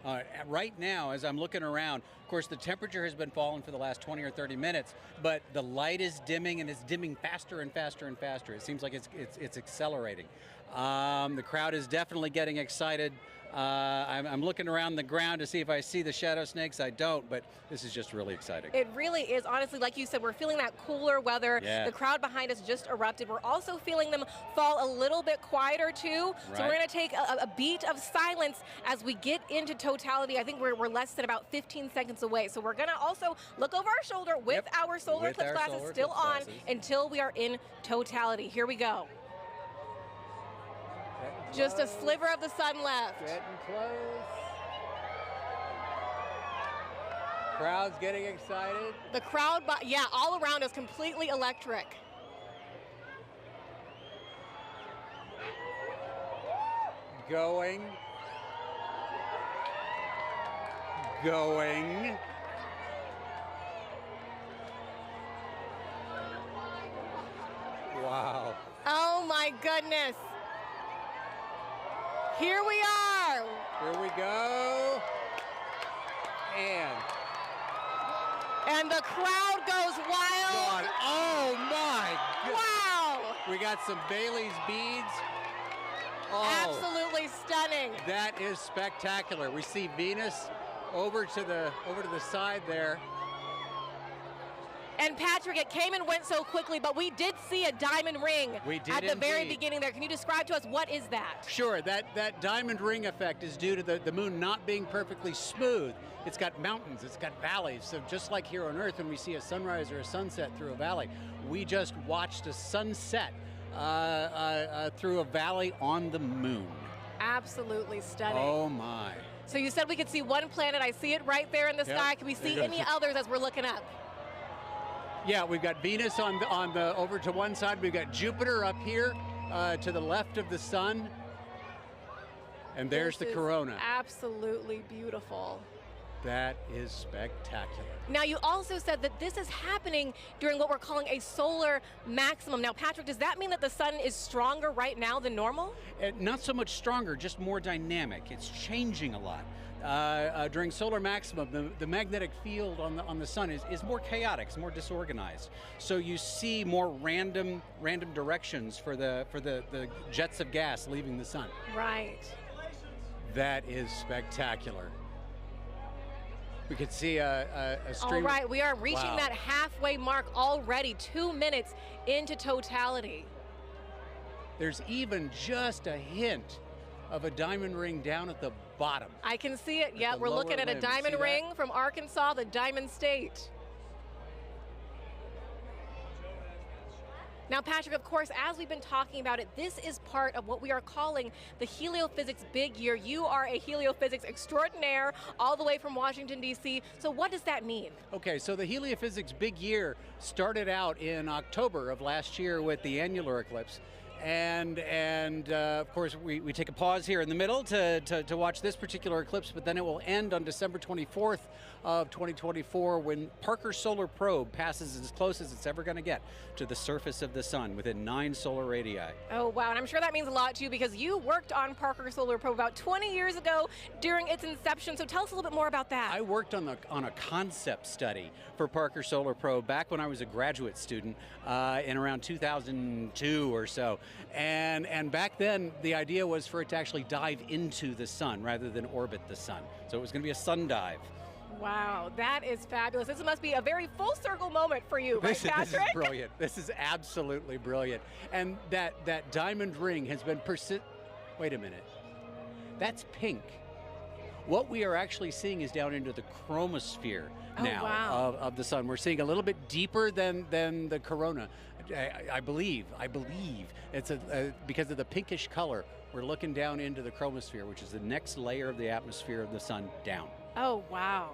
Right now, as I'm looking around, of course, the temperature has been falling for the last 20 or 30 minutes, but the light is dimming, and it's dimming faster and faster and faster. It seems like it's accelerating. The crowd is definitely getting excited. I'm looking around the ground to see if I see the shadow snakes. I don't, but this is just really exciting. It really is. Honestly, like you said, we're feeling that cooler weather. Yeah. The crowd behind us just erupted. We're also feeling them fall a little bit quieter, too. Right. So we're going to take a beat of silence as we get into totality. I think we're less than about 15 seconds away. So we're going to also look over our shoulder with our solar eclipse glasses still on until we are in totality. Here we go. Just a sliver of the sun left. Getting close. Crowd's getting excited. The crowd, yeah, all around us, completely electric. Going. Wow. Oh my goodness. Here we are. Here we go. And the crowd goes wild. God. Oh my God. Wow. We got some Bailey's beads. Oh. Absolutely stunning. That is spectacular. We see Venus over to the side there. And Patrick, it came and went so quickly, but we did see a diamond ring at the very beginning there. Can you describe to us what is that? Sure, that diamond ring effect is due to the moon not being perfectly smooth. It's got mountains, it's got valleys. So just like here on Earth when we see a sunrise or a sunset through a valley, we just watched a sunset through a valley on the moon. Absolutely stunning. Oh my. So you said we could see one planet. I see it right there in the sky. Can we see any others as we're looking up? Yeah, we've got Venus on the over to one side. We've got Jupiter up here to the left of the sun. And there's the corona. Absolutely beautiful. That is spectacular. Now, you also said that this is happening during what we're calling a solar maximum. Now, Patrick, does that mean that the sun is stronger right now than normal? Not so much stronger, just more dynamic. It's changing a lot. During solar maximum, the magnetic field on the sun is more chaotic, it's more disorganized. So you see more random directions for the jets of gas leaving the sun. Right. That is spectacular. We could see a stream. All right, we are reaching Wow. that halfway mark already, 2 minutes into totality. There's even just a hint of a diamond ring down at the bottom. I can see it. Yeah, the we're looking lower at a limb. diamond See that? ring from Arkansas, the Diamond State. Now, Patrick, of course, as we've been talking about it, this is part of what we are calling the Heliophysics Big Year. You are a heliophysics extraordinaire all the way from Washington, D.C. So what does that mean? Okay, so the Heliophysics Big Year started out in October of last year with the annular eclipse. And of course, we take a pause here in the middle to watch this particular eclipse, but then it will end on December 24th of 2024 when Parker Solar Probe passes as close as it's ever going to get to the surface of the sun within 9 solar radii. Oh, wow, and I'm sure that means a lot to you because you worked on Parker Solar Probe about 20 years ago during its inception, so tell us a little bit more about that. I worked on a concept study for Parker Solar Probe back when I was a graduate student in around 2002 or so. And back then, the idea was for it to actually dive into the sun rather than orbit the sun. So it was going to be a sun dive. Wow, that is fabulous. This must be a very full circle moment for you, right, Patrick? This is brilliant. This is absolutely brilliant. And that diamond ring has been Wait a minute. That's pink. What we are actually seeing is down into the chromosphere now of the sun. We're seeing a little bit deeper than the corona. I believe it's because of the pinkish color. We're looking down into the chromosphere, which is the next layer of the atmosphere of the sun down. Oh, wow.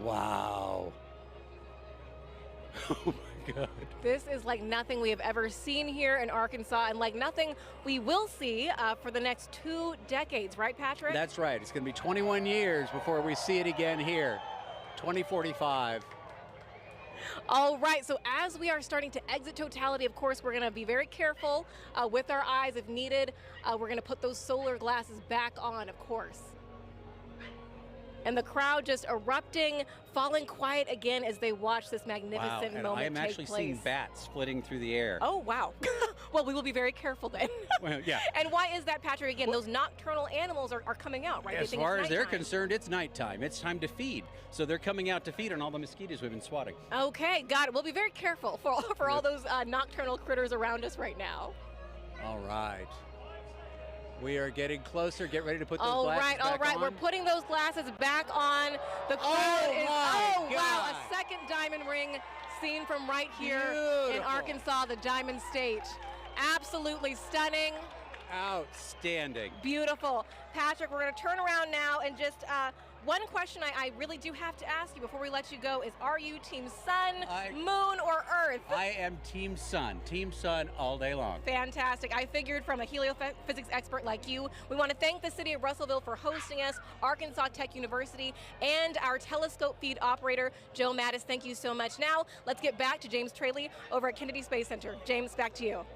Wow. Oh my God. This is like nothing we have ever seen here in Arkansas and like nothing we will see for the next 2 decades, right, Patrick? That's right. It's going to be 21 years before we see it again here. 2045. All right, so as we are starting to exit totality, of course, we're going to be very careful with our eyes if needed. We're going to put those solar glasses back on, of course. And the crowd just erupting, falling quiet again as they watch this magnificent moment take place. I am actually seeing bats flitting through the air. Oh, wow. Well, we will be very careful then. Well, yeah. And why is that, Patrick? Again, those nocturnal animals are coming out, right? As far as they're concerned, it's nighttime. It's time to feed. So they're coming out to feed on all the mosquitoes we've been swatting. Okay, got it. We'll be very careful for all those nocturnal critters around us right now. All right. We are getting closer. Get ready to put those All glasses right, back all right. on. We're putting those glasses back on. The crowd is, my wow, God. a second diamond ring seen from right here in Beautiful. Arkansas, the Diamond State. Absolutely stunning. Outstanding. Beautiful. Patrick, we're going to turn around now and just one question I really do have to ask you before we let you go is, are you Team Sun, Moon, or Earth? I am Team Sun. Team Sun all day long. Fantastic. I figured from a heliophysics expert like you. We want to thank the city of Russellville for hosting us, Arkansas Tech University, and our telescope feed operator, Joe Mattis. Thank you so much. Now, let's get back to James Traley over at Kennedy Space Center. James, back to you.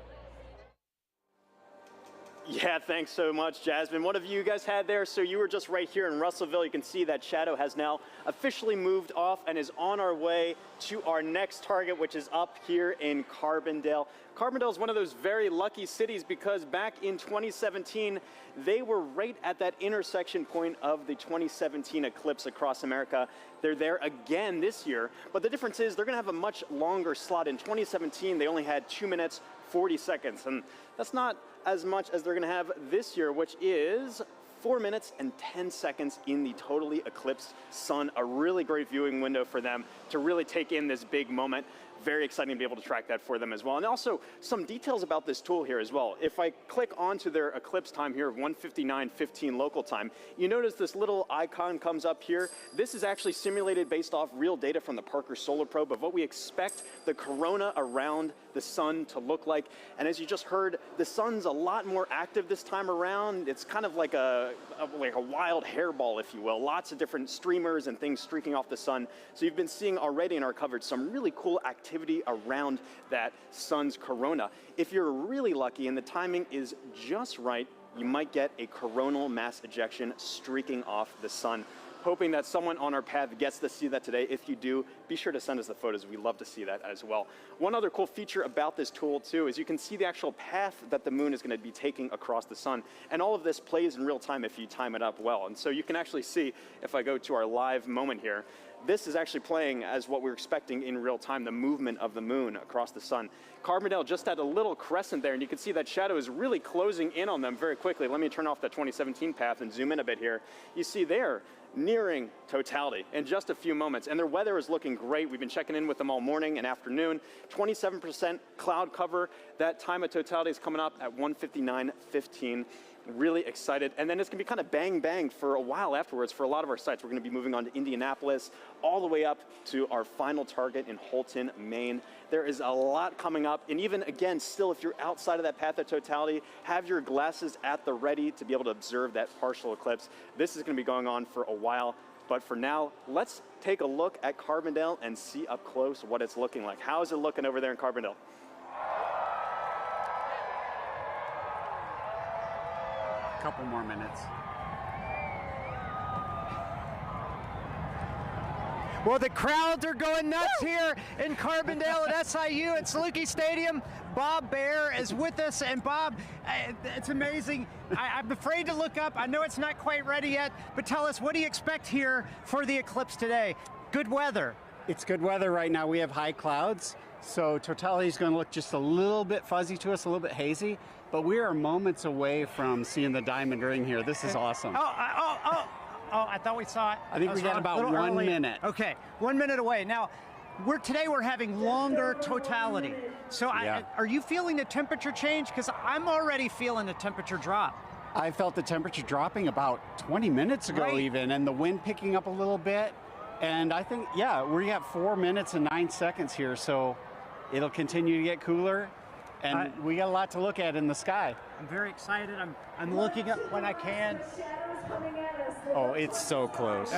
Yeah, thanks so much, Jasmine. What have you guys had there? So you were just right here in Russellville. You can see that shadow has now officially moved off and is on our way to our next target, which is up here in Carbondale. Carbondale is one of those very lucky cities because back in 2017, they were right at that intersection point of the 2017 eclipse across America. They're there again this year, but the difference is they're going to have a much longer slot. In 2017, they only had 2 minutes, 40 seconds, and that's not as much as they're going to have this year, which is 4 minutes and 10 seconds in the totally eclipsed sun. A really great viewing window for them to really take in this big moment. Very exciting to be able to track that for them as well. And also some details about this tool here as well. If I click onto their eclipse time here of 1:59:15 local time, you notice this little icon comes up here. This is actually simulated based off real data from the Parker Solar Probe of what we expect the corona around the sun to look like. And as you just heard, the sun's a lot more active this time around. It's kind of like a wild hairball, if you will. Lots of different streamers and things streaking off the sun. So you've been seeing already in our coverage some really cool activity around that sun's corona. If you're really lucky and the timing is just right, you might get a coronal mass ejection streaking off the sun. Hoping that someone on our path gets to see that today. If you do, be sure to send us the photos. We love to see that as well. One other cool feature about this tool too is you can see the actual path that the moon is going to be taking across the sun. And all of this plays in real time if you time it up well. And so you can actually see, if I go to our live moment here, this is actually playing as what we're expecting in real time, the movement of the moon across the sun. Carbondale just had a little crescent there, and you can see that shadow is really closing in on them very quickly. Let me turn off that 2017 path and zoom in a bit here. You see there, nearing totality in just a few moments, and their weather is looking great. We've been checking in with them all morning and afternoon. 27% cloud cover. That time of totality is coming up at 1:59:15. Really excited. And then it's going to be kind of bang for a while afterwards for a lot of our sites. We're going to be moving on to Indianapolis, all the way up to our final target in Holton, Maine. There is a lot coming up. And even again, still, if you're outside of that path of totality, have your glasses at the ready to be able to observe that partial eclipse. This is going to be going on for a while. But for now, let's take a look at Carbondale and see up close what it's looking like. How is it looking over there in Carbondale? Couple more minutes. Well, the crowds are going nuts here in Carbondale at SIU at Saluki Stadium. Bob Baer is with us, and Bob, it's amazing. I'm afraid to look up. I know it's not quite ready yet, but tell us, what do you expect here for the eclipse today? Good weather. It's good weather right now. We have high clouds, so totality is going to look just a little bit fuzzy to us, a little bit hazy, but we are moments away from seeing the diamond ring here. This is awesome. Oh, I thought we saw it. I think we got about 1 minute. Okay, 1 minute away. Now, today we're having longer totality. So are you feeling the temperature change? Because I'm already feeling the temperature drop. I felt the temperature dropping about 20 minutes ago even, and the wind picking up a little bit. And I think, we have 4 minutes and 9 seconds here, so it'll continue to get cooler. And we got a lot to look at in the sky. I'm very excited. I'm looking up when I can. Oh, it's so close.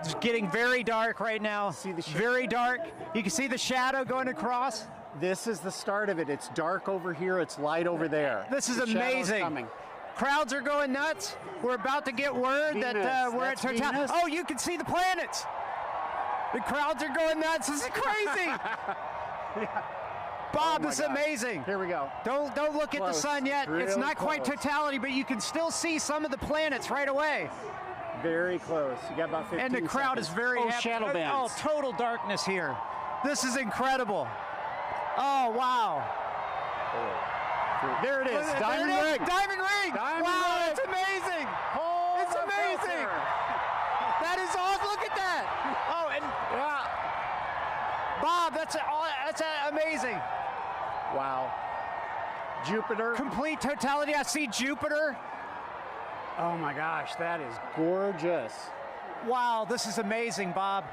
It's getting very dark right now. See the very dark. You can see the shadow going across. This is the start of it. It's dark over here. It's light over there. This is amazing. Crowds are going nuts. We're about to get word that we're at totality. Oh, you can see the planets. The crowds are going nuts. This is crazy. Bob, this is amazing. Here we go. Don't look at the sun yet. It's not quite totality, but you can still see some of the planets right away. Very close. You got about 15 And the crowd is very happy. Shadow bands. Oh, total darkness here. This is incredible. Oh, wow. There it is. Diamond ring. Diamond ring. Wow, that's amazing. It's amazing. That is awesome. Look at that. Oh, and Bob, that's amazing. Wow. Jupiter. Complete totality. I see Jupiter. Oh my gosh, that is gorgeous. Wow, this is amazing, Bob.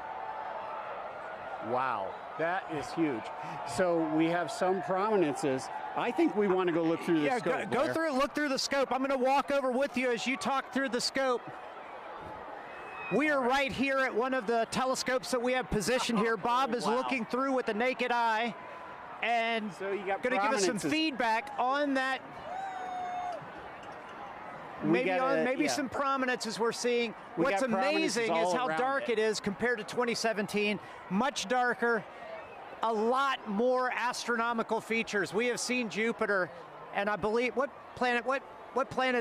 Wow, that is huge. So we have some prominences. I think we want to go look through the scope. Look through the scope. I'm going to walk over with you as you talk through the scope. We are right here at one of the telescopes that we have positioned here. Bob is looking through with the naked eye and going to give us some feedback on that. Maybe some prominences we're seeing. What's amazing is how dark it is compared to 2017. Much darker, a lot more astronomical features. We have seen Jupiter, and I believe what planet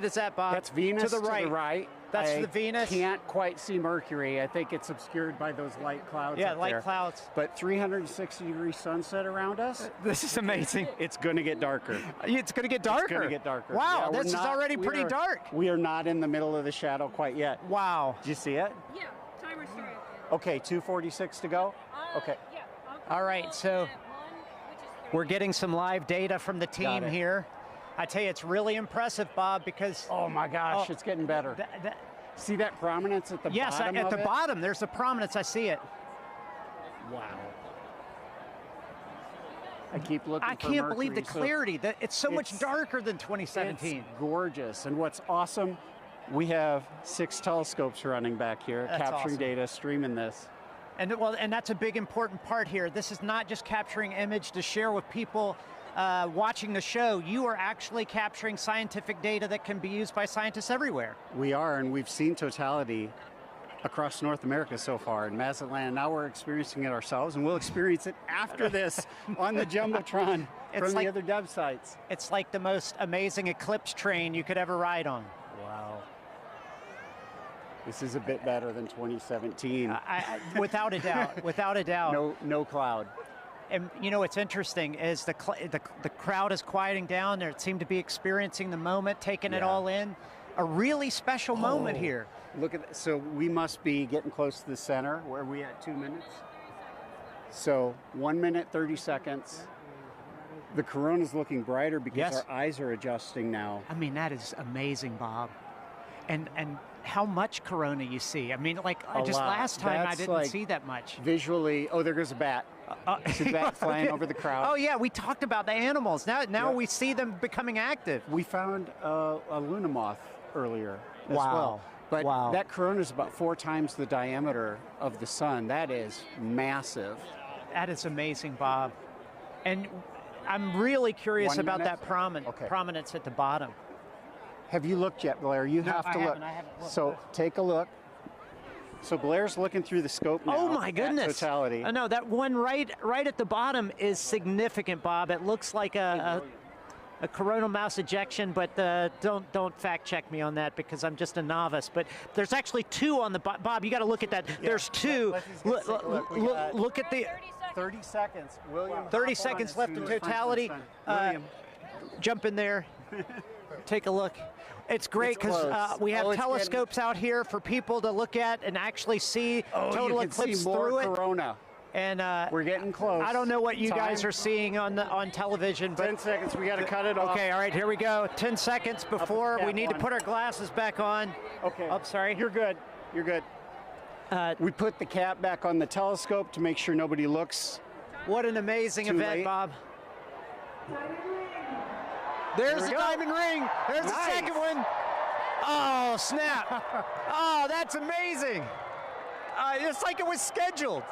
is that, Bob? That's Venus to the right. That's the Venus. Can't quite see Mercury. I think it's obscured by those light clouds. Yeah, light clouds. But 360-degree sunset around us. This is amazing. It's going to get darker. It's going to get darker. It's going to get darker. Wow, this is already pretty dark. We are not in the middle of the shadow quite yet. Wow. Did you see it? Yeah, timer started. Okay, 2:46 to go. Okay. Yeah. All right, so we're getting some live data from the team here. I tell you, it's really impressive, Bob, because... Oh, my gosh, it's getting better. See that prominence at the bottom Yes, at the bottom, there's a prominence. I see it. Wow. I keep looking I for can't believe the Mercury, so clarity. It's so much darker than 2017. It's gorgeous. And what's awesome, we have 6 telescopes running back here, That's capturing awesome. data, streaming this. And that's a big important part here. This is not just capturing image to share with people watching the show. You are actually capturing scientific data that can be used by scientists everywhere. We are, and we've seen totality across North America so far in Mazatlan. Now we're experiencing it ourselves, and we'll experience it after this on the Jumbotron from the other dev sites. It's like the most amazing eclipse train you could ever ride on. Wow. This is a bit better than 2017. Without a doubt, without a doubt. No cloud. And you know what's interesting is the crowd is quieting down. They seem to be experiencing the moment, taking it all in. A really special moment here. Look at that. So we must be getting close to the center. Where are we at? 2 minutes? So 1 minute, 30 seconds. The corona's looking brighter because our eyes are adjusting now. I mean, that is amazing, Bob. And how much corona you see. I mean, like just last time I didn't see that much. Visually, oh, there goes a bat. See the bat flying over the crowd. Oh yeah, we talked about the animals. Now we see them becoming active. We found a luna moth earlier as Wow. well. But that corona is about 4 times the diameter of the sun. That is massive. That is amazing, Bob. And I'm really curious 1 about minute? that prominence at the bottom. Have you looked yet, Blair? You No, have to I look. haven't looked. So take a look. So Blair's looking through the scope now. Oh my goodness! Totality. I know that one right at the bottom is significant, Bob. It looks like a coronal mass ejection, but don't fact check me on that because I'm just a novice. But there's actually 2 on the Bob. You got to look at that. Yeah. There's 2. Look at the 30 seconds. William. 30 seconds left in totality. Jump in there. Take a look. It's great because we have telescopes out here for people to look at and actually see total eclipse through it. Corona. And we're getting close. I don't know what you guys are seeing on television, but 10 seconds. We got to cut it off. Okay, all right, here we go. 10 seconds before we need to put our glasses back on. Okay. Oh, sorry. You're good. You're good. We put the cap back on the telescope to make sure nobody looks. What an amazing event, Bob. There's the diamond ring. There's the second one. Oh, snap. Oh, that's amazing. It's like it was scheduled.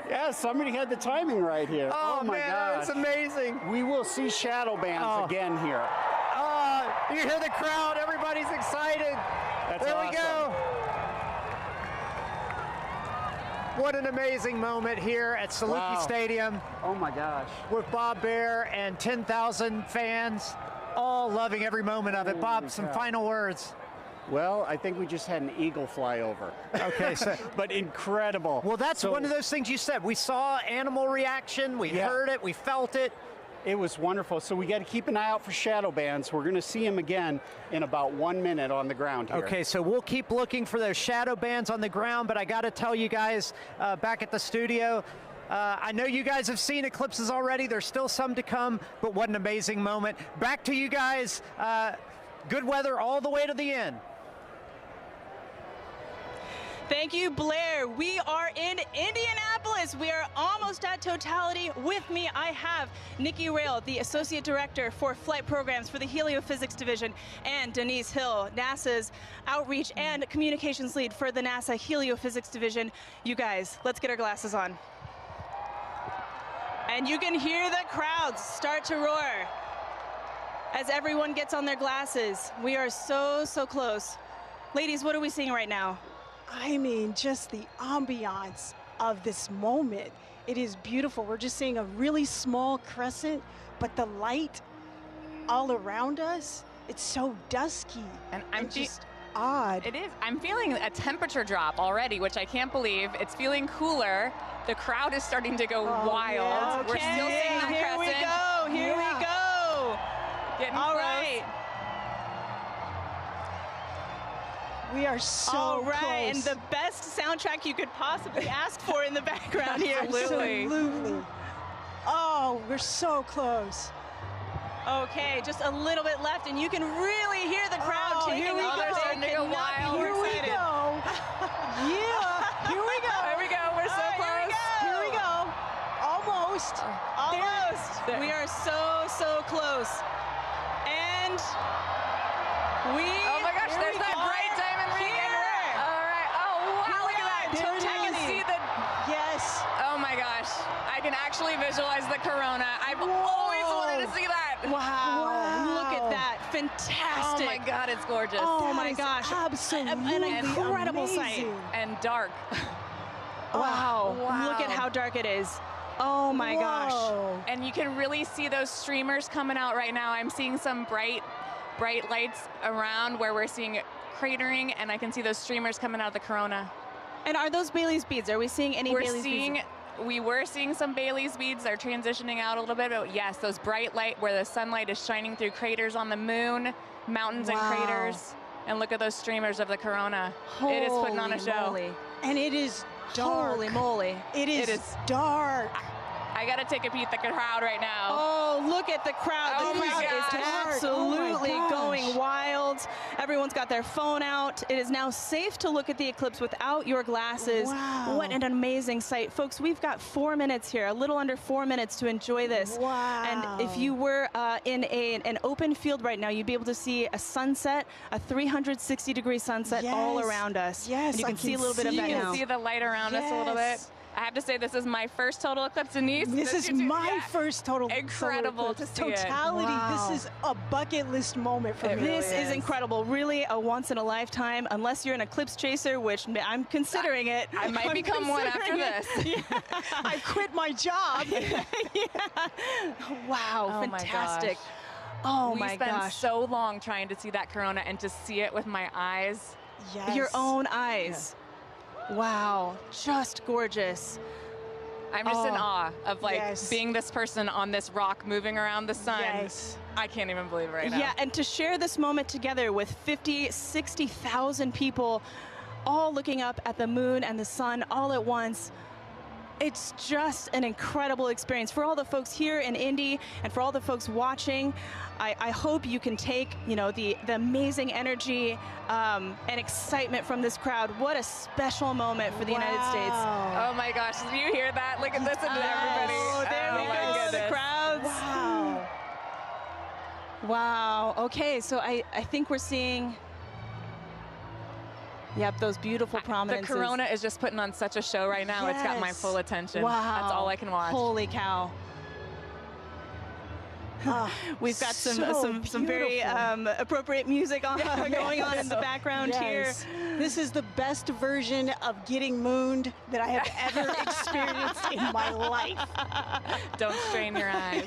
Yeah, somebody had the timing right here. Oh my man, gosh. that's amazing. We will see shadow bands again here. You hear the crowd. Everybody's excited. That's there awesome. we go. What an amazing moment here at Saluki Stadium. Oh my gosh. With Bob Baer and 10,000 fans, all loving every moment of it. Bob, some final words. Well, I think we just had an eagle fly over. Okay, so but incredible. Well, that's one of those things you said. We saw animal reaction, we heard it, we felt it. It was wonderful. So we got to keep an eye out for shadow bands. We're going to see them again in about 1 minute on the ground here. Okay, so we'll keep looking for those shadow bands on the ground, but I got to tell you guys back at the studio, I know you guys have seen eclipses already. There's still some to come, but what an amazing moment. Back to you guys. Good weather all the way to the end. Thank you, Blair. We are in Indianapolis. We are almost at totality. With me, I have Nikki Rail, the Associate Director for Flight Programs for the Heliophysics Division, and Denise Hill, NASA's Outreach and Communications Lead for the NASA Heliophysics Division. You guys, let's get our glasses on. And you can hear the crowds start to roar as everyone gets on their glasses. We are so, so close. Ladies, what are we seeing right now? I mean, just the ambiance of this moment. It is beautiful. We're just seeing a really small crescent, but the light all around us, it's so dusky. And I'm just odd. It is. I'm feeling a temperature drop already, which I can't believe. It's feeling cooler. The crowd is starting to go wild. Yeah. We're still seeing the Here we crescent. go. Here we go. Getting All close. right. We are so All right, close. and the best soundtrack you could possibly ask for in the background here. Absolutely. Oh, we're so close. Okay, just a little bit left, and you can really hear the crowd taking here we over. go. They Starting to go cannot be wild. more Here we excited. go. Yeah, here we go. There we go. We're so All right, close. Here we go. Almost. visualize the corona. I've always wanted to see that. Wow. Look at that. Fantastic. Oh my God, it's gorgeous. Oh my gosh. Absolutely An incredible amazing. sight. And dark. Wow. Wow. Look at how dark it is. Oh my gosh. And you can really see those streamers coming out right now. I'm seeing some bright lights around where we're seeing cratering, and I can see those streamers coming out of the corona. And are those Bailey's beads? Are we seeing any Bailey's beads? We were seeing some Bailey's beads. They're transitioning out a little bit, but yes, those bright light where the sunlight is shining through craters on the moon, mountains and craters. And look at those streamers of the corona. It is putting on a show. Moly. And it is dark. Holy moly. It is dark. I gotta take a peek at the crowd right now. Oh, look at the crowd. Oh The my crowd is gosh. absolutely Oh my gosh. going wild. Everyone's got their phone out. It is now safe to look at the eclipse without your glasses. Wow. What an amazing sight. Folks, we've got 4 minutes here, a little under 4 minutes to enjoy this. Wow. And if you were in an open field right now, you'd be able to see a sunset, a 360-degree sunset all Yes. around us. Yes, And you I can see a can little bit of see that it. now. See the light around us a little bit. Yes. I have to say, this is my first total eclipse, Denise. This is my first total Incredible solar eclipse. to see it. Totality. Wow. This is a bucket list moment for me. This is incredible, really a once in a lifetime, unless you're an eclipse chaser, which I'm considering it. I might become one after this. Yeah. I quit my job. Wow, Oh my fantastic. gosh. Oh We my spent gosh. so long trying to see that corona, and to see it with my eyes. Yes. Your own eyes. Wow, just gorgeous. I'm just in Oh, awe of like yes. being this person on this rock moving around the sun. Yes. I can't even believe it right now. Yeah, and to share this moment together with 50, 60,000 people all looking up at the moon and the sun all at once. It's just an incredible experience for all the folks here in Indy and for all the folks watching. I hope you can take, the amazing energy and excitement from this crowd. What a special moment for the United States. Oh my gosh, did you hear that? Look at this and everybody. Oh, there we my go, the goodness. crowds. Wow. Wow, okay, so I think we're seeing, yep, those beautiful The prominences. corona is just putting on such a show right now. It's got my Yes. full attention. Wow. That's all I can watch. Holy cow. We've got some very appropriate music going on in the background Yes. here. This is the best version of getting mooned that I have ever experienced in my life. Don't strain your eyes.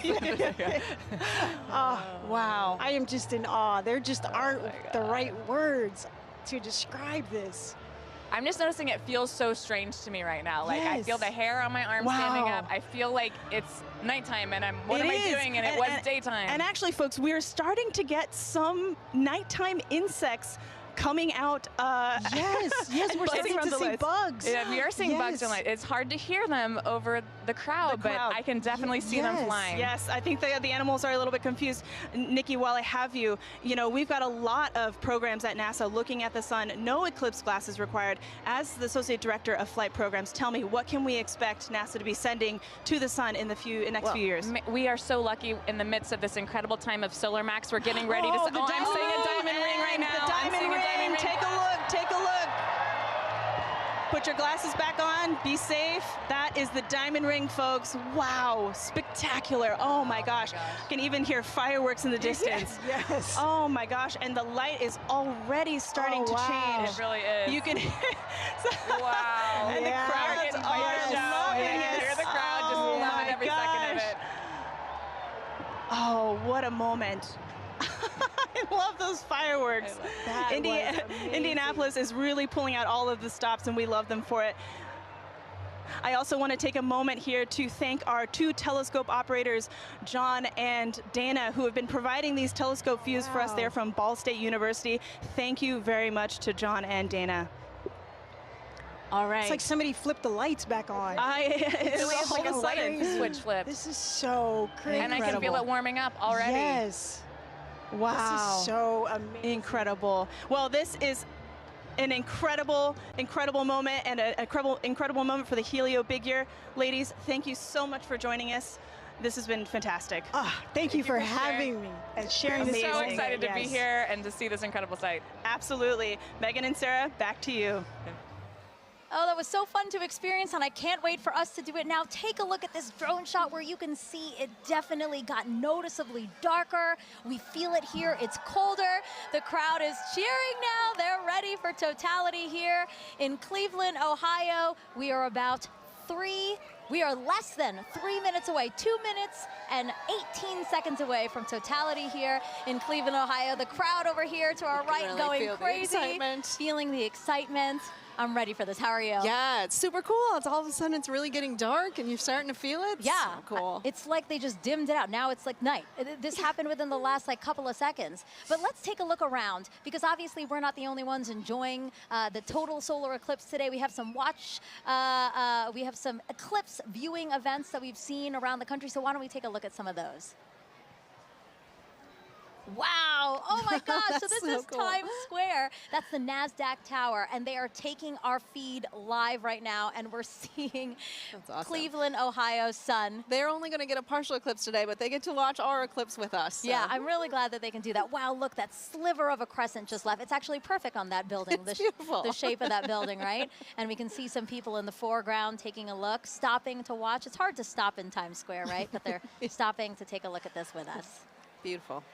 Oh, Wow. I am just in awe. There just aren't the right words to describe this. I'm just noticing it feels so strange to me right now. Like I feel Yes. the hair on my arm standing up. I feel like it's nighttime and what It am I is. doing? And it was daytime. And actually, folks, we're starting to get some nighttime insects coming out. Yes, we're starting from to the see lights. bugs. Yeah, we are seeing bugs Yes. tonight. It's hard to hear them over the crowd, but I can definitely see them flying. Yes, I think the animals are a little bit confused. Nikki, while I have you, we've got a lot of programs at NASA looking at the sun. No eclipse glasses required. As the Associate Director of Flight Programs, tell me, what can we expect NASA to be sending to the sun in the next few years? We are so lucky in the midst of this incredible time of solar max. We're getting ready to. the I'm seeing a diamond ring right now. The I'm diamond seeing a diamond ring. ring. Take a look. Take a look. Put your glasses back on. Be safe. That is the diamond ring, folks. Wow, spectacular. Oh my gosh. Can even hear fireworks in the distance. Yes. Oh my gosh. And the light is already starting to change. It really is. You can. Wow. And the crowds are loving I can it. hear the crowd just Oh loving my every second of gosh. it. Oh, what a moment. I love those fireworks. That was amazing. Indianapolis is really pulling out all of the stops, and we love them for it. I also want to take a moment here to thank our two telescope operators, John and Dana, who have been providing these telescope views for us there from Ball State University. Thank you very much to John and Dana. All right. It's like somebody flipped the lights back on. It's like a sudden switch flip. This is so crazy. And I can feel it warming up already. Yes. Wow. This is so amazing. Incredible. Well, this is an incredible moment, and an incredible moment for the Helio Big Year. Ladies, thank you so much for joining us. This has been fantastic. Thank you for having me and sharing I'm this. so moment. excited to be Yes. here and to see this incredible sight. Absolutely. Megan and Sarah, back to you. Oh, that was so fun to experience, and I can't wait for us to do it now. Take a look at this drone shot where you can see it definitely got noticeably darker. We feel it here. It's colder. The crowd is cheering now. They're ready for Totality here in Cleveland, Ohio. We are less than 3 minutes away, 2 minutes and 18 seconds away from Totality here in Cleveland, Ohio. The crowd over here to our right really going feel the crazy, excitement. feeling the excitement. I'm ready for this. How are you? Yeah, it's super cool. It's all of a sudden it's really getting dark and you're starting to feel it. Yeah, So cool. It's like they just dimmed it out. Now it's like night. This happened within the last couple of seconds. But let's take a look around, because obviously we're not the only ones enjoying the total solar eclipse today. We have some we have some eclipse viewing events that we've seen around the country. So why don't we take a look at some of those? Wow, oh my gosh, so this is cool. Times Square. That's the NASDAQ tower, and they are taking our feed live right now, and we're seeing awesome. Cleveland, Ohio sun. They're only going to get a partial eclipse today, but they get to watch our eclipse with us. So. Yeah, I'm really glad that they can do that. Wow, look, that sliver of a crescent just left. It's actually perfect on that building, beautiful. The shape of that building, right? And we can see some people in the foreground taking a look, stopping to watch. It's hard to stop in Times Square, right? But they're stopping to take a look at this with us. Beautiful.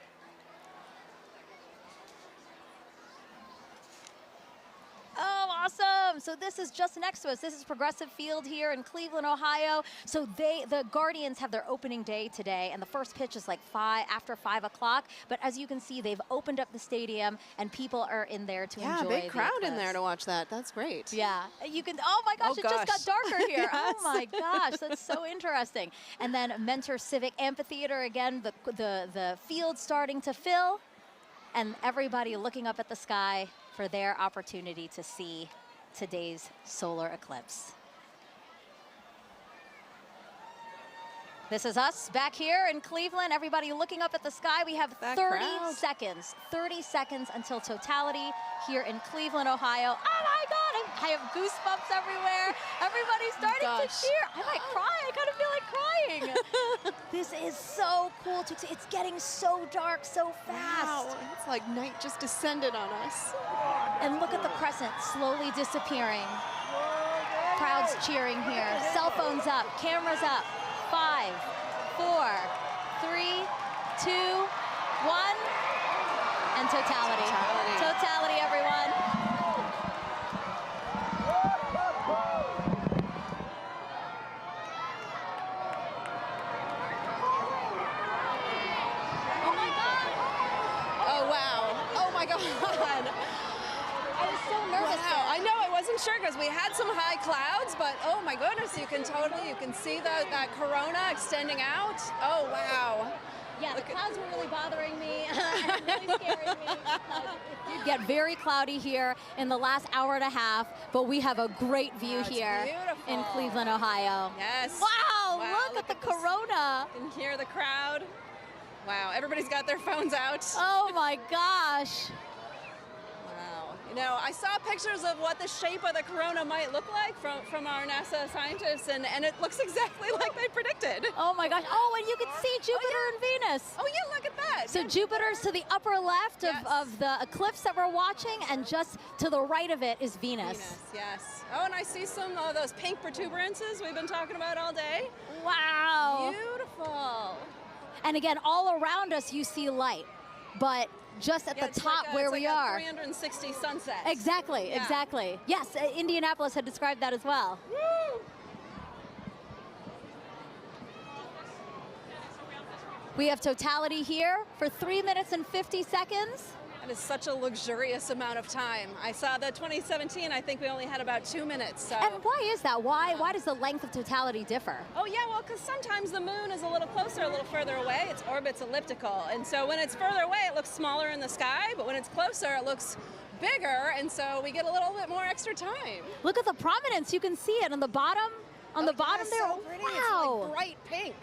Oh, awesome. So this is just next to us. This is Progressive Field here in Cleveland, Ohio. So the Guardians have their opening day today, and the first pitch is like after 5 o'clock. But as you can see, they've opened up the stadium, and people are in there to enjoy big crowd the in there to watch that. That's great. Yeah, you can, oh my gosh, Oh it just got darker here. Yes. Oh my gosh, that's so interesting. And then Mentor Civic Amphitheater, again, the field starting to fill, and everybody looking up at the sky for their opportunity to see today's solar eclipse. This is us back here in Cleveland. Everybody looking up at the sky. We have 30 seconds until Totality here in Cleveland, Ohio. Oh my God, I have goosebumps everywhere. Everybody's starting to cheer. I might cry, I kind of feel like crying. This is so cool to see. It's getting so dark so fast. Wow, it's like night just descended on us. And look at the crescent slowly disappearing. Crowds cheering here. Cell phones up, cameras up. 5, 4, 3, 2, 1, and Totality. Totality, everyone. Oh my God. Oh wow. Oh my God. I was so nervous. Wow. I know, I wasn't sure because we had some high clouds, but oh my goodness, you can see that corona extending out. Oh wow. Yeah, the clouds were really bothering me and really scaring me. It did get very cloudy here in the last hour and a half, but we have a great view here in Cleveland, Ohio. Yes. Wow, look at the corona. You can hear the crowd. Wow, everybody's got their phones out. Oh my gosh. Wow. You know, I saw pictures of what the shape of the corona might look like from our NASA scientists, and it looks exactly like they predicted. Oh my gosh. Oh, and you can see Jupiter and Venus. Oh yeah, look at that. So Jupiter's to the upper left of the eclipse that we're watching, and just to the right of it is Venus. Yes. Oh, and I see some of those pink protuberances we've been talking about all day. Wow. Beautiful. And again, all around us you see light, but just at the top where we are. 360 sunsets. Exactly, Yeah. exactly. Yes, Indianapolis had described that as well. Woo! We have Totality here for 3 minutes and 50 seconds. That is such a luxurious amount of time. I saw the 2017, I think we only had about 2 minutes. So. And why is that? Why does the length of Totality differ? Oh yeah, well, because sometimes the moon is a little closer, a little further away. Its orbit's elliptical. And so when it's further away, it looks smaller in the sky, but when it's closer, it looks bigger, and so we get a little bit more extra time. Look at the prominence. You can see it on the bottom. On the bottom there. So pretty. Wow. It's like bright pink.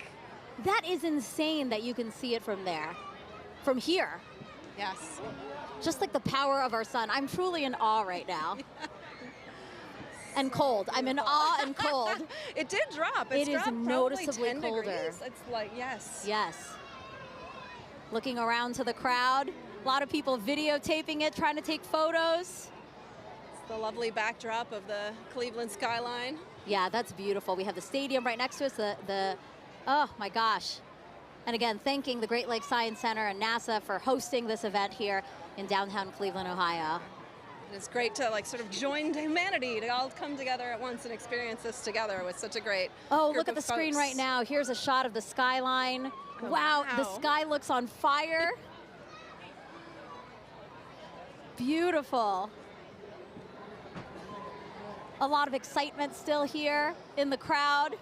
That is insane that you can see it from there. From here. Yes. Just like the power of our sun. I'm truly in awe right now. And cold. I'm in awe and cold. It did drop. It is dropped noticeably probably 10 colder. degrees. It's like, yes. Yes. Looking around to the crowd. A lot of people videotaping it, trying to take photos. The lovely backdrop of the Cleveland skyline. Yeah, that's beautiful. We have the stadium right next to us, oh my gosh. And again, thanking the Great Lakes Science Center and NASA for hosting this event here in downtown Cleveland, Ohio. And it's great to like sort of join humanity to all come together at once and experience this together with such a great Oh, group look at the of screen folks. right now. Here's a shot of the skyline. Oh, wow, the wow. sky looks on fire. Beautiful. A lot of excitement still here in the crowd.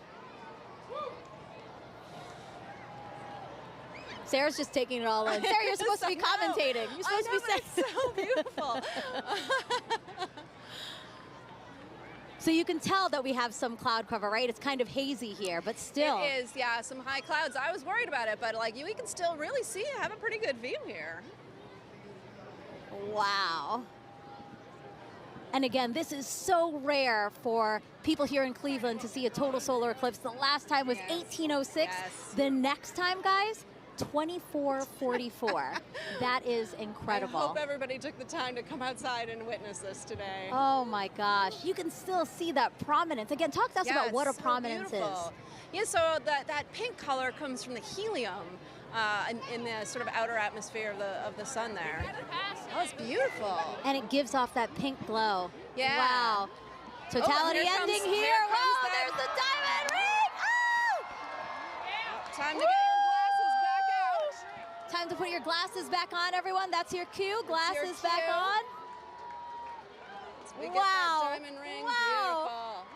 Sarah's just taking it all in. Sarah, you're supposed to be commentating. You're supposed to be saying. It's so beautiful. So you can tell that we have some cloud cover, right? It's kind of hazy here, but still. It is, yeah, some high clouds. I was worried about it, but like we can still really see, have a pretty good view here. Wow. And again, this is so rare for people here in Cleveland to see a total solar eclipse. The last time was 1806. Yes. The next time, guys, 2444. That is incredible. I hope everybody took the time to come outside and witness this today. Oh my gosh. You can still see that prominence. Again, talk to us Yeah, about what a it's so prominence beautiful. Yeah, so that pink color comes from the helium in the sort of outer atmosphere of the sun there. Oh, it's beautiful. And it gives off that pink glow. Yeah. Wow. Totality here ending comes- here. here comes Wow, that- there's the diamond ring. Oh! Time to get your glasses back out. Time to put your glasses back on, everyone. That's your cue. Glasses back cue. on. We get Wow. that diamond ring. Wow. Beautiful.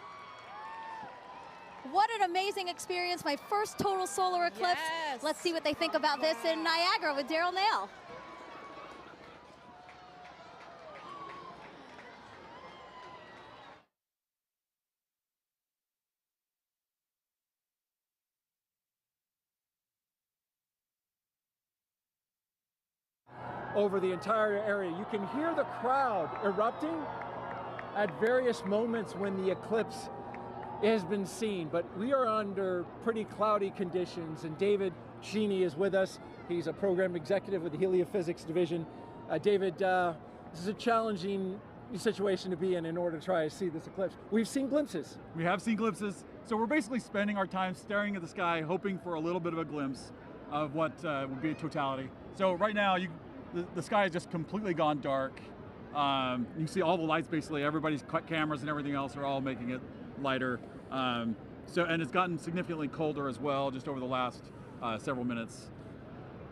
What an amazing experience. My first total solar eclipse. Yes. Let's see what they think about this in Niagara with Daryl Nail. Over the entire area. You can hear the crowd erupting at various moments when the eclipse has been seen, but we are under pretty cloudy conditions, and David Sheeny is with us. He's a program executive with the Heliophysics division. David, this is a challenging situation to be in order to try to see this eclipse. We've seen glimpses. We have seen glimpses, so we're basically spending our time staring at the sky, hoping for a little bit of a glimpse of what would be a totality. So right now, the sky has just completely gone dark. You see all the lights, basically, everybody's cameras and everything else are all making it lighter. And it's gotten significantly colder as well, just over the last several minutes.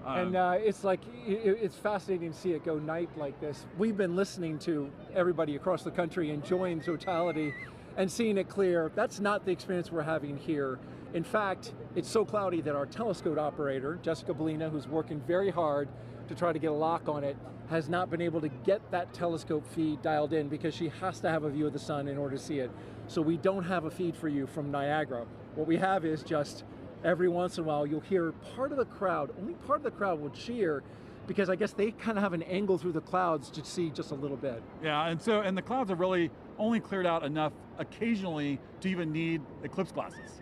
And it's fascinating to see it go night like this. We've been listening to everybody across the country enjoying totality and seeing it clear. That's not the experience we're having here. In fact, it's so cloudy that our telescope operator, Jessica Bellina, who's working very hard to try to get a lock on it, has not been able to get that telescope feed dialed in because she has to have a view of the sun in order to see it. So we don't have a feed for you from Niagara. What we have is just every once in a while you'll hear part of the crowd, only part of the crowd will cheer because I guess they kind of have an angle through the clouds to see just a little bit. Yeah, and the clouds have really only cleared out enough occasionally to even need eclipse glasses.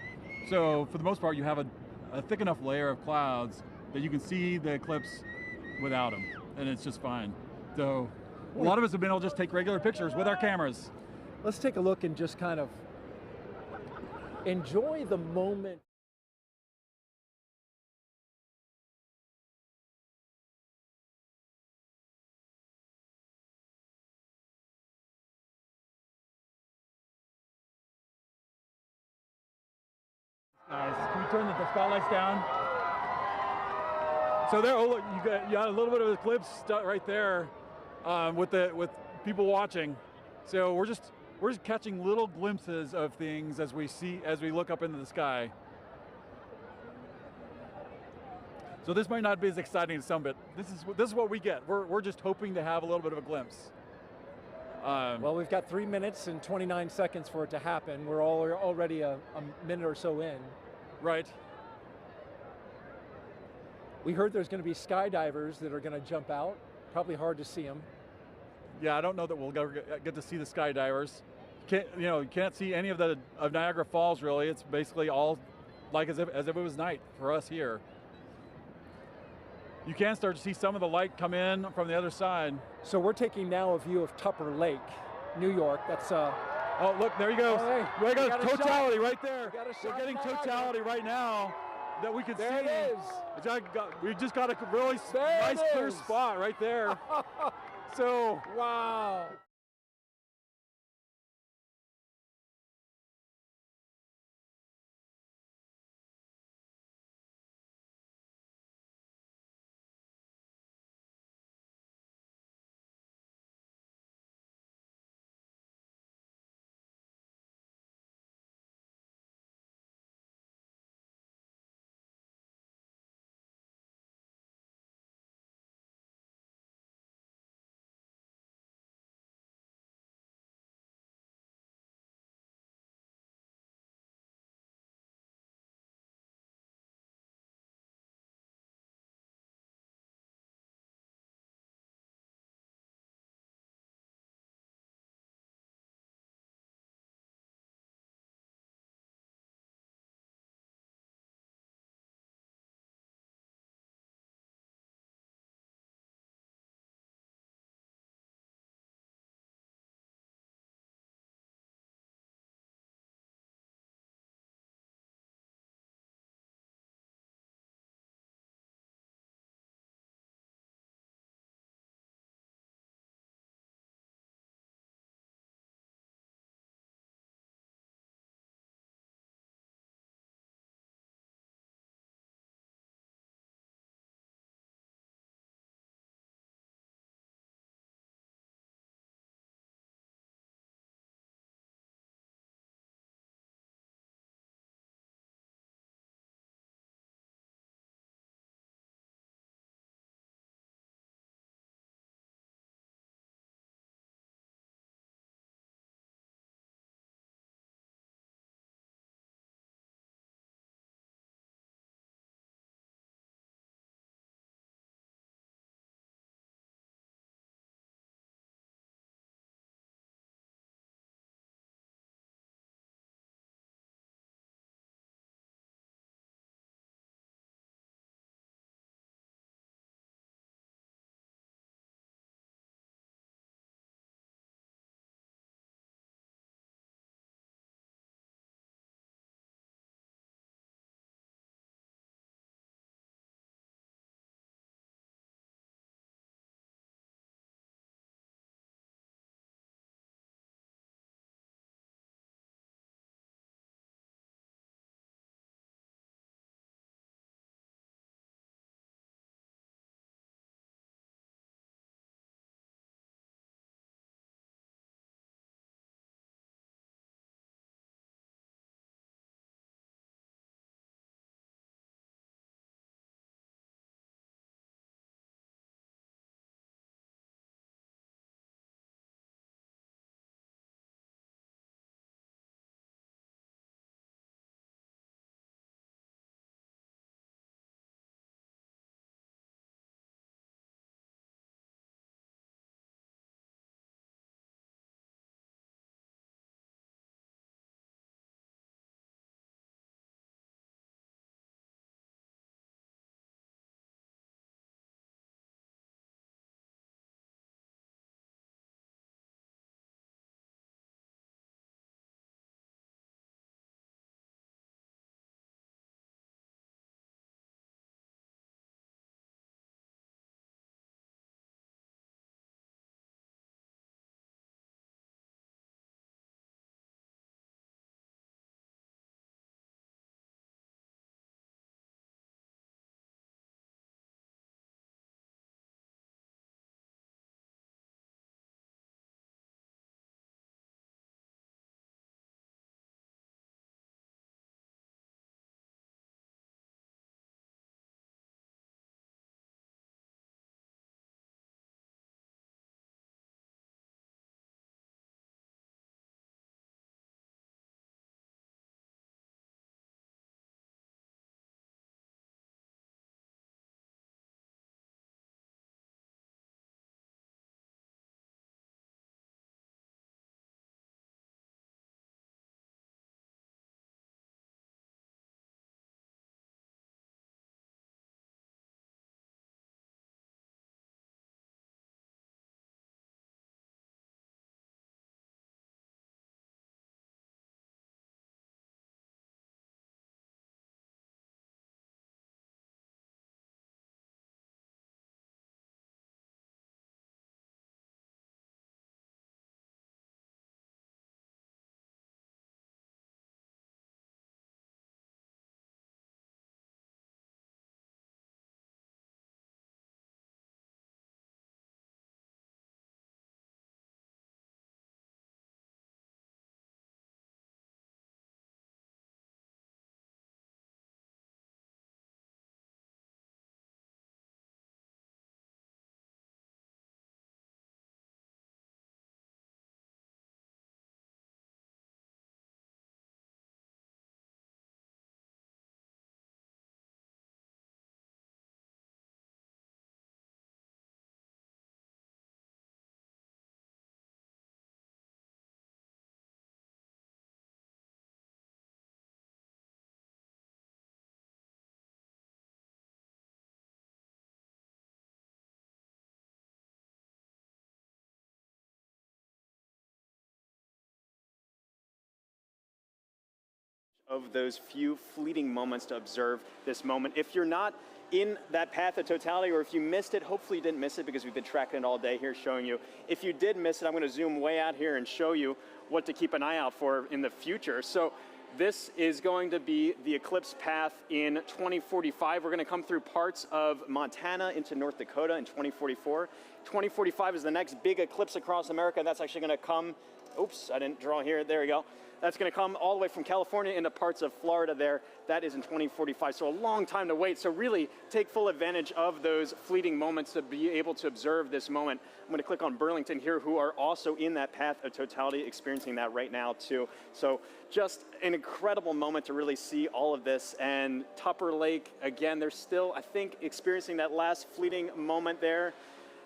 So for the most part, you have a thick enough layer of clouds that you can see the eclipse without them, and it's just fine. So a lot of us have been able to just take regular pictures with our cameras. Let's take a look and just kind of enjoy the moment. Nice. Can we turn the spotlights down? So there, oh look, you got a little bit of eclipse right there with people watching. So we're just catching little glimpses of things as we look up into the sky. So this might not be as exciting as some, but this is what we get. We're just hoping to have a little bit of a glimpse. Well, we've got 3 minutes and 29 seconds for it to happen. We're already a minute or so in. Right. We heard there's going to be skydivers that are going to jump out. Probably hard to see them. Yeah, I don't know that we'll ever get to see the skydivers. You can't see any of Niagara Falls really. It's basically all like as if it was night for us here. You can start to see some of the light come in from the other side. So we're taking now a view of Tupper Lake. New York. That's Oh, look, there he goes. Oh, hey, There he goes. we got a Totality shot. right there. We got a We're shot getting in Niagara. totality right now that we can see. There it We just got a really There nice it clear is. spot right there. So Wow. of those few fleeting moments to observe this moment. If you're not in that path of totality, or if you missed it, hopefully you didn't miss it because we've been tracking it all day here showing you. If you did miss it, I'm going to zoom way out here and show you what to keep an eye out for in the future. So this is going to be the eclipse path in 2045. We're going to come through parts of Montana into North Dakota in 2044. 2045 is the next big eclipse across America. That's actually going to come, oops, I didn't draw here, there we go. That's going to come all the way from California into parts of Florida there. That is in 2045, so a long time to wait. So really take full advantage of those fleeting moments to be able to observe this moment. I'm going to click on Burlington here, who are also in that path of totality, experiencing that right now too. So just an incredible moment to really see all of this. And Tupper Lake, again, they're still, I think, experiencing that last fleeting moment there.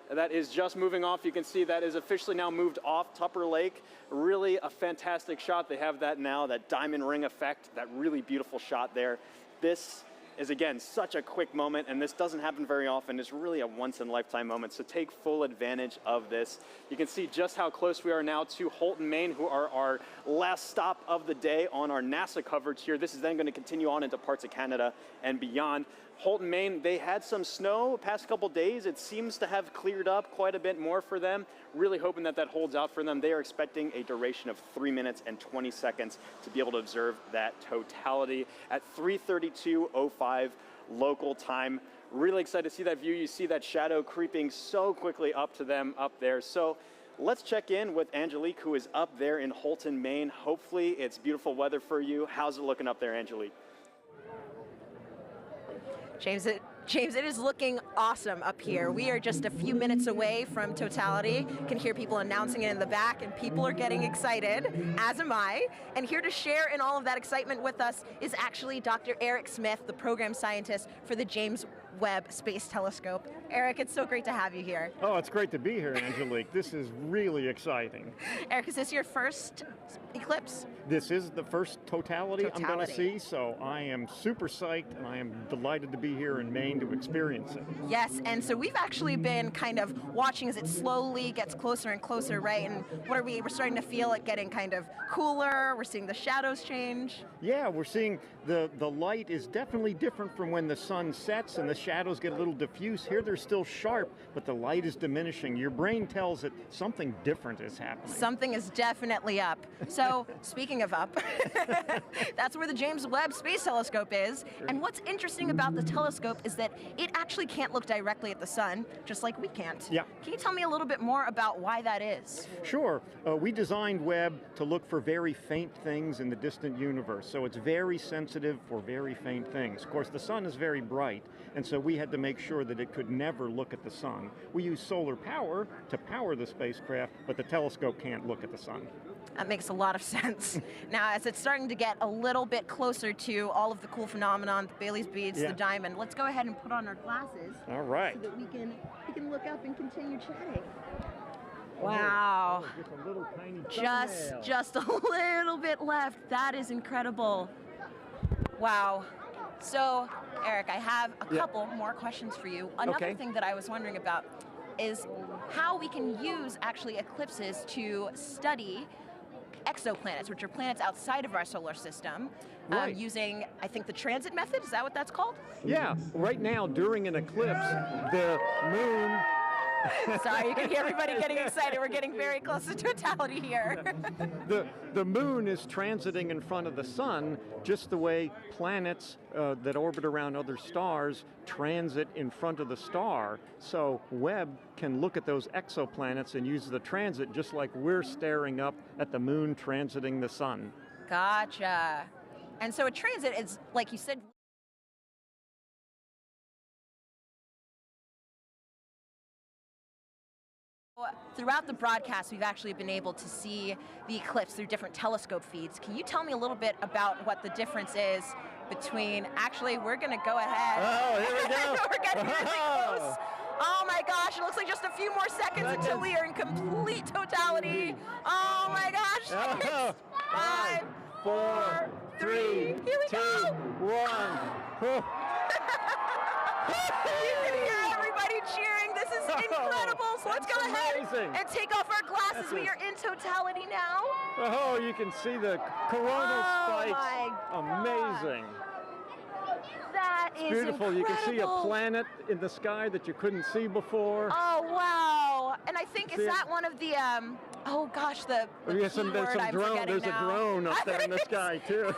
That is just moving off. You can see that is officially now moved off Tupper Lake. Really a fantastic shot. They have that now, that diamond ring effect, that really beautiful shot there. This is, again, such a quick moment, and this doesn't happen very often. It's really a once-in-a-lifetime moment, so take full advantage of this. You can see just how close we are now to Holton, Maine, who are our last stop of the day on our NASA coverage here. This is then going to continue on into parts of Canada and beyond. Holton, Maine, they had some snow the past couple days. It seems to have cleared up quite a bit more for them. Really hoping that that holds out for them. They are expecting a duration of 3 minutes and 20 seconds to be able to observe that totality at 3:32:05 local time. Really excited to see that view. You see that shadow creeping so quickly up to them up there. So let's check in with Angelique, who is up there in Holton, Maine. Hopefully it's beautiful weather for you. How's it looking up there, Angelique? James, it is looking awesome up here. We are just a few minutes away from totality. You can hear people announcing it in the back, and people are getting excited, as am I. And here to share in all of that excitement with us is actually Dr. Eric Smith, the program scientist for the James Webb Space Telescope. Eric, it's so great to have you here. Oh, it's great to be here, Angelique. This is really exciting. Eric, is this your first eclipse? This is the first totality I'm going to see, so I am super psyched, and I am delighted to be here in Maine to experience it. Yes, and so we've actually been kind of watching as it slowly gets closer and closer, right? And what are we? We're starting to feel it getting kind of cooler. We're seeing the shadows change. Yeah, we're seeing the light is definitely different from when the sun sets and the shadows get a little diffuse. Here they're still sharp, but the light is diminishing. Your brain tells it something different is happening. Something is definitely up. So speaking of up, that's where the James Webb Space Telescope is. Sure. And what's interesting about the telescope is that it actually can't look directly at the sun, just like we can't. Yeah. Can you tell me a little bit more about why that is? Sure. We designed Webb to look for very faint things in the distant universe, so it's very sensitive for very faint things. Of course, the sun is very bright, and so we had to make sure that it could never look at the sun. We use solar power to power the spacecraft, but the telescope can't look at the sun. That makes a lot of sense. Now, as it's starting to get a little bit closer to all of the cool phenomenon, the Bailey's beads, the diamond, let's go ahead and put on our glasses. All right. So that we can look up and continue chatting. Wow. Oh, just a little tiny Just a little bit left. That is incredible. Wow. So, Eric, I have a couple more questions for you. Another thing that I was wondering about is how we can use actually eclipses to study exoplanets, which are planets outside of our solar system, using, I think, the transit method. Is that what that's called? Yeah. Right now, during an eclipse, the moon... Sorry, you can hear everybody getting excited. We're getting very close to totality here. The moon is transiting in front of the sun just the way planets that orbit around other stars transit in front of the star. So Webb can look at those exoplanets and use the transit just like we're staring up at the moon transiting the sun. Gotcha. And so a transit is, like you said, throughout the broadcast, we've actually been able to see the eclipse through different telescope feeds. Can you tell me a little bit about what the difference is between, actually, we're going to go ahead. Oh, here we go. We're getting really close. Oh my gosh, it looks like just a few more seconds until we are in complete totality. Oh my gosh. Oh. 5, 4, 3, here we 2, go. 1. You can hear everybody cheering. This is incredible. So let's go ahead and take off our glasses. We are in totality now. Oh, you can see the coronal spikes. Amazing. That is beautiful. Incredible. You can see a planet in the sky that you couldn't see before. Oh, wow. And I think, is that one of the, oh gosh, the there's some drone. There's a drone up there in the sky, too.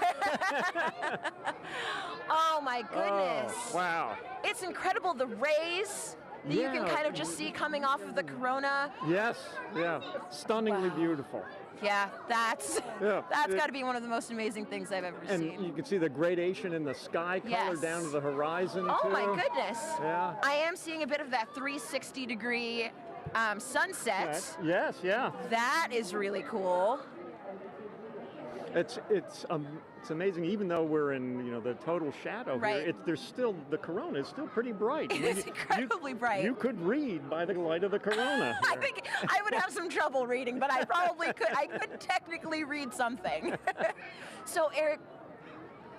Oh, my goodness. Oh, wow. It's incredible. The rays that you can kind of just see coming off of the corona. Yes, yeah. Stunningly beautiful. Yeah, that's got to be one of the most amazing things I've ever seen. And you can see the gradation in the sky color down to the horizon, Oh, too. my goodness. Yeah. I am seeing a bit of that 360-degree sunset. Yes, yeah. That is really cool. It's amazing. Even though we're in the total shadow here, there's still the corona is still pretty bright. It is incredibly bright. You could read by the light of the corona. I think I would have some trouble reading, but I probably could. I could technically read something. So Eric.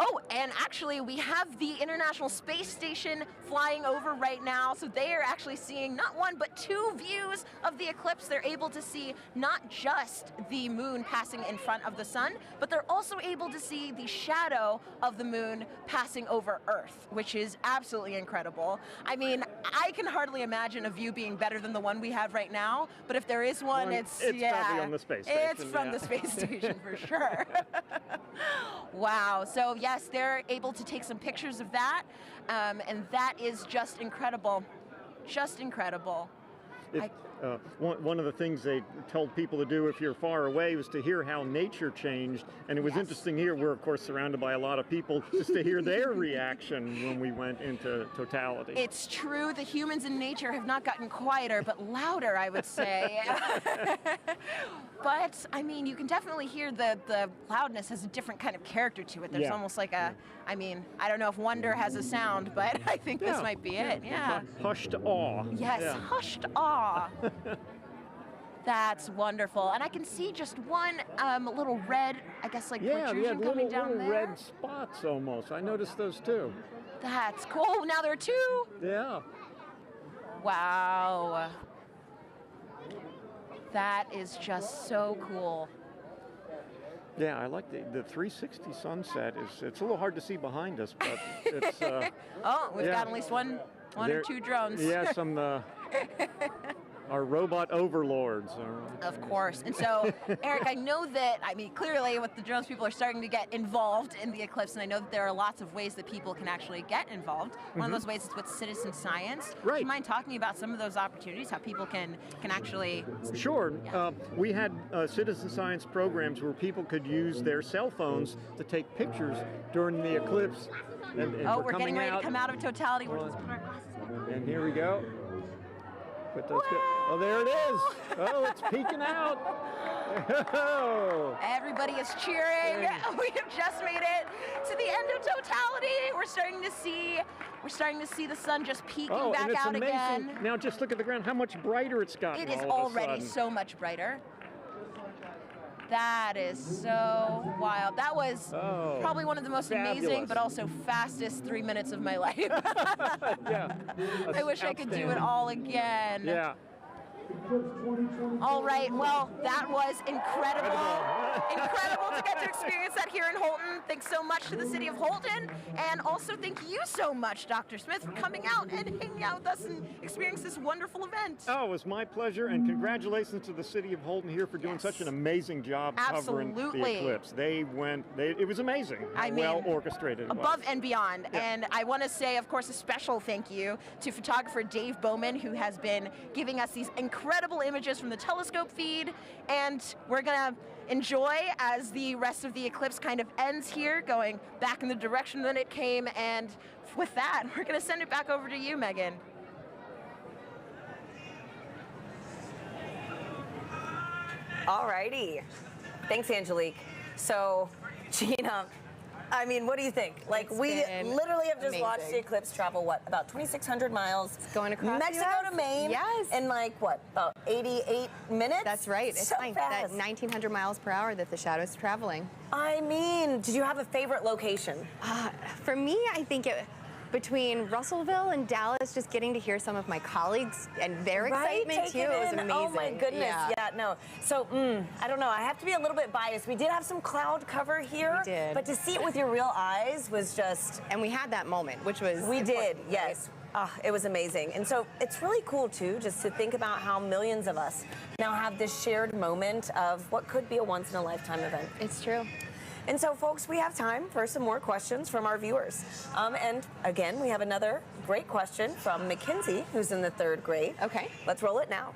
Oh, and actually we have the International Space Station flying over right now, so they are actually seeing not one but two views of the eclipse. They're able to see not just the moon passing in front of the sun, but they're also able to see the shadow of the moon passing over Earth, which is absolutely incredible. I mean, I can hardly imagine a view being better than the one we have right now, but if there is one, it's probably on the space station. It's from the space station for sure. Wow, so yes, they're able to take some pictures of that, and that is just incredible. Just incredible. One of the things they told people to do if you're far away was to hear how nature changed, and it was interesting here. We're of course surrounded by a lot of people, just to hear their reaction when we went into totality. It's true that humans and nature have not gotten quieter, but louder, I would say. But I mean, you can definitely hear the loudness has a different kind of character to it. There's almost like a, I mean, I don't know if wonder has a sound, but I think this might be it. Yeah. Hushed awe. Yes, hushed awe. That's wonderful. And I can see just one little red, I guess like protrusion coming down little there. red spots almost. I noticed those too. That's cool. Now there are two. Yeah. Wow. That is just so cool. Yeah, I like the 360 sunset. It's a little hard to see behind us, but it's. Oh, we've got at least one or two drones. Yeah, some our robot overlords. Of course. And so, Eric, I know that, I mean, clearly with the drones, people are starting to get involved in the eclipse, and I know that there are lots of ways that people can actually get involved. One of those ways is with citizen science. Right. Do you mind talking about some of those opportunities, how people can actually... Sure. We had citizen science programs where people could use their cell phones to take pictures during the eclipse. And we're getting ready to come out of totality. We're just putting our glasses on. And here we go. Oh, there it is. Oh, it's peeking out. Everybody is cheering. We have just made it to the end of totality. We're starting to see the sun just peeking back out amazing. Again. Now just look at the ground, how much brighter it's gotten. It is all of a already sudden. so much brighter. That is so wild. That was probably one of the most amazing, but also fastest 3 minutes of my life. Yeah. I wish I could do it all again. Yeah. All right, well, that was incredible. Incredible to get to experience that here in Holton. Thanks so much to the city of Holton, and also thank you so much, Dr. Smith, for coming out and hanging out with us and experiencing this wonderful event. Oh, it was my pleasure, and congratulations to the city of Holton here for doing such an amazing job covering the eclipse. It was amazing how well orchestrated it was. Above and beyond. Yeah. And I want to say, of course, a special thank you to photographer Dave Bowman, who has been giving us these incredible images from the telescope feed, and we're gonna enjoy as the rest of the eclipse kind of ends here, going back in the direction that it came, and with that, we're gonna send it back over to you, Megan. Alrighty. Thanks, Angelique. So, Gina, I mean, what do you think? Like, we literally have just watched the eclipse travel, what, about 2,600 miles? It's going across Mexico to Maine. Yes. In like, what, about 88 minutes? That's right. It's so fine. fast. That 1,900 miles per hour that the shadow's traveling. I mean, did you have a favorite location? For me, I think between Russellville and Dallas, just getting to hear some of my colleagues and their excitement too, it was amazing. Oh my goodness, yeah, no. So, I don't know, I have to be a little bit biased. We did have some cloud cover here. We did. But to see it with your real eyes was just... And we had that moment, which was We did, important, yes. It was amazing. And so it's really cool too, just to think about how millions of us now have this shared moment of what could be a once in a lifetime event. It's true. And so, folks, we have time for some more questions from our viewers. And again, we have another great question from Mackenzie, who's in the 3rd grade. Okay. Let's roll it now.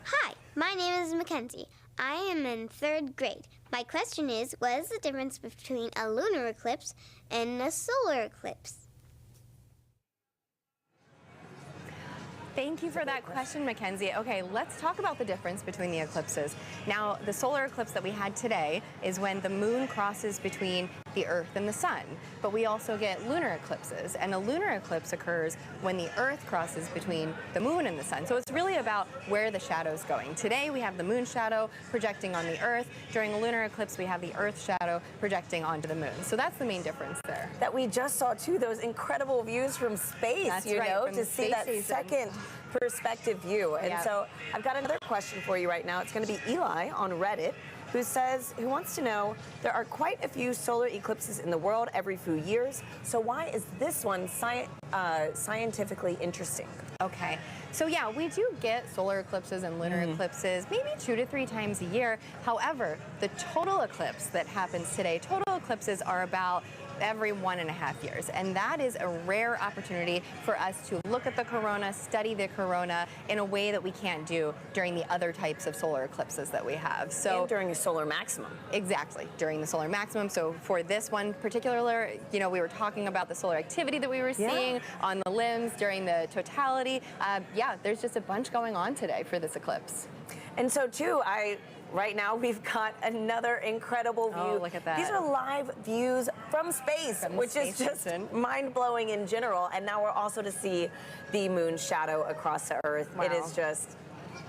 Hi, my name is Mackenzie. I am in 3rd grade. My question is, what is the difference between a lunar eclipse and a solar eclipse? Thank you for that question, Mackenzie. Okay, let's talk about the difference between the eclipses. Now, the solar eclipse that we had today is when the moon crosses between the Earth and the sun. But we also get lunar eclipses, and a lunar eclipse occurs when the Earth crosses between the moon and the sun. So it's really about where the shadow's going. Today, we have the moon shadow projecting on the Earth. During a lunar eclipse, we have the Earth shadow projecting onto the moon. So that's the main difference there. That we just saw, too, those incredible views from space, That's you right, know, from to see that space station. second perspective view. And Yep. so I've got another question for you right now. It's going to be Eli on Reddit, who wants to know, there are quite a few solar eclipses in the world every few years. So why is this one scientifically interesting? Okay, so yeah, we do get solar eclipses and lunar eclipses maybe 2 to 3 times a year. However, the total eclipse that happens today, total eclipses are about every 1.5 years. And that is a rare opportunity for us to look at the corona, study the corona in a way that we can't do during the other types of solar eclipses that we have. So and during a solar maximum. Exactly, during the solar maximum. So for this one particular, you know, we were talking about the solar activity that we were seeing on the limbs during the totality. Yeah, there's just a bunch going on today for this eclipse. And so too, right now we've got another incredible view. Oh, look at that. These are live views from space, which is just mind-blowing in general. And now we're also to see the moon shadow across the Earth. Wow. It is just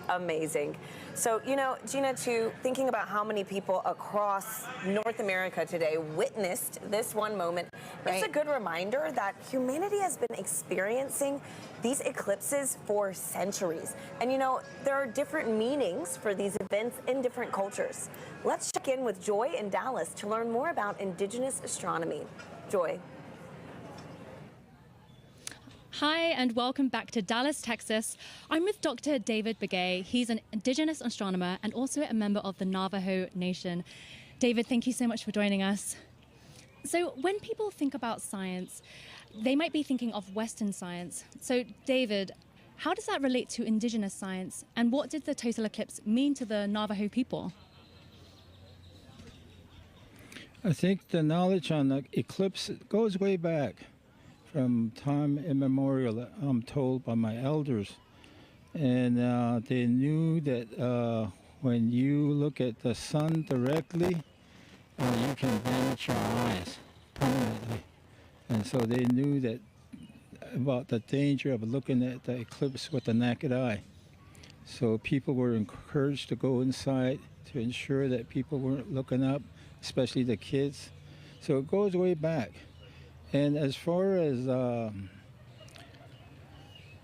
amazing. So, you know, Gina, too, thinking about how many people across North America today witnessed this one moment, it's a good reminder that humanity has been experiencing these eclipses for centuries. And, you know, there are different meanings for these events in different cultures. Let's check in with Joy in Dallas to learn more about indigenous astronomy. Joy. Hi, and welcome back to Dallas, Texas. I'm with Dr. David Begay. He's an indigenous astronomer and also a member of the Navajo Nation. David, thank you so much for joining us. So when people think about science, they might be thinking of Western science. So David, how does that relate to indigenous science? And what did the total eclipse mean to the Navajo people? I think the knowledge on the eclipse goes way back. From time immemorial, I'm told by my elders. And they knew that when you look at the sun directly, you can damage your eyes permanently. And so they knew that about the danger of looking at the eclipse with the naked eye. So people were encouraged to go inside to ensure that people weren't looking up, especially the kids. So it goes way back. And as far as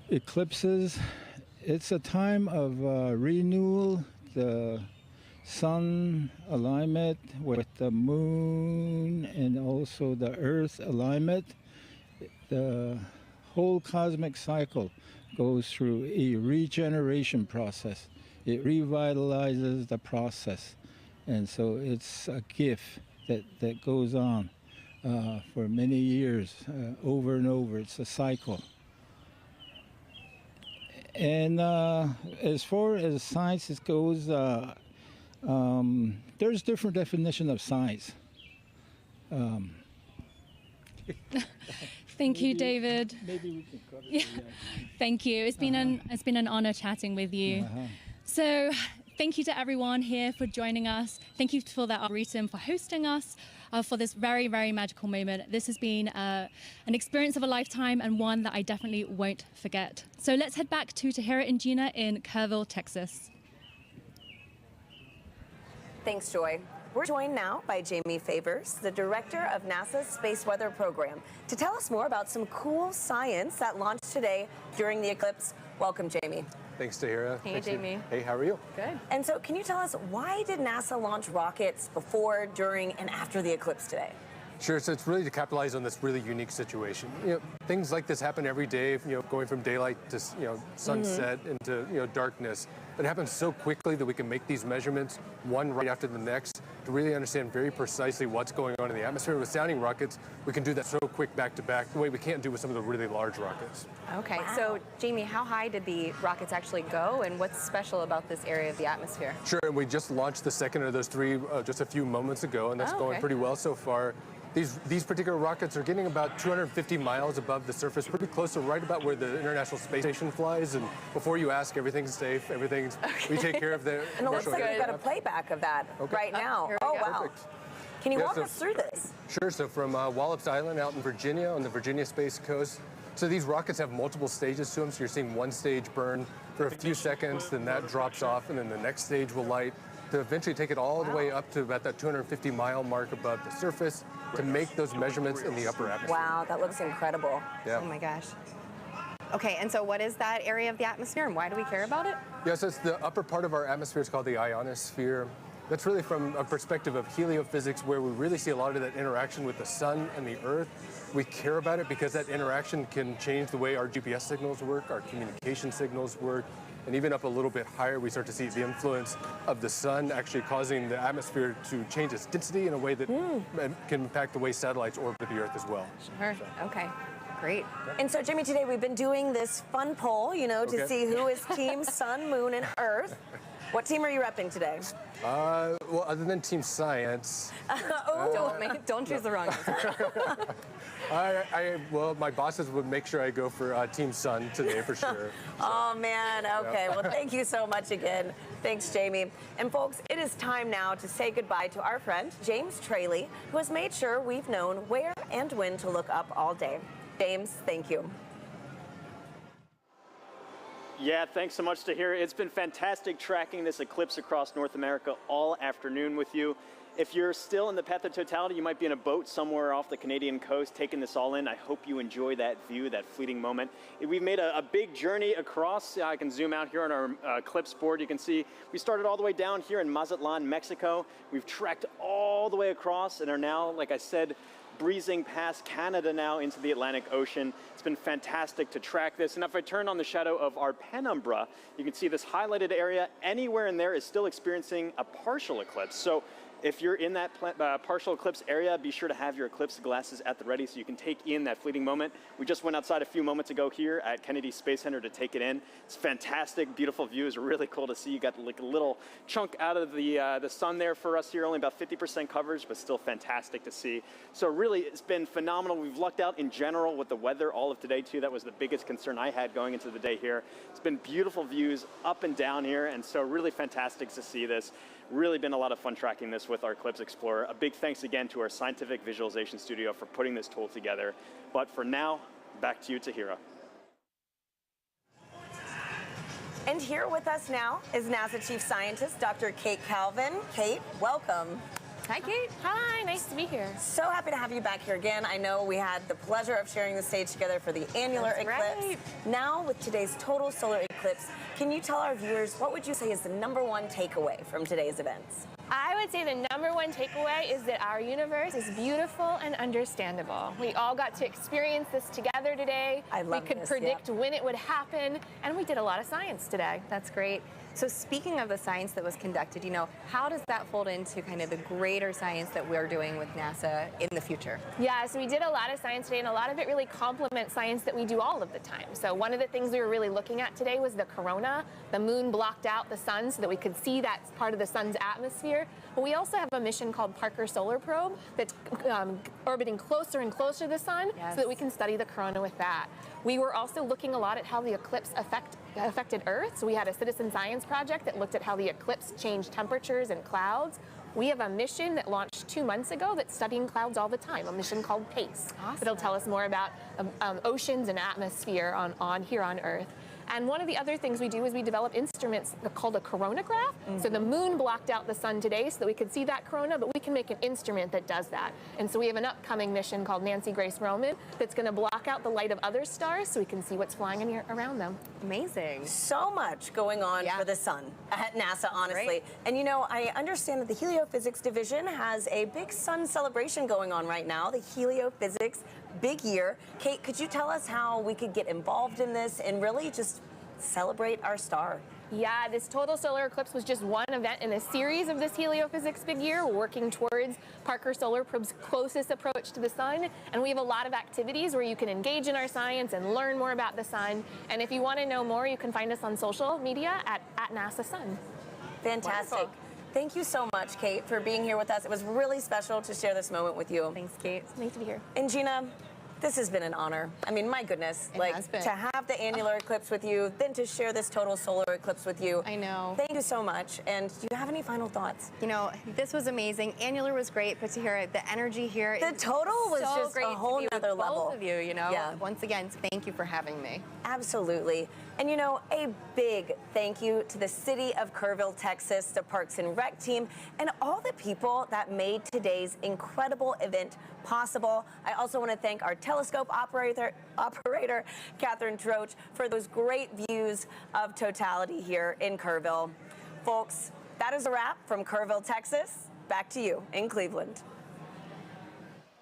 eclipses, it's a time of renewal, the sun alignment with the moon and also the earth alignment. The whole cosmic cycle goes through a regeneration process. It revitalizes the process. And so it's a gift that goes on. For many years, over and over. It's a cycle. And as far as science goes, there's different definition of science. Thank you, David. Maybe we can cover Thank you. It's been an honor chatting with you. So thank you to everyone here for joining us. Thank you for the Arboretum for hosting us for this very, very magical moment. This has been an experience of a lifetime and one that I definitely won't forget. So let's head back to Tahira and Gina in Kerrville, Texas. Thanks, Joy. We're joined now by Jamie Favors, the director of NASA's Space Weather Program, to tell us more about some cool science that launched today during the eclipse. Welcome, Jamie. Thanks, Tahira. Hey, Thanks, Jamie. Hey, how are you? Good. And so can you tell us, why did NASA launch rockets before, during, and after the eclipse today? Sure, so it's really to capitalize on this really unique situation. Things like this happen every day, going from daylight to, sunset into, darkness. It happens so quickly that we can make these measurements, one right after the next, to really understand very precisely what's going on in the atmosphere. With sounding rockets, we can do that so quick back to back, the way we can't do with some of the really large rockets. Okay, so Jamie, how high did the rockets actually go, and what's special about this area of the atmosphere? Sure, and we just launched the second of those three just a few moments ago, and that's going pretty well so far. These particular rockets are getting about 250 miles above the surface, pretty close to right about where the International Space Station flies. And before you ask, everything's safe. We take care of the. And it looks like we've got a playback of that right now. Oh, wow. Perfect. Can you walk us through this? Sure. So from Wallops Island out in Virginia on the Virginia Space Coast. So these rockets have multiple stages to them. So you're seeing one stage burn for a few seconds, then that drops off, and then the next stage will light, to eventually take it all the way up to about that 250-mile mark above the surface to make those measurements in the upper atmosphere. Wow, that looks incredible. Yeah. Oh my gosh. Okay, and so what is that area of the atmosphere, and why do we care about it? Yeah, so it's the upper part of our atmosphere. It's called the ionosphere. That's really from a perspective of heliophysics, where we really see a lot of that interaction with the sun and the earth. We care about it because that interaction can change the way our GPS signals work, our communication signals work, and even up a little bit higher, we start to see the influence of the sun actually causing the atmosphere to change its density in a way that can impact the way satellites orbit the Earth as well. Sure. Okay. Great. And so, Jimmy, today we've been doing this fun poll, to see who is Team Sun, Moon, and Earth. What team are you repping today? Well, other than Team Science. Don't choose the wrong answer. Well, my bosses would make sure I go for Team Sun today for sure. Oh, man. Okay. Well, thank you so much again. Thanks, Jamie. And folks, it is time now to say goodbye to our friend, James Traley, who has made sure we've known where and when to look up all day. James, thank you. Yeah, thanks so much, Tahira. It's been fantastic tracking this eclipse across North America all afternoon with you. If you're still in the path of totality, you might be in a boat somewhere off the Canadian coast taking this all in. I hope you enjoy that view, that fleeting moment. We've made a big journey across. I can zoom out here on our eclipse board. You can see we started all the way down here in Mazatlan, Mexico. We've trekked all the way across and are now, like I said, breezing past Canada now into the Atlantic Ocean. It's been fantastic to track this. And if I turn on the shadow of our penumbra, you can see this highlighted area. Anywhere in there is still experiencing a partial eclipse. So if you're in that partial eclipse area, be sure to have your eclipse glasses at the ready so you can take in that fleeting moment. We just went outside a few moments ago here at Kennedy Space Center to take it in. It's fantastic, beautiful views, really cool to see. You got like a little chunk out of the sun there for us here, only about 50% coverage, but still fantastic to see. So really, it's been phenomenal. We've lucked out in general with the weather all of today too. That was the biggest concern I had going into the day here. It's been beautiful views up and down here, and so really fantastic to see this. Really been a lot of fun tracking this with our Eclipse Explorer. A big thanks again to our scientific visualization studio for putting this tool together. But for now, back to you, Tahira. And here with us now is NASA Chief Scientist, Dr. Kate Calvin. Kate, welcome. Hi, Kate. Hi, nice to be here. So happy to have you back here again. I know we had the pleasure of sharing the stage together for the annular eclipse. Right. Now, with today's total solar eclipse, can you tell our viewers what would you say is the #1 takeaway from today's events? I would say the #1 takeaway is that our universe is beautiful and understandable. We all got to experience this together today. We could predict when it would happen, and we did a lot of science today. That's great. So speaking of the science that was conducted, how does that fold into kind of the greater science that we're doing with NASA in the future? Yeah, so we did a lot of science today, and a lot of it really complements science that we do all of the time. So one of the things we were really looking at today was the corona. The moon blocked out the sun so that we could see that part of the sun's atmosphere. But we also have a mission called Parker Solar Probe that's orbiting closer and closer to the sun so that we can study the corona with that. We were also looking a lot at how the eclipse affected Earth. So we had a citizen science project that looked at how the eclipse changed temperatures and clouds. We have a mission that launched 2 months ago that's studying clouds all the time, a mission called PACE. Awesome. That'll tell us more about oceans and atmosphere on here on Earth. And one of the other things we do is we develop instruments called a coronagraph. So the moon blocked out the sun today so that we could see that corona, but we can make an instrument that does that. And so we have an upcoming mission called Nancy Grace Roman that's going to block out the light of other stars so we can see what's flying in around them. Amazing. So much going on for the sun at NASA, honestly. Right. And you know, I understand that the Heliophysics division has a big sun celebration going on right now, the Heliophysics Big Year. Kate, could you tell us how we could get involved in this and really just celebrate our star? Yeah, this total solar eclipse was just one event in a series of this Heliophysics Big Year, working towards Parker Solar Probe's closest approach to the sun. And we have a lot of activities where you can engage in our science and learn more about the sun. And if you want to know more, you can find us on social media at NASA Sun. Fantastic. Wonderful. Thank you so much, Kate, for being here with us. It was really special to share this moment with you. Thanks, Kate. It's nice to be here. And Gina, this has been an honor. I mean, my goodness, It has been. to have the annular eclipse with you, then to share this total solar eclipse with you. I know. Thank you so much. And do you have any final thoughts? You know, this was amazing. Annular was great, but to hear the energy here, The total was so just great a whole to be nother with level. Both of you, you know. Yeah. Once again, thank you for having me. Absolutely. And you know, a big thank you to the city of Kerrville, Texas, the Parks and Rec team, and all the people that made today's incredible event possible. I also want to thank our telescope operator Catherine Troach, for those great views of Totality here in Kerrville. Folks, that is a wrap from Kerrville, Texas. Back to you in Cleveland.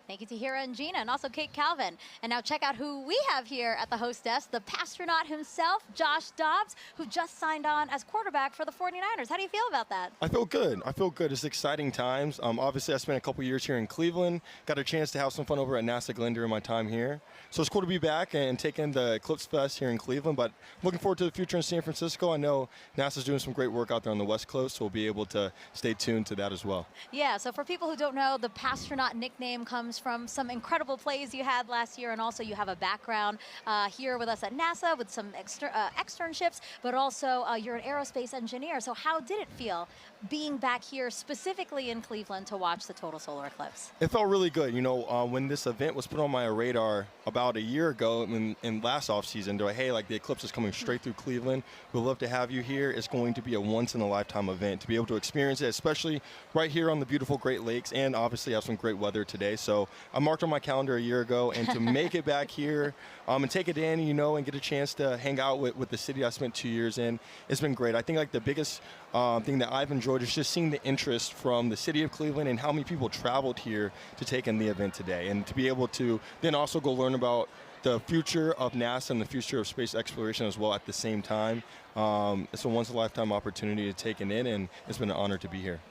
Thank you to Hira and Gina, and also Kate Calvin. And now check out who we have here at the host desk, the pastronaut himself, Josh Dobbs, who just signed on as quarterback for the 49ers. How do you feel about that? I feel good. I feel good. It's exciting times. Obviously, I spent a couple years here in Cleveland. Got a chance to have some fun over at NASA Glenn during my time here. So it's cool to be back and taking the Eclipse Fest here in Cleveland. But looking forward to the future in San Francisco. I know NASA's doing some great work out there on the West Coast, so we'll be able to stay tuned to that as well. Yeah, so for people who don't know, the pastronaut nickname comes from some incredible plays you had last year, and also you have a background here with us at NASA with some externships, but also you're an aerospace engineer. So how did it feel being back here specifically in Cleveland to watch the total solar eclipse? It felt really good. You know, when this event was put on my radar about a year ago in last off season, they're like, hey, like the eclipse is coming straight through Cleveland. We'd love to have you here. It's going to be a once in a lifetime event to be able to experience it, especially right here on the beautiful Great Lakes, and obviously have some great weather today. So I marked on my calendar a year ago, and to make it back here and take it in, you know, and get a chance to hang out with the city I spent 2 years in, it's been great. I think like the biggest thing that I've enjoyed is just seeing the interest from the city of Cleveland and how many people traveled here to take in the event today, and to be able to then also go learn about the future of NASA and the future of space exploration as well at the same time. It's a once-in-a-lifetime opportunity to take it in, and it's been an honor to be here.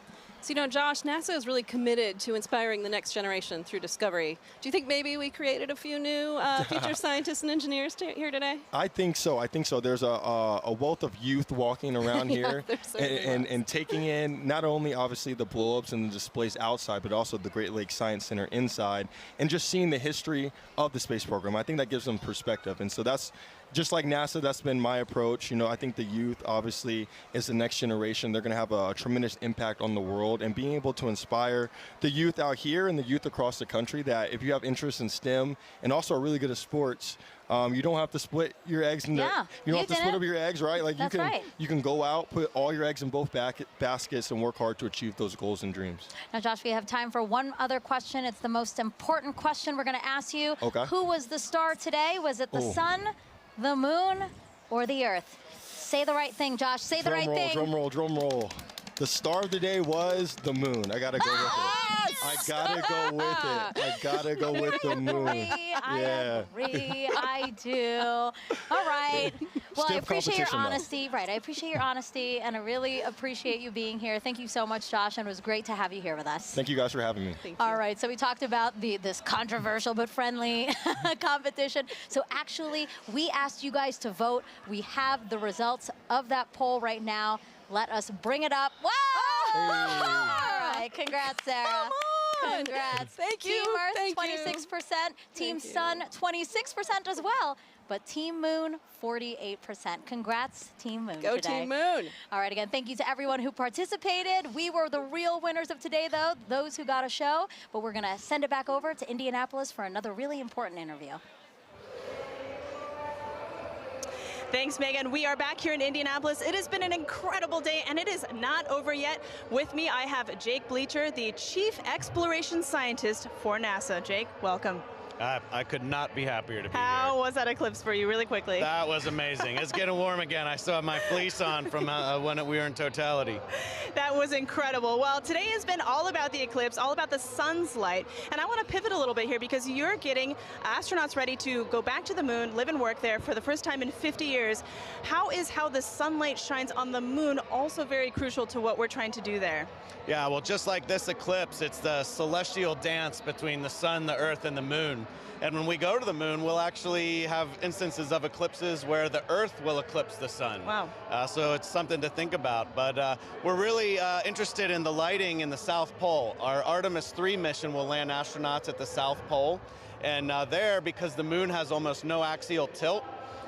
So, you know, Josh, NASA is really committed to inspiring the next generation through discovery. Do you think maybe we created a few new future scientists and engineers here today? I think so. I think so. There's a wealth of youth walking around here and taking in not only obviously the blow-ups and the displays outside, but also the Great Lakes Science Center inside, and just seeing the history of the space program. I think that gives them perspective. And so that's just like NASA, that's been my approach. You know, I think the youth obviously is the next generation. They're going to have a tremendous impact on the world, and being able to inspire the youth out here and the youth across the country that if you have interest in STEM and also are really good at sports, you don't have to split your eggs into, you don't have to split up your eggs, right? Like you can go out, put all your eggs in both baskets and work hard to achieve those goals and dreams. Now, Josh, we have time for one other question. It's the most important question we're going to ask you. Okay. Who was the star today? Was it the sun, the moon, or the earth? Say the right thing, Josh. Say the right thing. Drum roll, drum roll. The star of the day was the moon. I gotta go with it. I gotta go with it. I gotta go with the moon. I agree. I do. All right. Well, I appreciate your honesty. Right. I appreciate your honesty, and I really appreciate you being here. Thank you so much, Josh, and it was great to have you here with us. Thank you guys for having me. All right. So we talked about this controversial but friendly competition. So actually, we asked you guys to vote. We have the results of that poll right now. Let us bring it up. Whoa! All right, congrats, Sarah. on. Congrats. Thank you. Team Earth, Thank 26%. Team Thank you. Sun, 26% as well. But Team Moon, 48%. Congrats, Team Moon. Go today. Team Moon. All right, again, thank you to everyone who participated. We were the real winners of today, though, those who got a show. But we're going to send it back over to Indianapolis for another really important interview. Thanks, Megan. We are back here in Indianapolis. It has been an incredible day, and it is not over yet. With me, I have Jake Bleacher, the Chief Exploration Scientist for NASA. Jake, welcome. I could not be happier to be How was that eclipse for you, really quickly? here. That was amazing. It's getting warm again. I still have my fleece on from when we were in Totality. That was incredible. Well, today has been all about the eclipse, all about the sun's light. And I want to pivot a little bit here because you're getting astronauts ready to go back to the moon, live and work there for the first time in 50 years. How the sunlight shines on the moon also very crucial to what we're trying to do there? Yeah, well, just like this eclipse, it's the celestial dance between the sun, the earth, and the moon. And when we go to the moon, we'll actually have instances of eclipses where the earth will eclipse the sun. Wow. So it's something to think about. But we're really interested in the lighting in the South Pole. Our Artemis 3 mission will land astronauts at the South Pole. And there, because the moon has almost no axial tilt,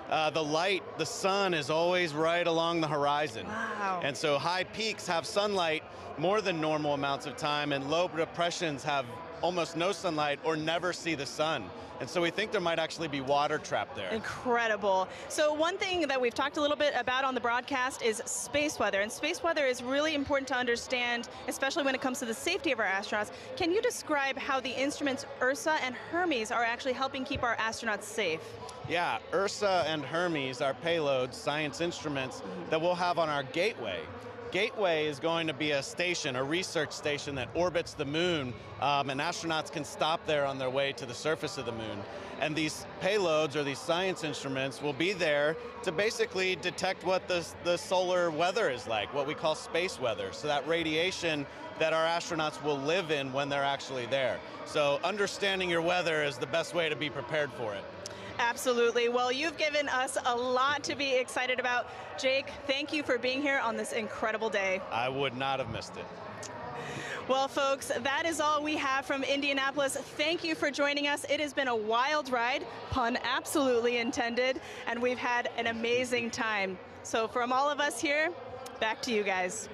the sun is always right along the horizon. Wow. And so high peaks have sunlight more than normal amounts of time, and low depressions have almost no sunlight or never see the sun. And so we think there might actually be water trapped there. Incredible. So one thing that we've talked a little bit about on the broadcast is space weather. And space weather is really important to understand, especially when it comes to the safety of our astronauts. Can you describe how the instruments Ursa and Hermes are actually helping keep our astronauts safe? Yeah, Ursa and Hermes are payloads, science instruments that we'll have on our Gateway. Gateway is going to be a station, a research station that orbits the moon, and astronauts can stop there on their way to the surface of the moon. And these payloads, or these science instruments, will be there to basically detect what the solar weather is like, what we call space weather. So that radiation that our astronauts will live in when they're actually there. So understanding your weather is the best way to be prepared for it. Absolutely. Well, you've given us a lot to be excited about. Jake, thank you for being here on this incredible day. I would not have missed it. Well, folks, that is all we have from Indianapolis. Thank you for joining us. It has been a wild ride, pun absolutely intended, and we've had an amazing time. So from all of us here, back to you guys.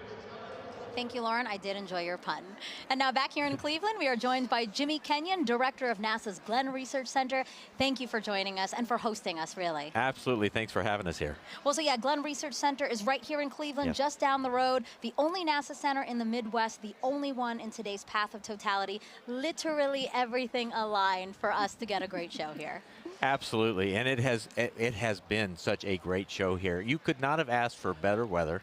Thank you, Lauren. I did enjoy your pun. And now back here in Cleveland, we are joined by Jimmy Kenyon, Director of NASA's Glenn Research Center. Thank you for joining us and for hosting us, really. Absolutely. Thanks for having us here. Well, so yeah, Glenn Research Center is right here in Cleveland, Yes. just down the road. The only NASA center in the Midwest, the only one in today's path of totality. Literally everything aligned for us to get a great show here. Absolutely. And it has been such a great show here. You could not have asked for better weather.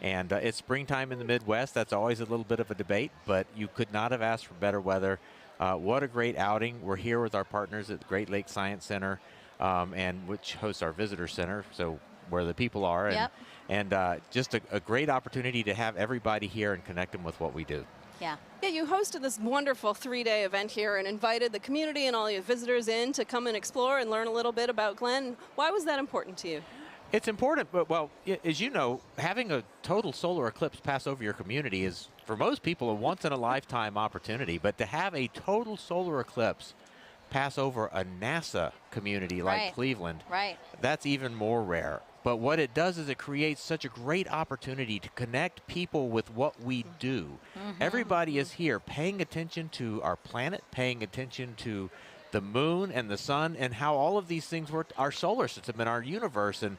And it's springtime in the Midwest. That's always a little bit of a debate, but you could not have asked for better weather. What a great outing. We're here with our partners at the Great Lakes Science Center, and which hosts our visitor center, so where the people are. And, Yep. and just a great opportunity to have everybody here and connect them with what we do. Yeah. Yeah, you hosted this wonderful 3-day event here and invited the community and all your visitors in to come and explore and learn a little bit about Glenn. Why was that important to you? It's important, but, well, as you know, having a total solar eclipse pass over your community is, for most people, a once-in-a-lifetime opportunity. But to have a total solar eclipse pass over a NASA community like Right. Cleveland, Right. that's even more rare. But what it does is it creates such a great opportunity to connect people with what we do. Everybody is here paying attention to our planet, paying attention to the moon and the sun and how all of these things work, our solar system and our universe. And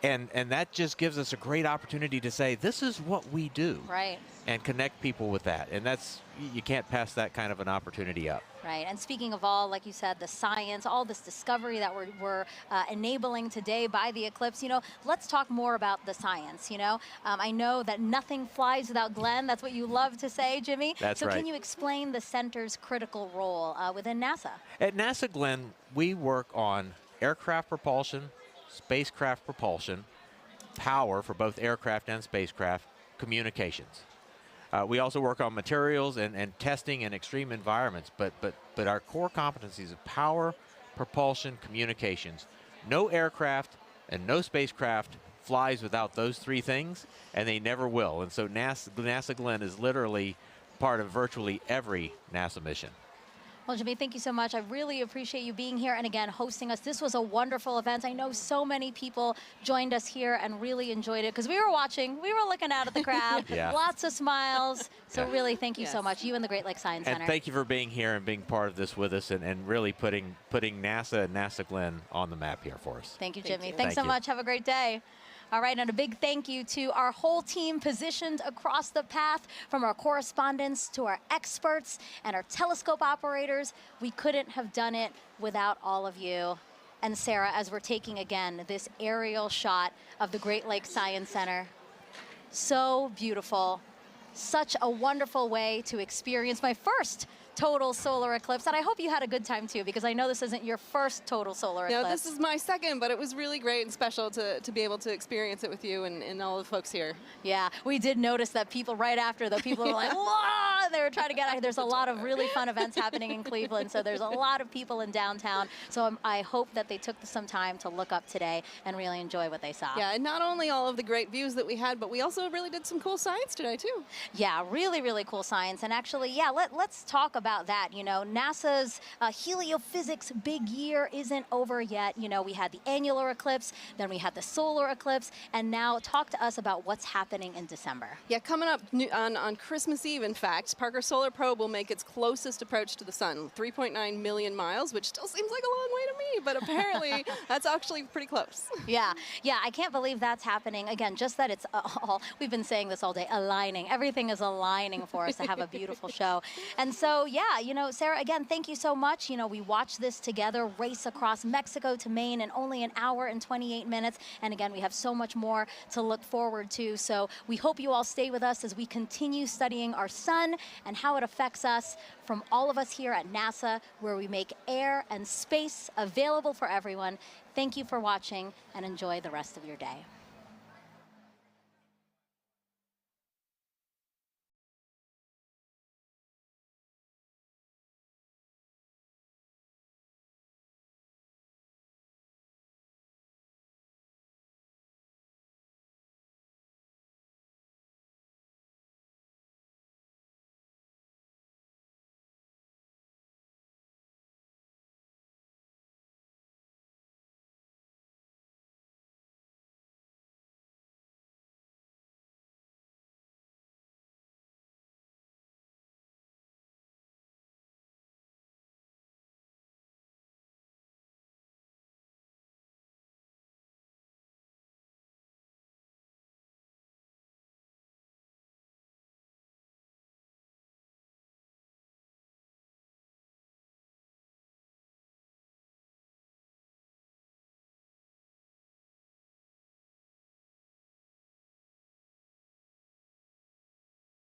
that just gives us a great opportunity to say, this is what we do. Right. And connect people with that. And that's, you can't pass that kind of an opportunity up. Right, and speaking of all, like you said, the science, all this discovery that we're enabling today by the eclipse, you know, let's talk more about the science, you know. I know that nothing flies without Glenn. That's what you love to say, Jimmy. That's so right. Can you explain the center's critical role within NASA? At NASA, Glenn, we work on aircraft propulsion, spacecraft propulsion, power for both aircraft and spacecraft, communications. We also work on materials and testing in extreme environments, but our core competencies of power, propulsion, communications. No aircraft and no spacecraft flies without those three things, and they never will. And so NASA Glenn is literally part of virtually every NASA mission. Well, Jimmy, thank you so much. I really appreciate you being here and again hosting us. This was a wonderful event. I know so many people joined us here and really enjoyed it because we were watching, we were looking out at the crowd. Yeah. Lots of smiles. So Yeah. really, thank you so much. You and the Great Lakes Science Center. And thank you for being here and being part of this with us and really putting NASA and NASA Glenn on the map here for us. Thank you, Thank Jimmy. you. Thanks Thank so you. much. Have a great day. All right, and a big thank you to our whole team positioned across the path, from our correspondents to our experts and our telescope operators. We couldn't have done it without all of you. And Sarah, as we're taking again this aerial shot of the Great Lakes Science Center, so beautiful. Such a wonderful way to experience my first total solar eclipse. And I hope you had a good time too, because I know this isn't your first total solar eclipse. No, this is my second, but it was really great and special to be able to experience it with you and all the folks here. Yeah, we did notice that people right after, the people were like, whoa, they were trying to get out. There's a lot of really fun events happening in Cleveland, so there's a lot of people in downtown. So I hope that they took some time to look up today and really enjoy what they saw. Yeah, and not only all of the great views that we had, but we also really did some cool science today too. Yeah, really, really cool science. And actually, yeah, let's talk about that. You know, NASA's heliophysics big year isn't over yet. You know, we had the annular eclipse, then we had the solar eclipse, and now talk to us about what's happening in December. Yeah, coming up on Christmas Eve, in fact, Parker Solar Probe will make its closest approach to the sun, 3.9 million miles, which still seems like a long way to me, but apparently that's actually pretty close. Yeah, I can't believe that's happening. Again, just that it's all, we've been saying this all day, aligning. Everything is aligning for us to have a beautiful show. And so, yeah, you know, Sarah, again, thank you so much. You know, we watched this together, race across Mexico to Maine in only an hour and 28 minutes. And again, we have so much more to look forward to. So we hope you all stay with us as we continue studying our sun and how it affects us, from all of us here at NASA, where we make air and space available for everyone. Thank you for watching and enjoy the rest of your day.